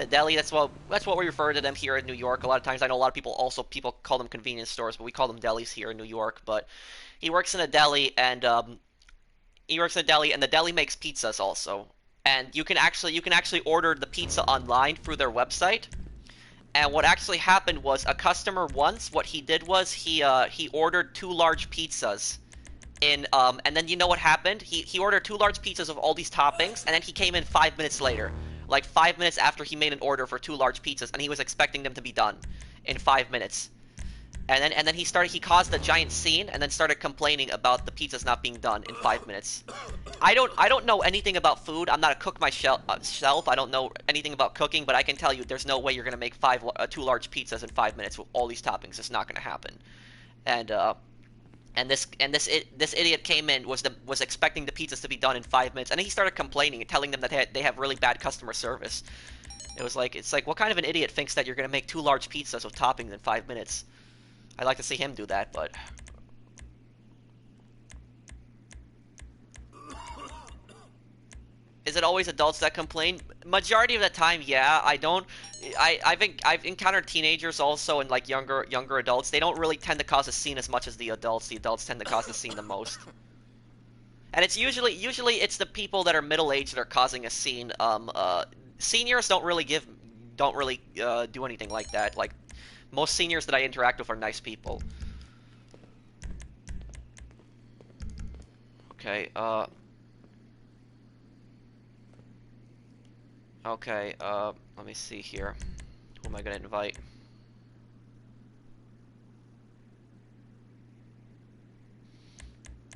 deli. That's what we refer to them here in New York. A lot of times, I know a lot of people call them convenience stores, but we call them delis here in New York. But he works in a deli, and the deli makes pizzas also. And you can actually order the pizza online through their website. And what actually happened was a customer once, what he did was he ordered 2 large pizzas and then you know what happened? He ordered 2 large pizzas of all these toppings, and then he came in 5 minutes later, like 5 minutes after he made an order for 2 large pizzas, and he was expecting them to be done in 5 minutes. And then he caused a giant scene, and then started complaining about the pizzas not being done in 5 minutes. I don't know anything about food. I'm not a cook myself. I don't know anything about cooking, but I can tell you, there's no way you're gonna make 2 large pizzas in 5 minutes with all these toppings. It's not gonna happen. And this idiot came in, was expecting the pizzas to be done in 5 minutes, and then he started complaining and telling them that they have really bad customer service. It's like, what kind of an idiot thinks that you're gonna make 2 large pizzas with toppings in 5 minutes? I'd like to see him do that, but is it always adults that complain? Majority of the time, yeah. I've encountered teenagers also, and like younger adults. They don't really tend to cause a scene as much as the adults. The adults tend to cause the scene the most. And it's usually it's the people that are middle-aged that are causing a scene. Seniors don't really do anything like that. Like, most seniors that I interact with are nice people. Okay, okay, let me see here. Who am I gonna invite?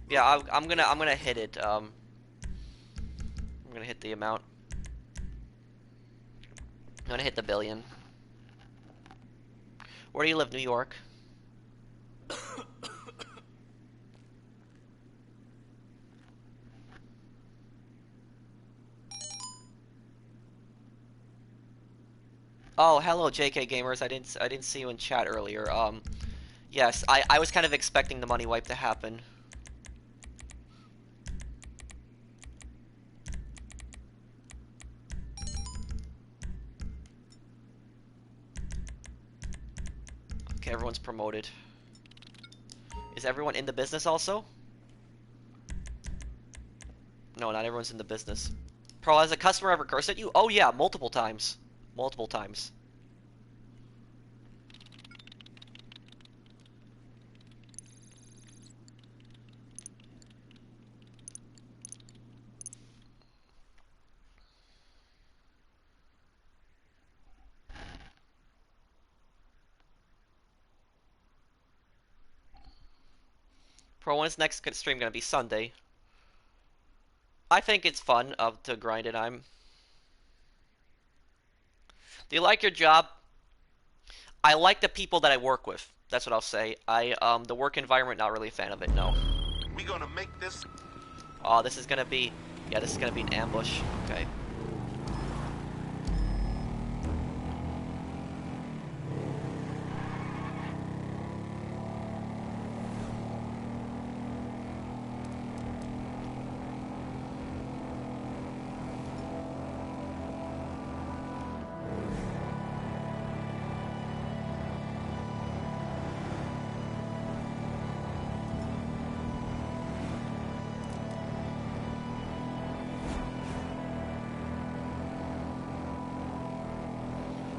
Yeah, I'm gonna hit it. I'm gonna hit the amount. I'm gonna hit the billion. Where do you live? New York? Oh, hello, JK gamers. I didn't see you in chat earlier. Yes, I was kind of expecting the money wipe to happen. Okay, everyone's promoted. Is everyone in the business also? No, not everyone's in the business. Pro, has a customer ever cursed at you? Oh yeah, multiple times. Multiple times. Pro, when's next stream gonna be? Sunday. I think it's fun to grind it. Do you like your job? I like the people that I work with. That's what I'll say. The work environment, not really a fan of it, no. We gonna make this. Oh, this is gonna be, yeah, this is gonna be an ambush. Okay.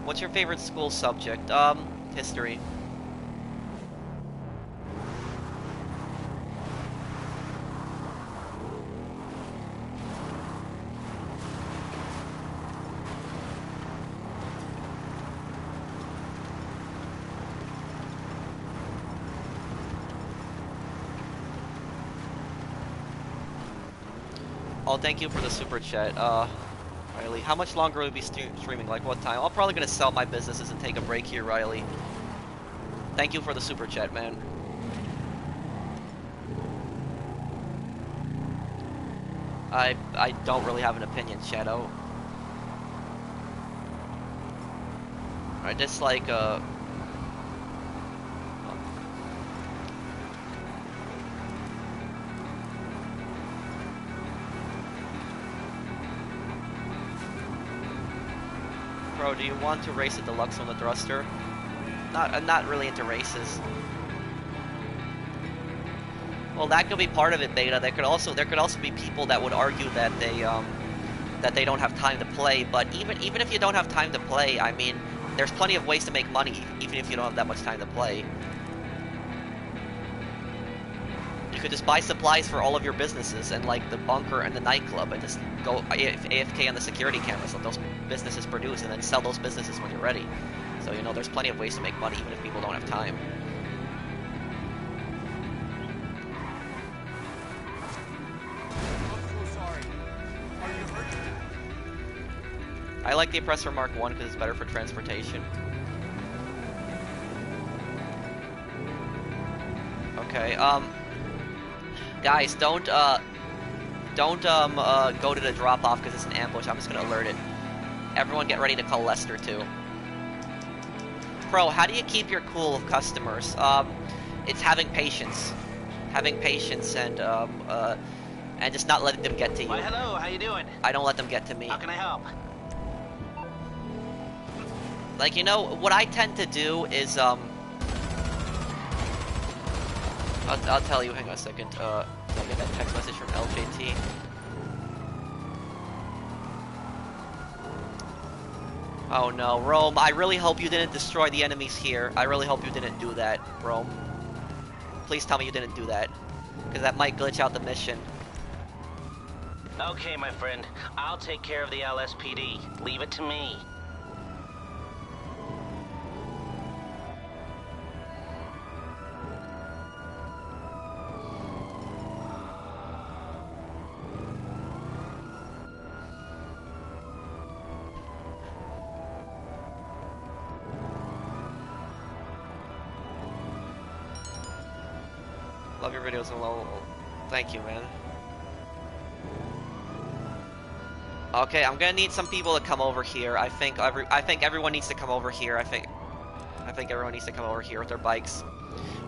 What's your favorite school subject? History. Oh, thank you for the super chat. Riley, how much longer will we be streaming? Like what time? I'm probably gonna sell my businesses and take a break here, Riley. Thank you for the super chat, man. I don't really have an opinion, Shadow. I just like Bro, do you want to race a deluxe on the thruster? I'm not really into races. Well, that could be part of it, Beta. There could also be people that would argue that they don't have time to play. But even if you don't have time to play, I mean, there's plenty of ways to make money, even if you don't have that much time to play. You could just buy supplies for all of your businesses and like the bunker and the nightclub and just go AFK on the security cameras, let those businesses produce, and then sell those businesses when you're ready. So, you know, there's plenty of ways to make money even if people don't have time. I'm so sorry. Are you hurt? I like the Oppressor Mark 1 because it's better for transportation. Okay, guys, don't go to the drop-off because it's an ambush. I'm just gonna alert it. Everyone get ready to call Lester, too. Pro, how do you keep your cool with customers? It's having patience. Having patience and just not letting them get to you. Why, hello, how you doing? I don't let them get to me. How can I help? Like, you know, what I tend to do is, I'll tell you, hang on a second, I get that text message from LJT. Oh no, Rome, I really hope you didn't destroy the enemies here. I really hope you didn't do that, Rome. Please tell me you didn't do that, because that might glitch out the mission. Okay, my friend. I'll take care of the LSPD. Leave it to me. Love your videos and lol. Thank you, man. Okay, I'm gonna need some people to come over here. I think everyone needs to come over here. I think everyone needs to come over here with their bikes.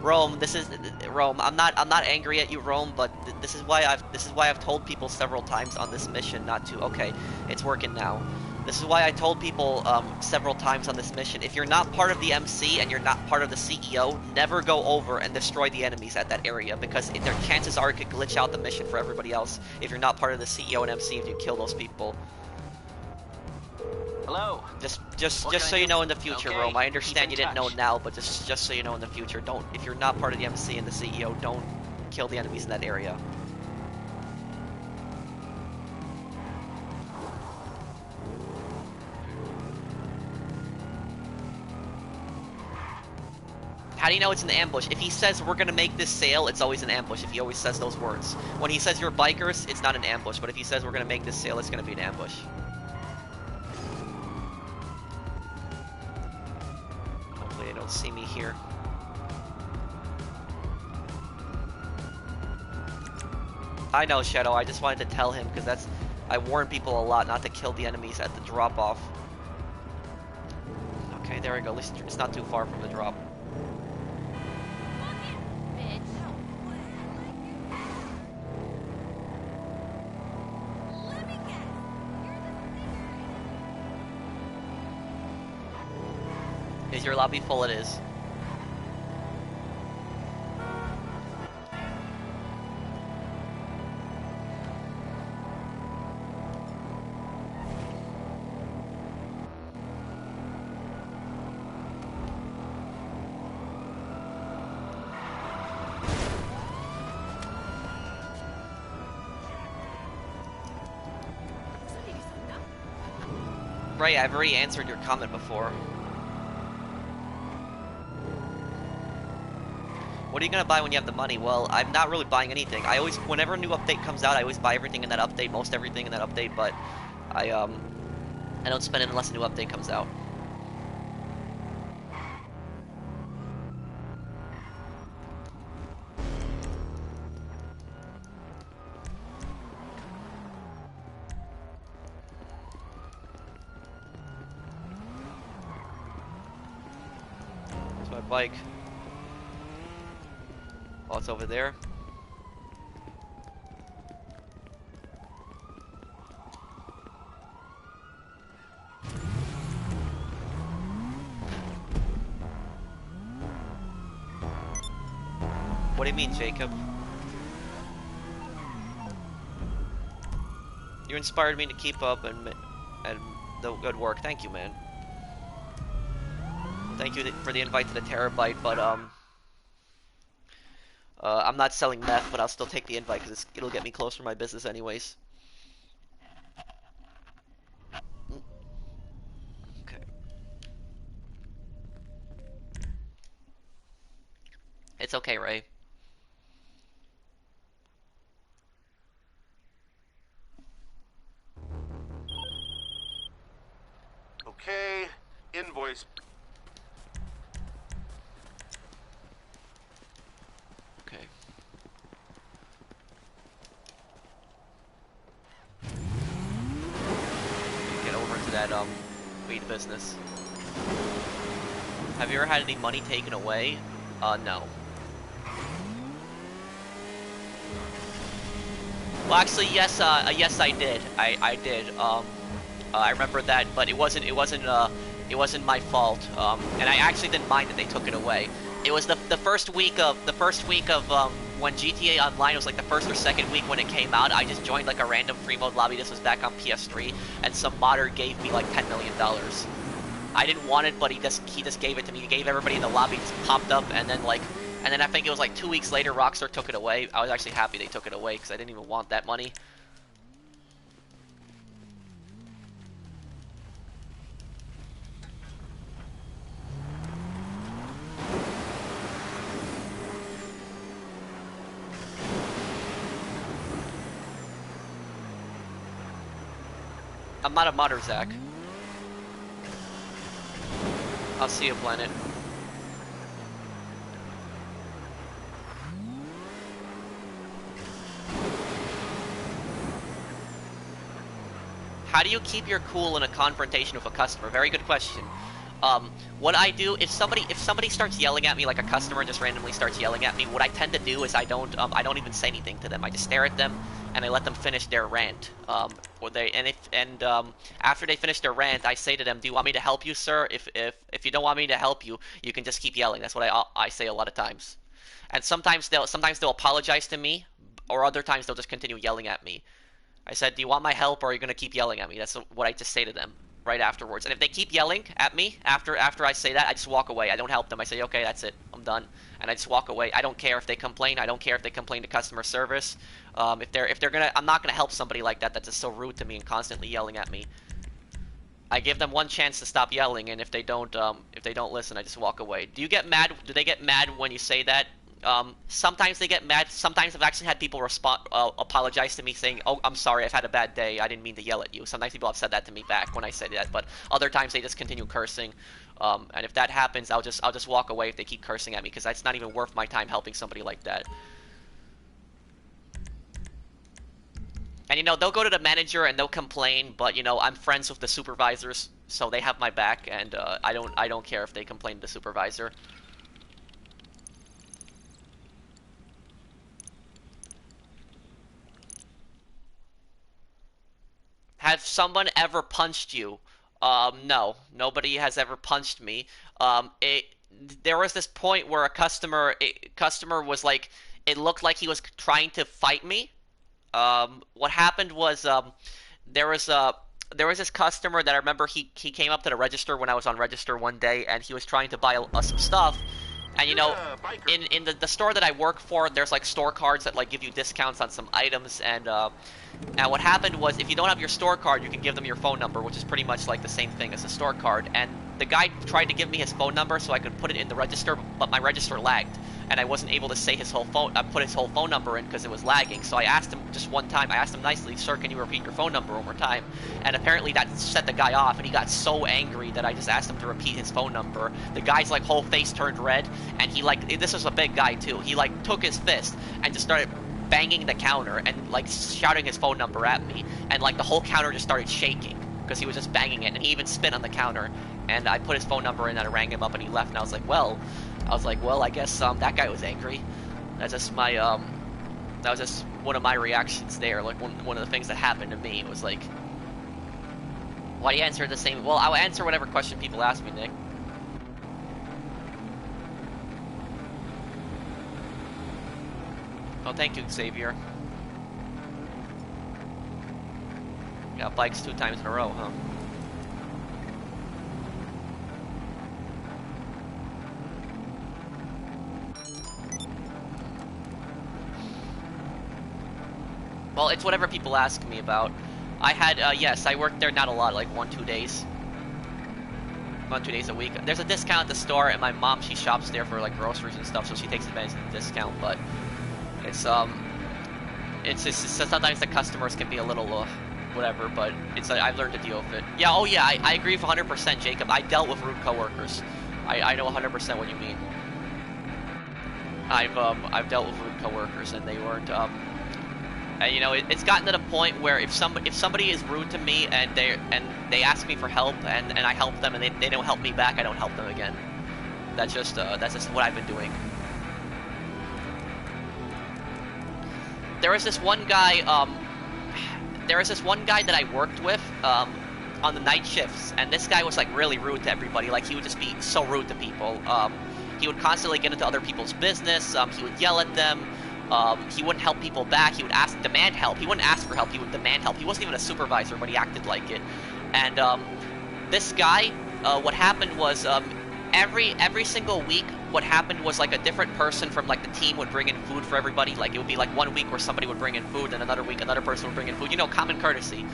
Rome, this is Rome. I'm not angry at you, Rome, but this is why I've told people several times on this mission not to. Okay, it's working now. This is why I told people several times on this mission, if you're not part of the MC and you're not part of the CEO, never go over and destroy the enemies at that area, because their chances are it could glitch out the mission for everybody else if you're not part of the CEO and MC if you kill those people. Hello. Just so you know in the future, Okay, Rome. I keep understand in you didn't know touch. now, but just so you know in the future, don't, if you're not part of the MC and the CEO, don't kill the enemies in that area. How do you know it's an ambush? If he says we're gonna make this sale, it's always an ambush. If he always says those words. When he says you're bikers, it's not an ambush. But if he says we're gonna make this sale, it's gonna be an ambush. Hopefully they don't see me here. I know, Shadow. I just wanted to tell him because I warn people a lot not to kill the enemies at the drop-off. Okay, there we go. At least it's not too far from the drop. Is your lobby full? It is. Right, I've already answered your comment before. What are you gonna buy when you have the money? Well, I'm not really buying anything. I always, whenever a new update comes out, I always buy everything in that update, most everything in that update, but I don't spend it unless a new update comes out. It's my bike. Oh, it's over there. What do you mean, Jacob? You inspired me to keep up and the good work. Thank you, man. Thank you for the invite to the Terabyte, but I'm not selling meth, but I'll still take the invite because it'll get me closer to my business anyways. Okay. It's okay, Ray. Okay, invoice. Okay. Get over to that weed business. Have you ever had any money taken away? No. Well, actually, yes. Yes, I did. I did. I remember that, but it wasn't my fault. And I actually didn't mind that they took it away. It was the first week of when GTA Online was like the first or second week when it came out. I just joined like a random free mode lobby. This was back on PS3, and some modder gave me like $10 million. I didn't want it, but he just gave it to me. He gave everybody in the lobby, just popped up, and then I think it was like 2 weeks later, Rockstar took it away. I was actually happy they took it away because I didn't even want that money. I'm not a modder, Zach. I'll see you, Planet. How do you keep your cool in a confrontation with a customer? Very good question. What I do, if somebody starts yelling at me, like a customer just randomly starts yelling at me, what I tend to do is I don't even say anything to them. I just stare at them and I let them finish their rant. After they finish their rant, I say to them, "Do you want me to help you, sir? If you don't want me to help you, you can just keep yelling." That's what I say a lot of times. And sometimes they'll apologize to me, or other times they'll just continue yelling at me. I said, "Do you want my help, or are you gonna keep yelling at me?" That's what I just say to them right afterwards. And if they keep yelling at me after I say that, I just walk away. I don't help them. I say, "Okay, that's it. I'm done," and I just walk away. I don't care if they complain. I don't care if they complain to customer service. If they're gonna, I'm not gonna help somebody like that that's just so rude to me and constantly yelling at me. I give them one chance to stop yelling, and if they don't listen, I just walk away. Do you get mad? Do they get mad when you say that? Sometimes they get mad. Sometimes I've actually had people apologize to me saying, "Oh, I'm sorry, I've had a bad day. I didn't mean to yell at you." Sometimes people have said that to me back when I say that, but other times they just continue cursing. And if that happens, I'll just walk away if they keep cursing at me, because that's not even worth my time helping somebody like that. And they'll go to the manager and they'll complain, but I'm friends with the supervisors, so they have my back, and I don't care if they complain to the supervisor. Has someone ever punched you? No, nobody has ever punched me. There was this point where a customer was like, it looked like he was trying to fight me. What happened was, there was this customer that I remember he came up to the register when I was on register one day, and he was trying to buy some stuff. And in the store that I work for, there's like store cards that like give you discounts on some items, and what happened was, if you don't have your store card, you can give them your phone number, which is pretty much like the same thing as a store card. And the guy tried to give me his phone number so I could put it in the register, but my register lagged, and I wasn't able to say put his whole phone number in because it was lagging. So I asked him just one time. I asked him nicely, "Sir, can you repeat your phone number one more time?" And apparently that set the guy off, and he got so angry that I just asked him to repeat his phone number. The guy's like whole face turned red, and this was a big guy too. He like took his fist and just started banging the counter and like shouting his phone number at me, and like the whole counter just started shaking because he was just banging it, and he even spit on the counter. And I put his phone number in and I rang him up, and he left, and I was like, well, I guess that guy was angry. That's just my that was just one of my reactions there. Like one of the things that happened to me. It was like, why do you answer the same? Well, I'll answer whatever question people ask me, Nick. Oh, thank you, Xavier. Got bikes 2 times in a row, huh? Well, it's whatever people ask me about. I had, yes, I worked there not a lot, like 1-2 days. 1-2 days a week. There's a discount at the store, and my mom, she shops there for like groceries and stuff, so she takes advantage of the discount, but it's just sometimes the customers can be a little, whatever, but I've learned to deal with it. Yeah, oh yeah, I agree with 100%, Jacob. I dealt with rude coworkers. I know 100% what you mean. I've dealt with rude coworkers, and they weren't, it's gotten to the point where if somebody is rude to me and they ask me for help and I help them and they don't help me back, I don't help them again. That's just what I've been doing. There was this one guy that I worked with on the night shifts, and this guy was like really rude to everybody. Like, he would just be so rude to people. He would constantly get into other people's business. He would yell at them. He wouldn't help people back. He would demand help. He wouldn't ask for help. He would demand help. He wasn't even a supervisor, but he acted like it. And this guy, what happened was, every single week, what happened was like a different person from like the team would bring in food for everybody. Like, it would be like 1 week where somebody would bring in food, and another week another person would bring in food. Common courtesy.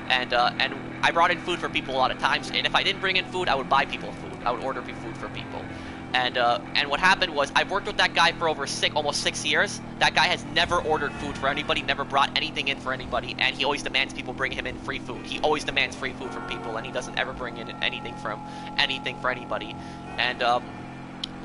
And I brought in food for people a lot of times. And if I didn't bring in food, I would buy people food. I would order food for people. And what happened was, I've worked with that guy for over almost 6 years. That guy has never ordered food for anybody, never brought anything in for anybody, and he always demands people bring him in free food. He always demands free food from people, and he doesn't ever bring in anything for anybody. And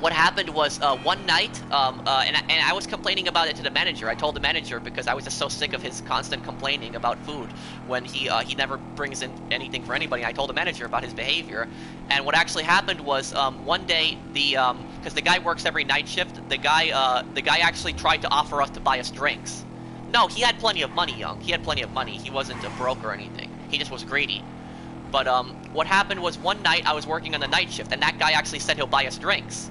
what happened was one night, and I was complaining about it to the manager. I told the manager because I was just so sick of his constant complaining about food when he never brings in anything for anybody. I told the manager about his behavior, and what actually happened was one day because the guy works every night shift, the guy actually tried to offer us to buy us drinks. No, he had plenty of money, young. He had plenty of money. He wasn't a broke or anything. He just was greedy. But what happened was one night I was working on the night shift, and that guy actually said he'll buy us drinks.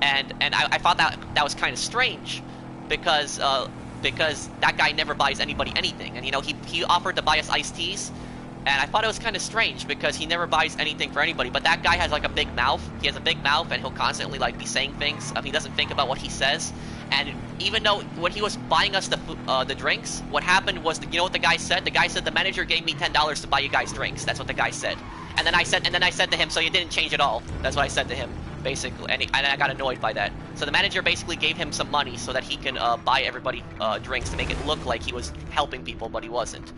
And I thought that was kind of strange because that guy never buys anybody anything. And, you know, he offered to buy us iced teas. And I thought it was kind of strange because he never buys anything for anybody. But that guy has, like, a big mouth. He has a big mouth, and he'll constantly, like, be saying things. He doesn't think about what he says. And even though when he was buying us the drinks, what happened was, you know what the guy said? The guy said, the manager gave me $10 to buy you guys drinks. That's what the guy said. And then I said to him, so you didn't change at all. That's what I said to him, basically. And I got annoyed by that. So the manager basically gave him some money so that he can buy everybody drinks to make it look like he was helping people, but he wasn't.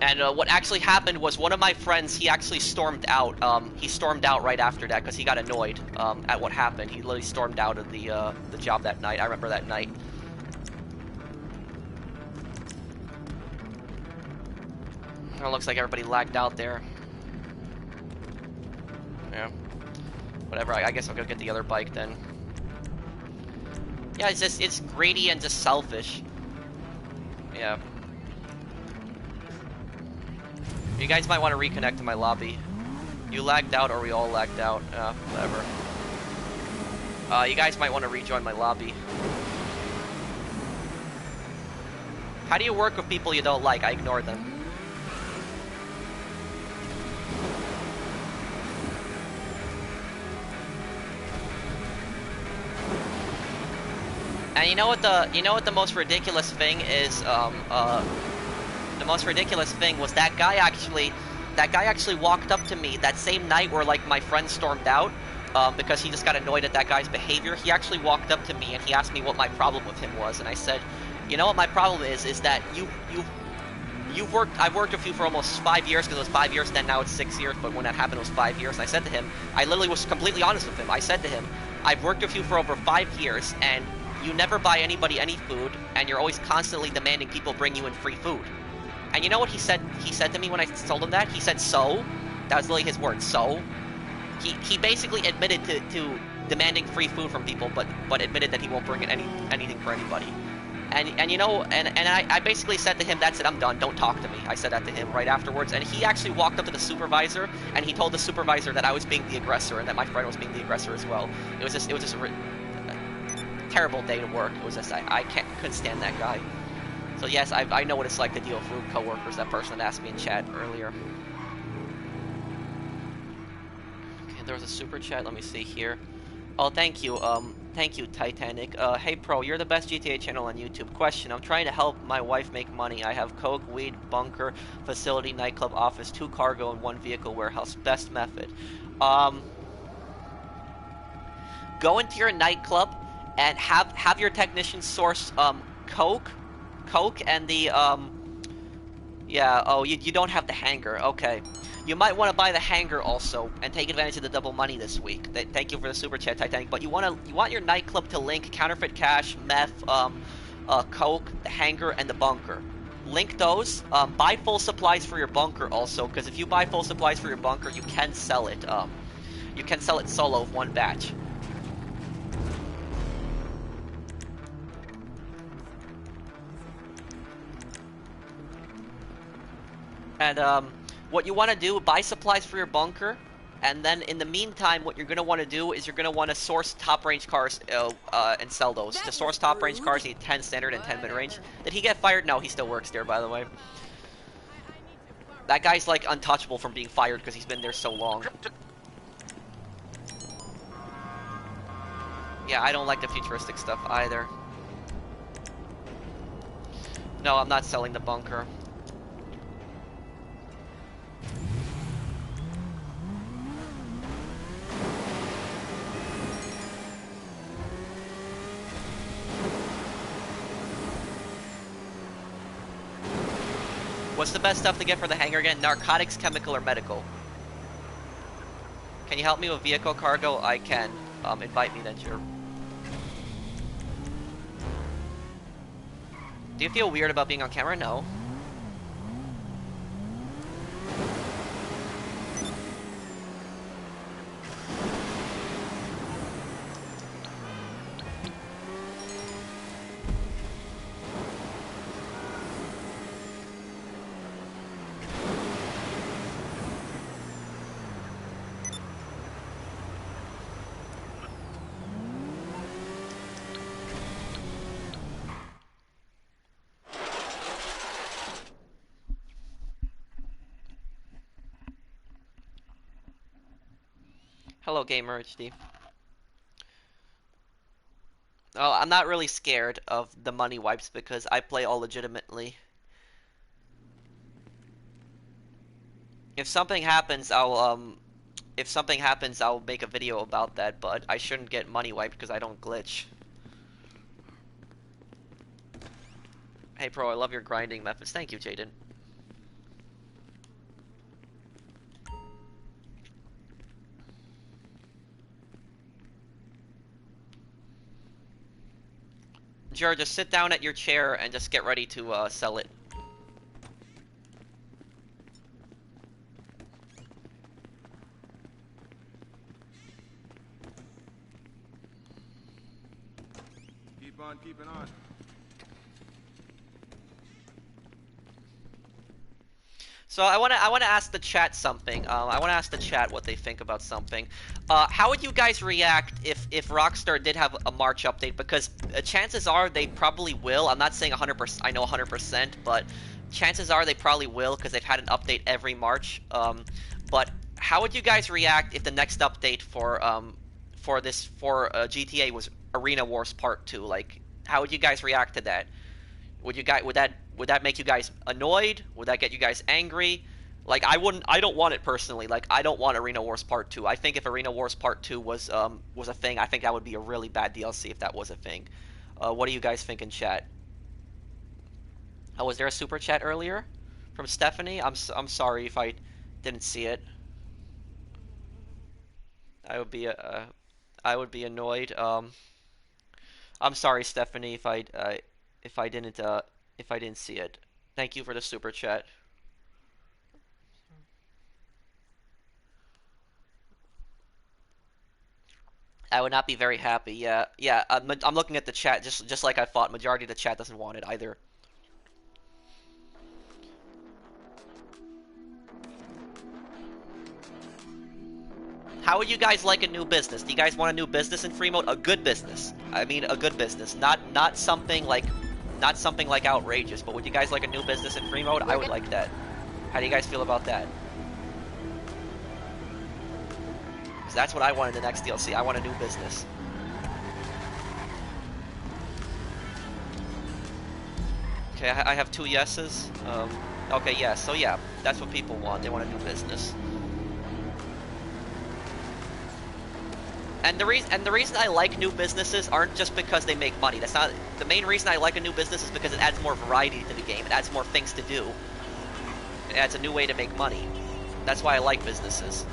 And what actually happened was one of my friends, he actually stormed out. He stormed out right after that because he got annoyed at what happened. He literally stormed out of the job that night. I remember that night. Oh, it looks like everybody lagged out there. Yeah. Whatever, I guess I'll go get the other bike then. Yeah, it's greedy and just selfish. Yeah. You guys might want to reconnect to my lobby. You lagged out or we all lagged out. Whatever. You guys might want to rejoin my lobby. How do you work with people you don't like? I ignore them. And you know what the most ridiculous thing is? The most ridiculous thing was that guy actually walked up to me that same night where, like, my friend stormed out because he just got annoyed at that guy's behavior. He actually walked up to me and he asked me what my problem with him was, and I said, you know what my problem is that I've worked with you for almost 5 years, because it was 5 years then, now it's 6 years, but when that happened it was 5 years. And I said to him, I literally was completely honest with him. I said to him, I've worked with you for over 5 years and you never buy anybody any food, and you're always constantly demanding people bring you in free food. And you know what he said? He said to me when I told him that? He said, so? That was literally his word, so? He basically admitted to demanding free food from people, but admitted that he won't bring in anything for anybody. And you know, and I basically said to him, that's it, I'm done, don't talk to me. I said that to him right afterwards, and he actually walked up to the supervisor, and he told the supervisor that I was being the aggressor, and that my friend was being the aggressor as well. It was just a terrible day to work. It was just, I couldn't stand that guy. So yes, I know what it's like to deal with rude coworkers, that person that asked me in chat earlier. Okay, there was a super chat, let me see here. Oh, thank you, Titanic. Hey Pro, you're the best GTA channel on YouTube. Question, I'm trying to help my wife make money. I have coke, weed, bunker, facility, nightclub, office, 2 cargo, and 1 vehicle warehouse. Best method. Go into your nightclub and have your technicians source, coke and the yeah, oh, you don't have the Hangar. Okay, you might want to buy the Hangar also and take advantage of the double money this week. Thank you for the super chat, Titanic. But you want your nightclub to link counterfeit cash, meth, coke, the Hangar, and the bunker. Link those. Buy full supplies for your bunker also, because if you buy full supplies for your bunker, you can sell it. You can sell it solo of 1 batch. And what you want to do, buy supplies for your bunker, and then in the meantime, what you're going to want to do is you're going to want to source top-range cars and sell those. To source top-range cars, you need 10 standard and 10 mid-range. Did he get fired? No, he still works there, by the way. That guy's, like, untouchable from being fired because he's been there so long. Yeah, I don't like the futuristic stuff either. No, I'm not selling the bunker. What's the best stuff to get for the Hangar again? Narcotics, chemical, or medical? Can you help me with vehicle cargo? I can. Invite me then, sure. Do you feel weird about being on camera? No. Hello, Gamer HD. Oh, I'm not really scared of the money wipes because I play all legitimately. If something happens, I'll make a video about that, but I shouldn't get money wiped because I don't glitch. Hey, Pro, I love your grinding methods. Thank you, Jaden. Jared, just sit down at your chair and just get ready to sell it. Keep on keeping on. So I wanna ask the chat something. I wanna ask the chat what they think about something. How would you guys react if Rockstar did have a March update? Because chances are they probably will. I'm not saying 100%. I know 100%, but chances are they probably will because they've had an update every March. But how would you guys react if the next update for GTA was Arena Wars Part 2? Like, how would you guys react to that? Would that make you guys annoyed? Would that get you guys angry? Like, I don't want it personally. Like, I don't want Arena Wars Part 2. I think if Arena Wars Part 2 was a thing, I think that would be a really bad DLC if that was a thing. What do you guys think in chat? Oh, was there a super chat earlier from Stephanie? I'm sorry if I didn't see it. I would be annoyed. I'm sorry, Stephanie, if I didn't see it. Thank you for the super chat. I would not be very happy. Yeah. I'm looking at the chat, just like I thought. Majority of the chat doesn't want it either. How would you guys like a new business? Do you guys want a new business in free mode? A good business. I mean, a good business. Not something like outrageous. But would you guys like a new business in free mode? I would like that. How do you guys feel about that? Because that's what I want in the next DLC. I want a new business. Okay, I have 2 yeses. Okay, yeah. So yeah, that's what people want. They want a new business. And the reason I like new businesses aren't just because they make money. That's not the main reason I like a new business is because it adds more variety to the game. It adds more things to do. It adds a new way to make money. That's why I like businesses.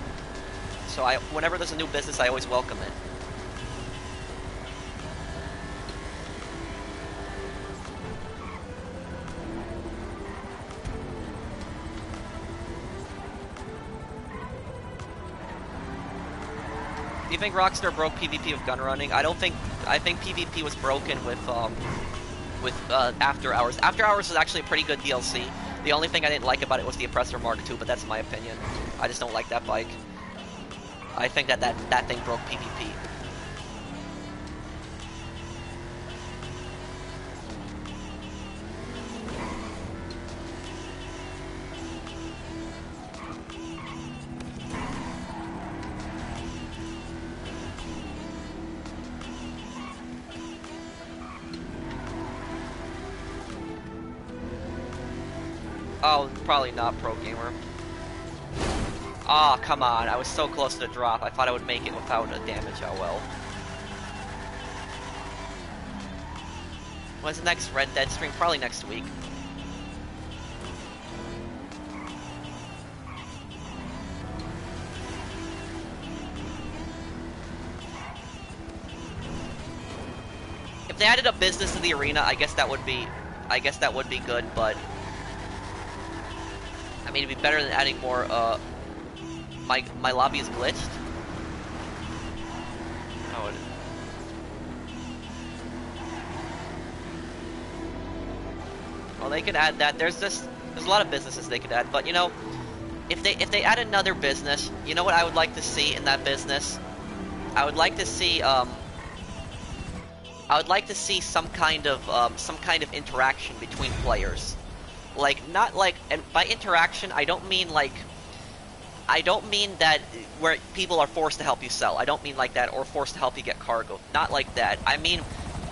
So whenever there's a new business, I always welcome it. Do you think Rockstar broke PvP with gun running? I think PvP was broken with After Hours. After Hours is actually a pretty good DLC. The only thing I didn't like about it was the Oppressor Mark II, but that's my opinion. I just don't like that bike. I think that thing broke PvP. Oh, probably not Pro Gamer. Ah, oh, come on. I was so close to the drop. I thought I would make it without a damage. Oh well. When's the next Red Dead stream? Probably next week. they added a business to the arena, I guess that would be good, but I mean, it'd be better than adding more. My lobby is glitched. Oh, well, they could add that. There's a lot of businesses they could add, but you know, if they add another business, you know what I would like to see in that business? I would like to see some kind of interaction between players. Like, not like, and by interaction, I don't mean that where people are forced to help you sell. I don't mean like that, or forced to help you get cargo. Not like that. I mean,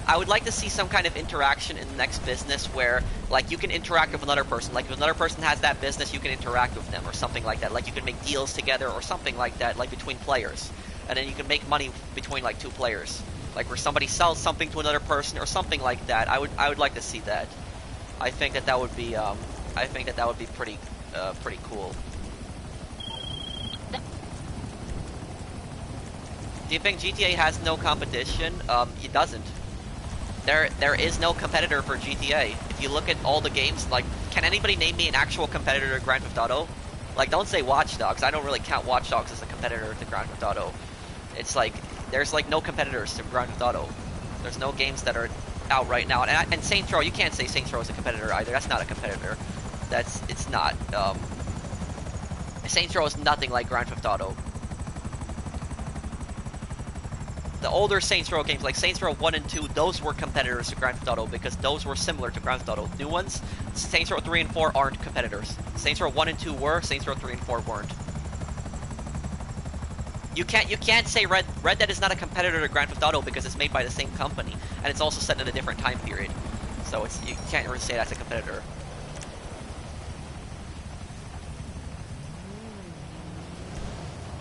I would like to see some kind of interaction in the next business where, like, you can interact with another person. Like, if another person has that business, you can interact with them, or something like that. Like, you can make deals together, or something like that, like, between players. And then you can make money between, like, two players. Like, where somebody sells something to another person, or something like that. I would like to see that. I think that would be, pretty cool. Do you think GTA has no competition? It doesn't. There is no competitor for GTA. If you look at all the games, like, can anybody name me an actual competitor to Grand Theft Auto? Like, don't say Watch Dogs. I don't really count Watch Dogs as a competitor to Grand Theft Auto. It's like, there's like no competitors to Grand Theft Auto. There's no games that are out right now. And Saints Row, you can't say Saints Row is a competitor either. That's not a competitor. It's not. Saints Row is nothing like Grand Theft Auto. The older Saints Row games, like Saints Row 1 and 2, those were competitors to Grand Theft Auto because those were similar to Grand Theft Auto. New ones, Saints Row 3 and 4 aren't competitors. Saints Row 1 and 2 were, Saints Row 3 and 4 weren't. You can't say Red Dead is not a competitor to Grand Theft Auto because it's made by the same company and it's also set in a different time period. So you can't really say that's a competitor.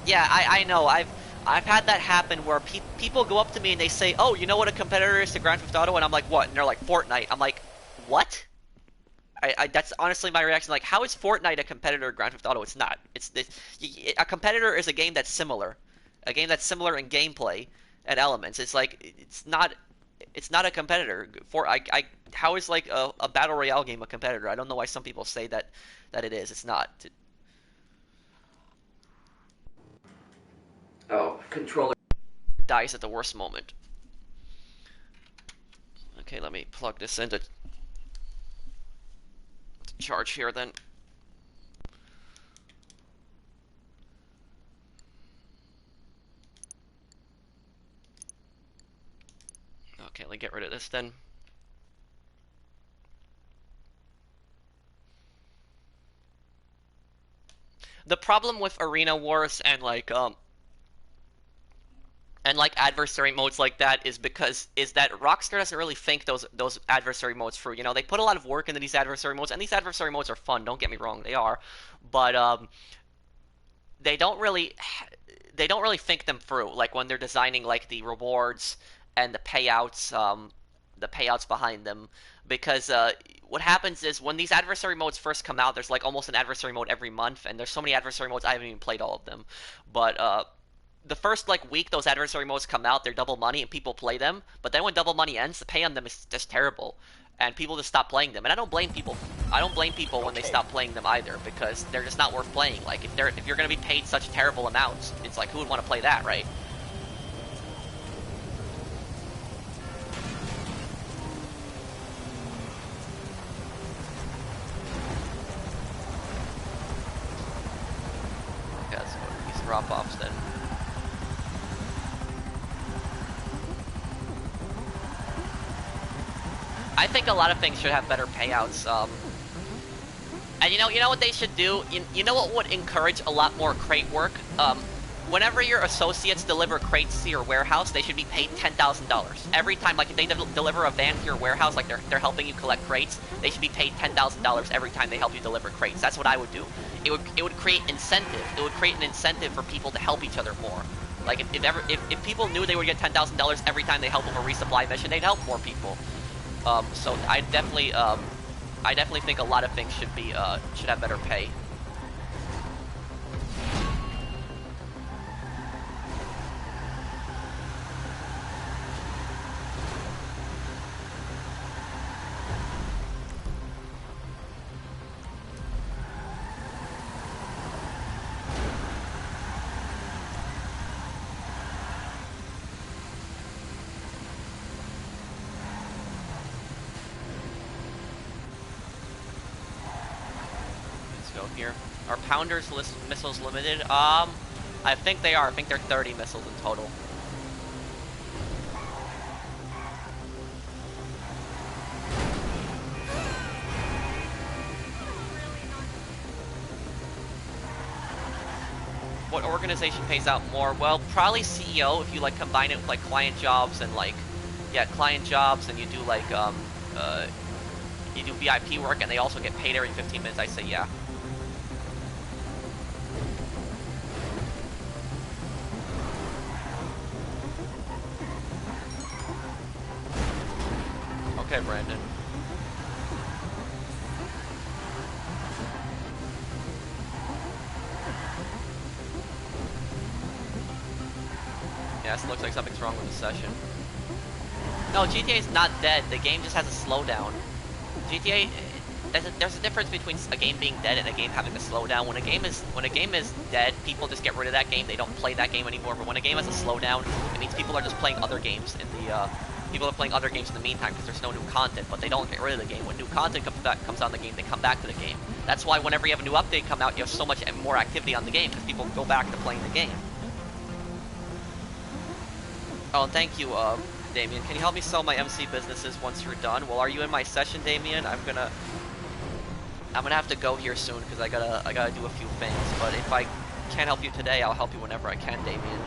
Yeah, I know. I've had that happen where people go up to me and they say, "Oh, you know what a competitor is to Grand Theft Auto?" And I'm like, "What?" And they're like, "Fortnite." I'm like, "What?" That's honestly my reaction. Like, how is Fortnite a competitor to Grand Theft Auto? It's not. A competitor is a game that's similar, in gameplay and elements. It's like it's not a competitor. How is like a battle royale game a competitor? I don't know why some people say that it is. It's not. Oh, controller dies at the worst moment. Okay, let me plug this into charge here then. Okay, let me get rid of this then. The problem with arena wars and like adversary modes like that is that Rockstar doesn't really think those adversary modes through. You know, they put a lot of work into these adversary modes, and these adversary modes are fun. Don't get me wrong, they are, but they don't really think them through. Like when they're designing like the rewards and the payouts behind them, because what happens is when these adversary modes first come out, there's like almost an adversary mode every month, and there's so many adversary modes I haven't even played all of them, but the first like week those adversary modes come out, they're double money and people play them. But then when double money ends, the pay on them is just terrible, and people just stop playing them. And I don't blame people. When they stop playing them either, because they're just not worth playing. Like if you're going to be paid such terrible amounts, it's like who would want to play that, right? Okay, let's go to these drop-offs then. I think a lot of things should have better payouts. And you know what they should do? You know what would encourage a lot more crate work? Whenever your associates deliver crates to your warehouse, they should be paid $10,000 every time. Like if they deliver a van to your warehouse, like they're helping you collect crates, they should be paid $10,000 every time they help you deliver crates. That's what I would do. It would create incentive. It would create an incentive for people to help each other more. Like if people knew they would get $10,000 every time they help with a resupply mission, they'd help more people. So I definitely think a lot of things should have better pay. note here. Are Pounders missiles limited? I think they are. I think they're 30 missiles in total. What organization pays out more? Well, probably CEO if you like combine it with like client jobs and like, yeah, client jobs, and you do like you do VIP work and they also get paid every 15 minutes. I say yeah. Okay, Brandon. Yes, looks like something's wrong with the session. No, GTA is not dead. The game just has a slowdown. GTA, there's a difference between a game being dead and a game having a slowdown. When a game is dead, people just get rid of that game. They don't play that game anymore. But when a game has a slowdown, it means people are just playing other games in the people are playing other games in the meantime because there's no new content. But they don't get rid of the game. When new content comes on the game, they come back to the game. That's why whenever you have a new update come out, you have so much more activity on the game because people go back to playing the game. Oh, thank you, Damien. Can you help me sell my MC businesses once you're done? Well, are you in my session, Damien? I'm gonna have to go here soon because I gotta do a few things. But if I can't help you today, I'll help you whenever I can, Damien.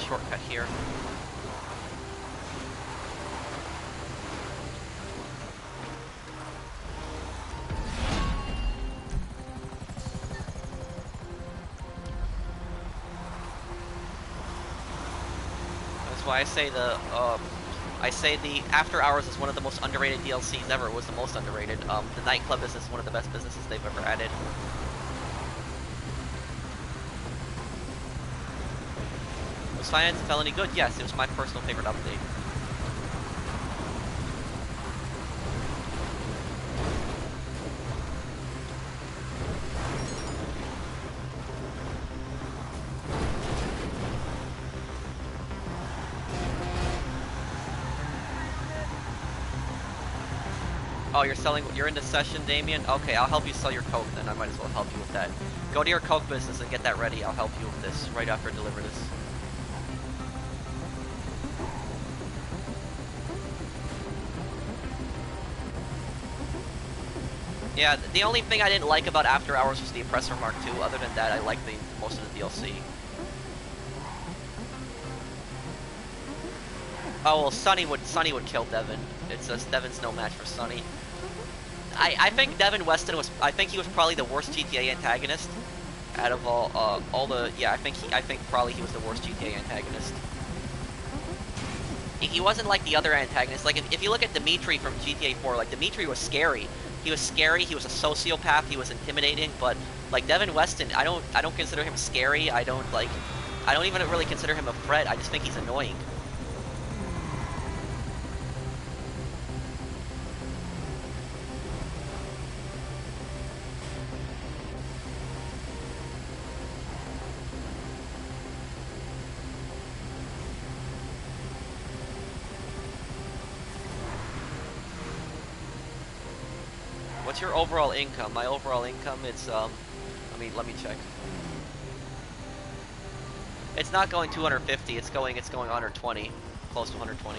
Shortcut here. That's why I say the After Hours is one of the most underrated DLCs ever. It was the most underrated. The Nightclub business is one of the best businesses they've ever added. Was Finance and Felony good? Yes, it was my personal favorite update. Oh, you're in the session, Damien? Okay, I'll help you sell your Coke then. I might as well help you with that. Go to your Coke business and get that ready. I'll help you with this right after I deliver this. Yeah, the only thing I didn't like about After Hours was the Oppressor Mark II. Other than that, I liked most of the DLC. Oh well, Sonny would kill Devin. It's just Devin's no match for Sonny. I think Devin Weston I think he was probably the worst GTA antagonist out of all the. Yeah, I think probably he was the worst GTA antagonist. He wasn't like the other antagonists. Like if you look at Dimitri from GTA 4, like Dimitri was scary. He was scary. He was a sociopath. He was intimidating. But like Devin Weston, I don't consider him scary. I don't even really consider him a threat. I just think he's annoying. What's your overall income? My overall income, it's let me check. It's not going 250. It's going 120, close to 120.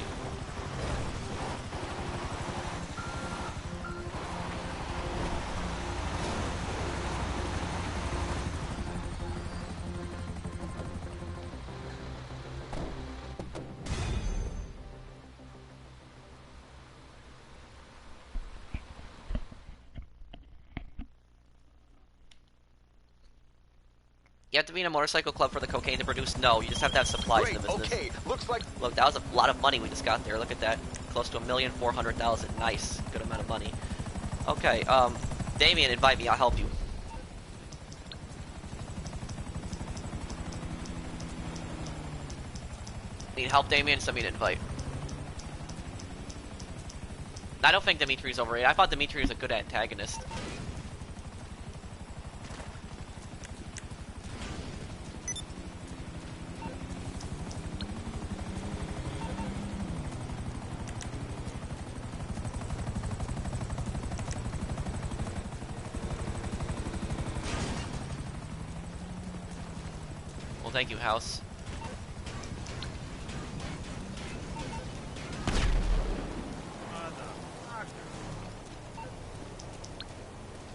You have to be in a motorcycle club for the cocaine to produce? No, you just have to have supplies in the business. Okay, looks like... Look, that was a lot of money we just got there. Look at that. Close to 1,400,000. Nice. Good amount of money. Okay, Damien, invite me. I'll help you. Need help, Damien? Send me an invite. I don't think Dimitri's overrated. I thought Dimitri was a good antagonist. Well, thank you, House.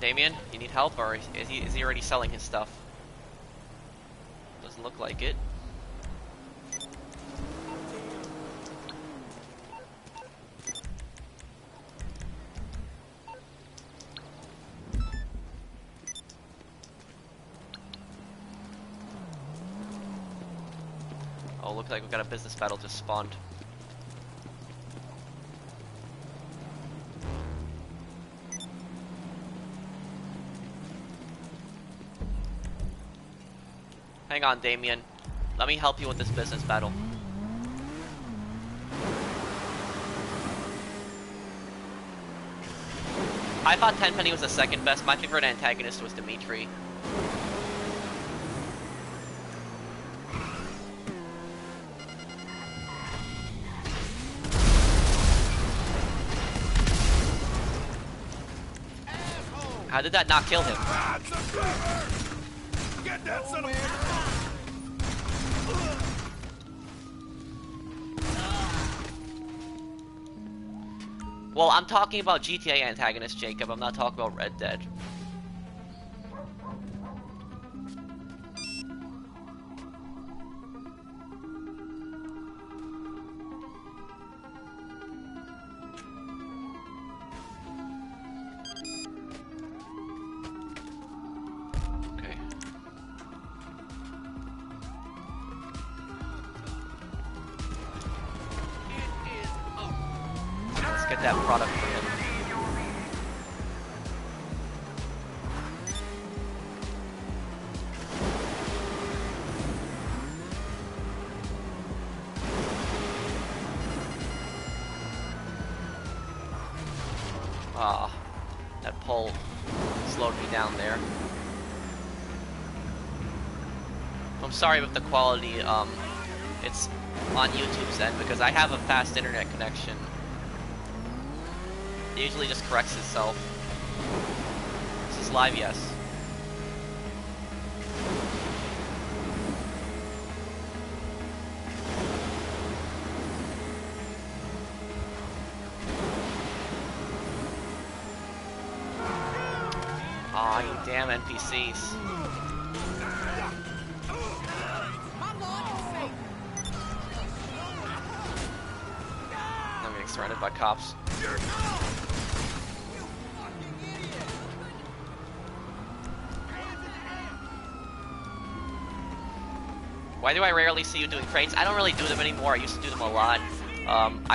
Damien, you need help, or is he already selling his stuff? Doesn't look like it. Oh, looks like we've got a business battle just spawned. Hang on, Damien. Let me help you with this business battle. I thought Tenpenny was the second best. My favorite antagonist was Dimitri. How did that not kill him? Get that son of Well, I'm talking about GTA antagonist, Jacob. I'm not talking about Red Dead. Okay. Let's get that product for him. Ah, that pole slowed me down there. I'm sorry with the quality, it's on YouTube's end because I have a fast internet connection. It usually just corrects itself. This is live, yes. Aw, you damn NPCs. I'm getting surrounded by cops. Why do I rarely see you doing crates? I don't really do them anymore. I used to do them a lot.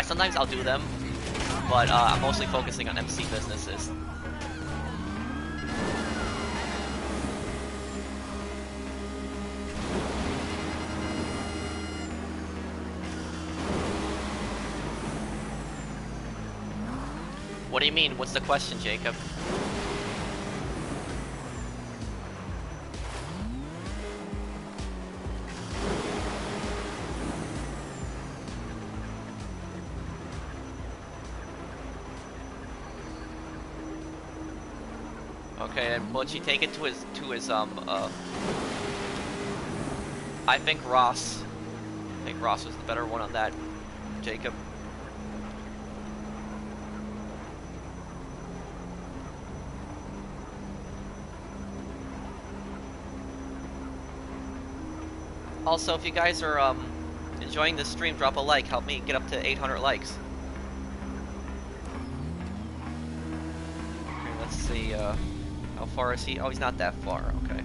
Sometimes I'll do them, but I'm mostly focusing on MC businesses. What do you mean? What's the question, Jacob? Okay, and will she take it to his I think Ross was the better one on that, Jacob. Also, if you guys are enjoying this stream, drop a like. Help me get up to 800 likes. Okay, let's see. How far is he? Oh, he's not that far. Okay.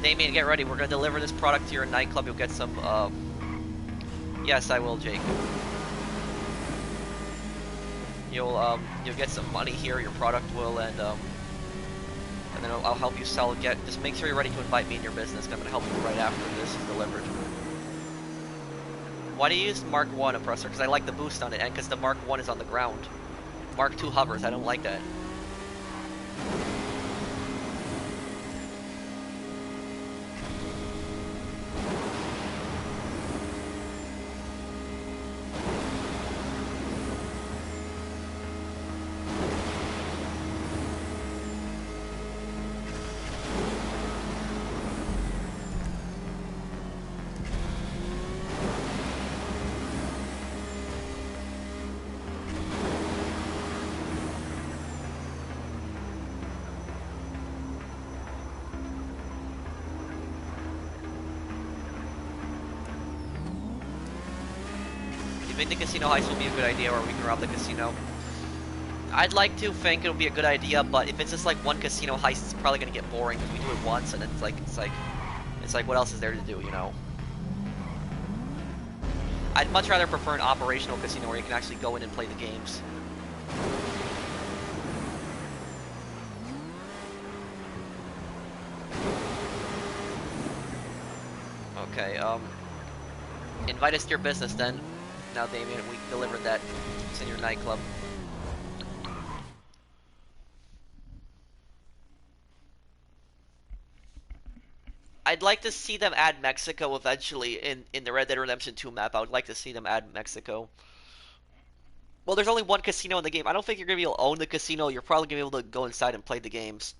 Damien, get ready. We're gonna deliver this product to your nightclub. You'll get some. Yes, I will, Jake. You'll get some money here. Your product will, and then I'll help you sell. Just make sure you're ready to invite me in your business. I'm gonna help you right after this is delivered. Why do you use Mark 1 oppressor? Because I like the boost on it, and because the Mark 1 is on the ground. Mark 2 hovers, I don't like that. I think the casino heist will be a good idea, or we can rob the casino. I'd like to think it'll be a good idea, but if it's just like one casino heist, it's probably gonna get boring because we do it once, and it's like what else is there to do, you know? I'd much rather prefer an operational casino where you can actually go in and play the games. Okay, invite us to your business then. Now, Damien, we delivered that. It's in your nightclub. I'd like to see them add Mexico eventually in the Red Dead Redemption 2 map. I would like to see them add Mexico. Well, there's only one casino in the game. I don't think you're going to be able to own the casino. You're probably going to be able to go inside and play the games.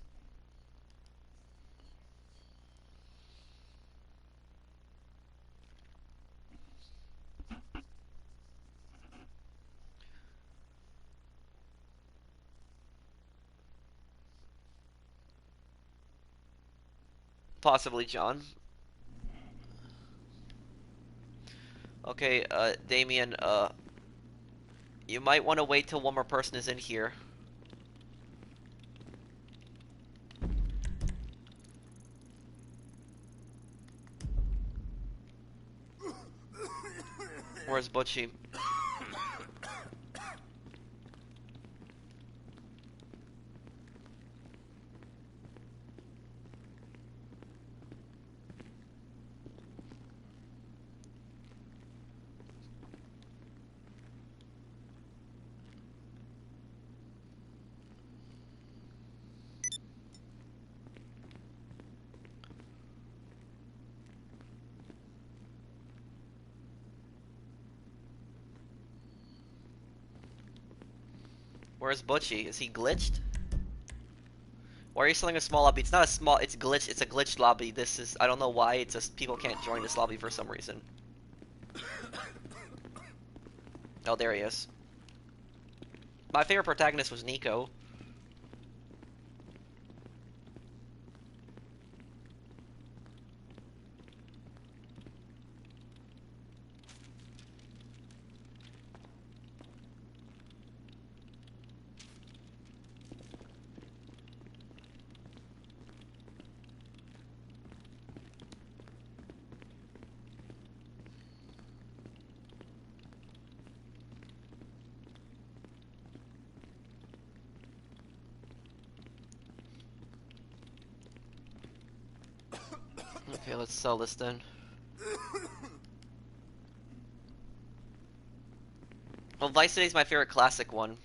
Possibly, John. Okay, Damien, you might want to wait till one more person is in here. Where's Butchie? Where's Butchie? Is he glitched? Why are you selling a small lobby? It's not a small, it's glitched, it's a glitched lobby. This is, I don't know why, it's just people can't join this lobby for some reason. Oh, there he is. My favorite protagonist was Nico. Okay, let's sell this then. Well, Vice City is my favorite classic one.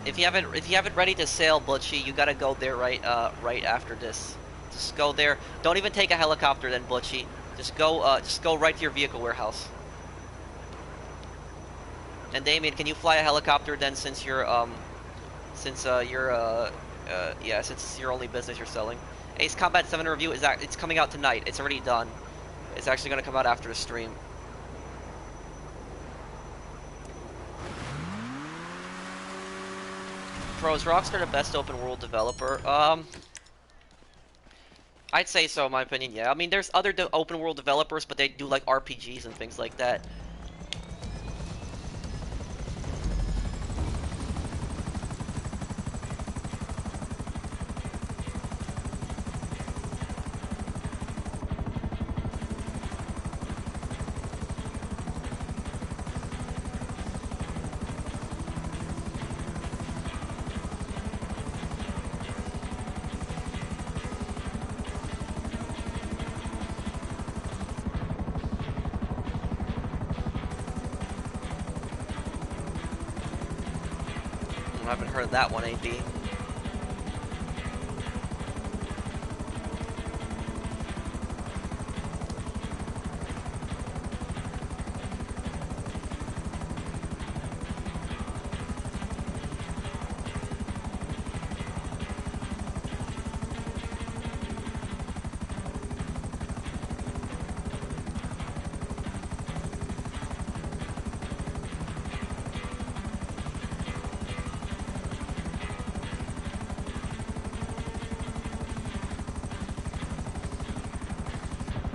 If you have it ready to sail, Butchie, you gotta go there right after this. Just go there. Don't even take a helicopter then, Butchie. Just go right to your vehicle warehouse. And Damien, can you fly a helicopter then, since you're since it's your only business you're selling. Ace Combat 7 review it's coming out tonight. It's already done. It's actually gonna come out after the stream. Bro, is Rockstar the best open world developer? I'd say so, in my opinion, yeah. I mean, there's other open world developers, but they do like RPGs and things like that. haven't heard that one, AD.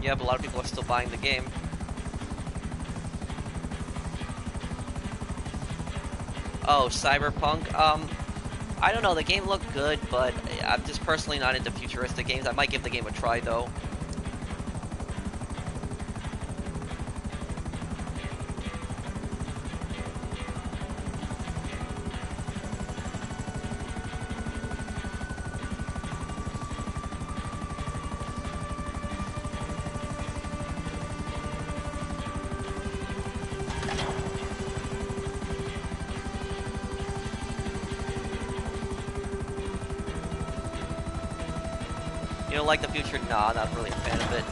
Yeah, but a lot of people are still buying the game. Oh, Cyberpunk? I don't know, the game looked good, but I'm just personally not into futuristic games. I might give the game a try, though. You don't like the future? Nah, not really a fan of it.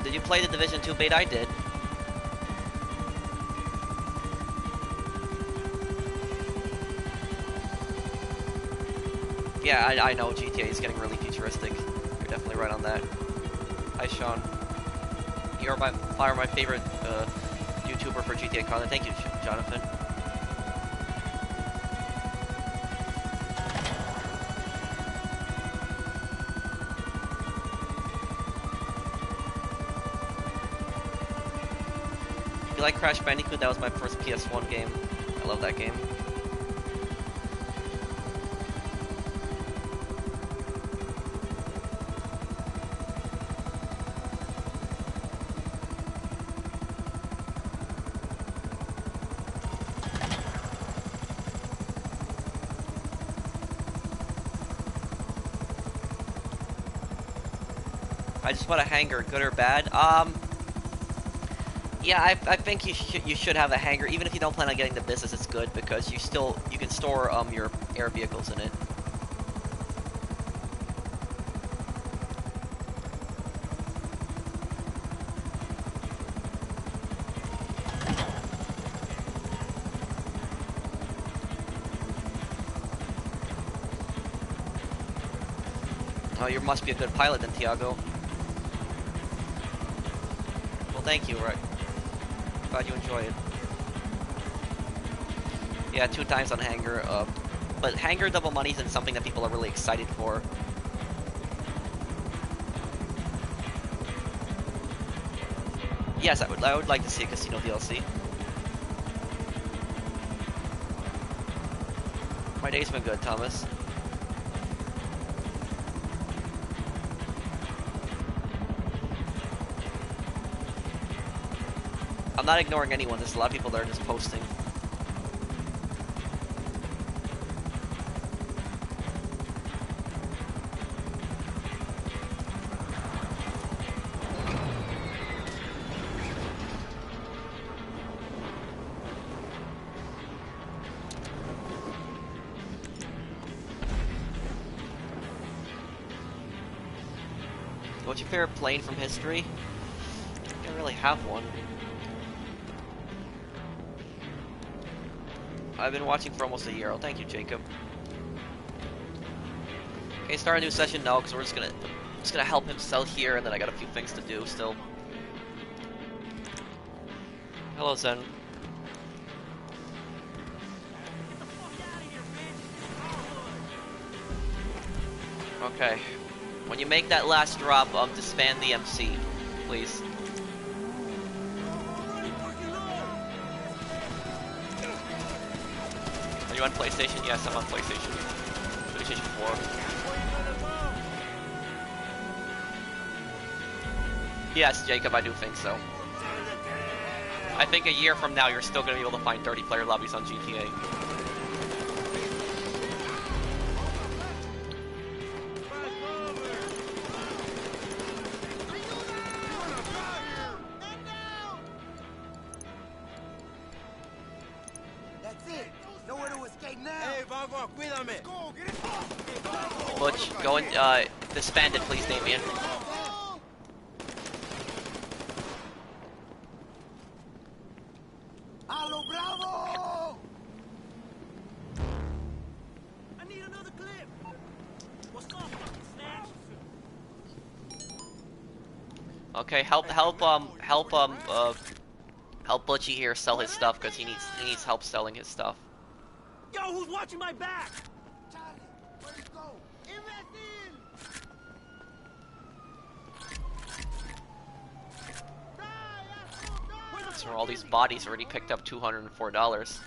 Did you play the Division 2 beta? I did. Yeah, I know GTA is getting really futuristic. You're definitely right on that. Hi, Sean. You're my favorite YouTuber for GTA content. Thank you, Jonathan. You like Crash Bandicoot? That was my first PS1 game. I love that game. I just want a hangar, good or bad. Yeah, I think you should have a hangar, even if you don't plan on getting the business. It's good because you can store your air vehicles in it. Oh, you must be a good pilot then, Tiago. Well, thank you, right? Glad you enjoy it. Yeah, 2 times on Hangar, but Hangar double money isn't something that people are really excited for. Yes, I would like to see a casino DLC. My day's been good, Thomas. I'm not ignoring anyone, there's a lot of people that are just posting. What's your favorite plane from history? I don't really have one. I've been watching for almost a year. Oh, thank you, Jacob. Okay, start a new session? No, because we're just gonna help him sell here, and then I got a few things to do still. Hello, Zen. Okay. When you make that last drop, disband the MC, please. Are you on PlayStation? Yes, I'm on PlayStation. PlayStation 4. Yes, Jacob, I do think so. I think a year from now, you're still going to be able to find 30-player lobbies on GTA. it. Nowhere to escape now. Hey, Vago, cuídame. Go, get it. Butch, go and disband it, please, Damien. Hello, Bravo! I need another clip. What's up, fucking snatch? Okay, help Butchie here sell his stuff because he needs help selling his stuff. Yo, who's watching my back? Charlie, where'd he go? So all these bodies already picked up $204.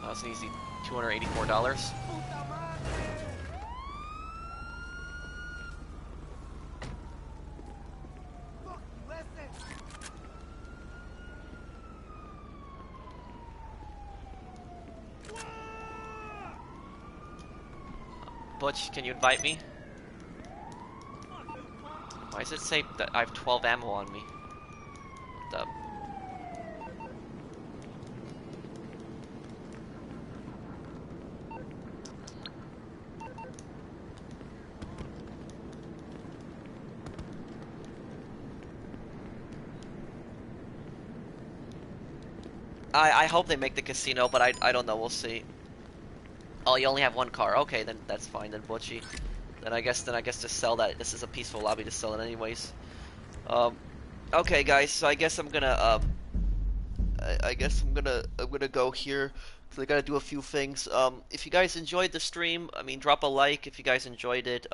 That's an easy $284. Butch, can you invite me? Why does it say that I have 12 ammo on me? What the? I hope they make the casino, but I don't know. We'll see. Oh, you only have one car. Okay, then that's fine. Then Butchie. Then I guess to sell that. This is a peaceful lobby to sell it anyways. Okay, guys. So I guess I'm gonna I guess I'm gonna go here because I gotta do a few things. If you guys enjoyed the stream, I mean, drop a like if you guys enjoyed it.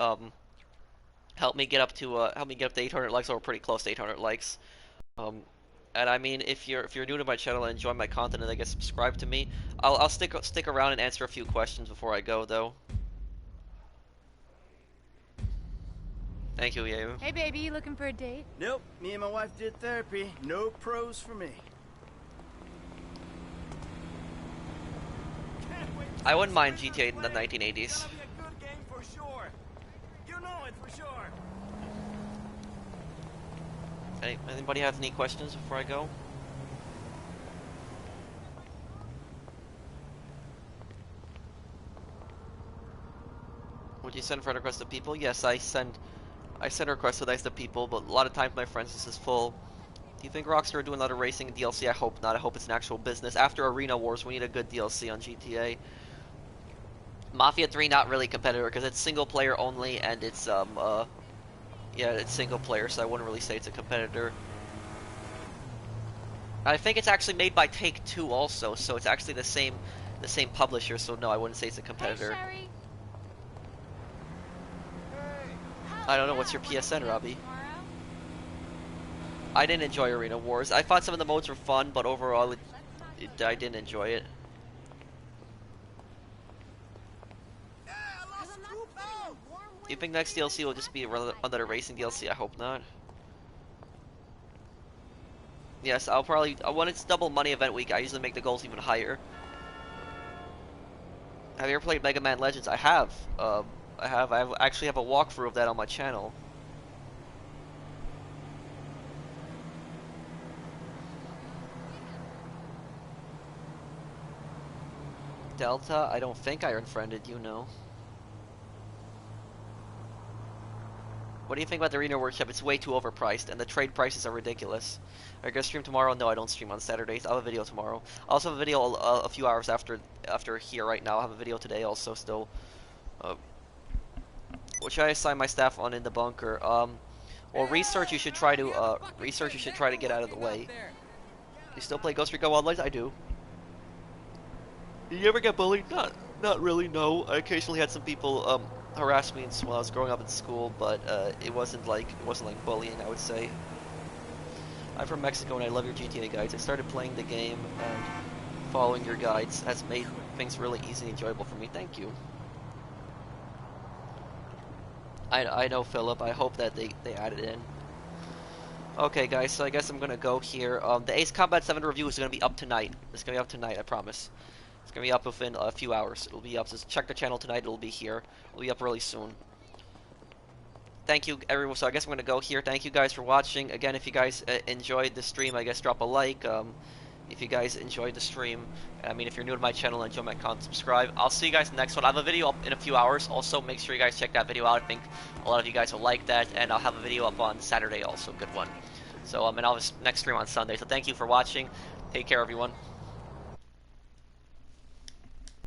Help me get up to 800 likes, or we're pretty close to 800 likes. And I mean, if you're new to my channel and enjoy my content, and I guess subscribe to me, I'll stick around and answer a few questions before I go though. Thank you, Yeo. Hey, baby, you looking for a date? Nope. Me and my wife did therapy. No pros for me. I wouldn't mind GTA in the 1980s. Be a good game for sure. You know it for sure. Anybody have any questions before I go? Would you send friend requests to people? Yes, I send requests to people, but a lot of times my friends list is full. Do you think Rockstar will do another racing DLC? I hope not. I hope it's an actual business. After Arena Wars, we need a good DLC on GTA. Mafia 3 not really competitor because it's single player only, and it's yeah, it's single player, so I wouldn't really say it's a competitor. I think it's actually made by Take-Two also, so it's actually the same publisher, so no, I wouldn't say it's a competitor. Hey, I don't know, what's your PSN, Robbie? I didn't enjoy Arena Wars. I thought some of the modes were fun, but overall, I didn't enjoy it. Do you think next DLC will just be another racing DLC? I hope not. Yes, I'll probably, when it's double money event week, I usually make the goals even higher. Have you ever played Mega Man Legends? I have. I actually have a walkthrough of that on my channel. Delta? I don't think I unfriended you, no. What do you think about the Arena Workshop? It's way too overpriced, and the trade prices are ridiculous. Are you gonna stream tomorrow? No, I don't stream on Saturdays. I'll have a video tomorrow. I also have a video a few hours after here right now. I'll have a video today also still. What should I assign my staff on in the bunker? Well, research you should try to get out of the way. You still play Ghost Recon Wildlands? I do. Did you ever get bullied? Not really. No. I occasionally had some people harass me when I was growing up in school, but it wasn't like bullying, I would say. I'm from Mexico and I love your GTA guides. I started playing the game and following your guides has made things really easy and enjoyable for me. Thank you. I know, Philip. I hope that they add it in. Okay, guys, so I guess I'm gonna go here. The Ace Combat 7 review is gonna be up tonight. It's gonna be up tonight, I promise. It's gonna be up within a few hours. It'll be up. So check the channel tonight. It'll be here. It'll be up really soon. thank you everyone. So I guess I'm gonna go here. Thank you guys for watching. Again, if you guys enjoyed the stream, I guess drop a like. If you guys enjoyed the stream, I mean, if you're new to my channel and enjoy my content, subscribe. I'll see you guys in the next one. I have a video up in a few hours. Also, make sure you guys check that video out. I think a lot of you guys will like that, and I'll have a video up on Saturday also, good one. So, and I'll have this next stream on Sunday. So thank you for watching. Take care, everyone.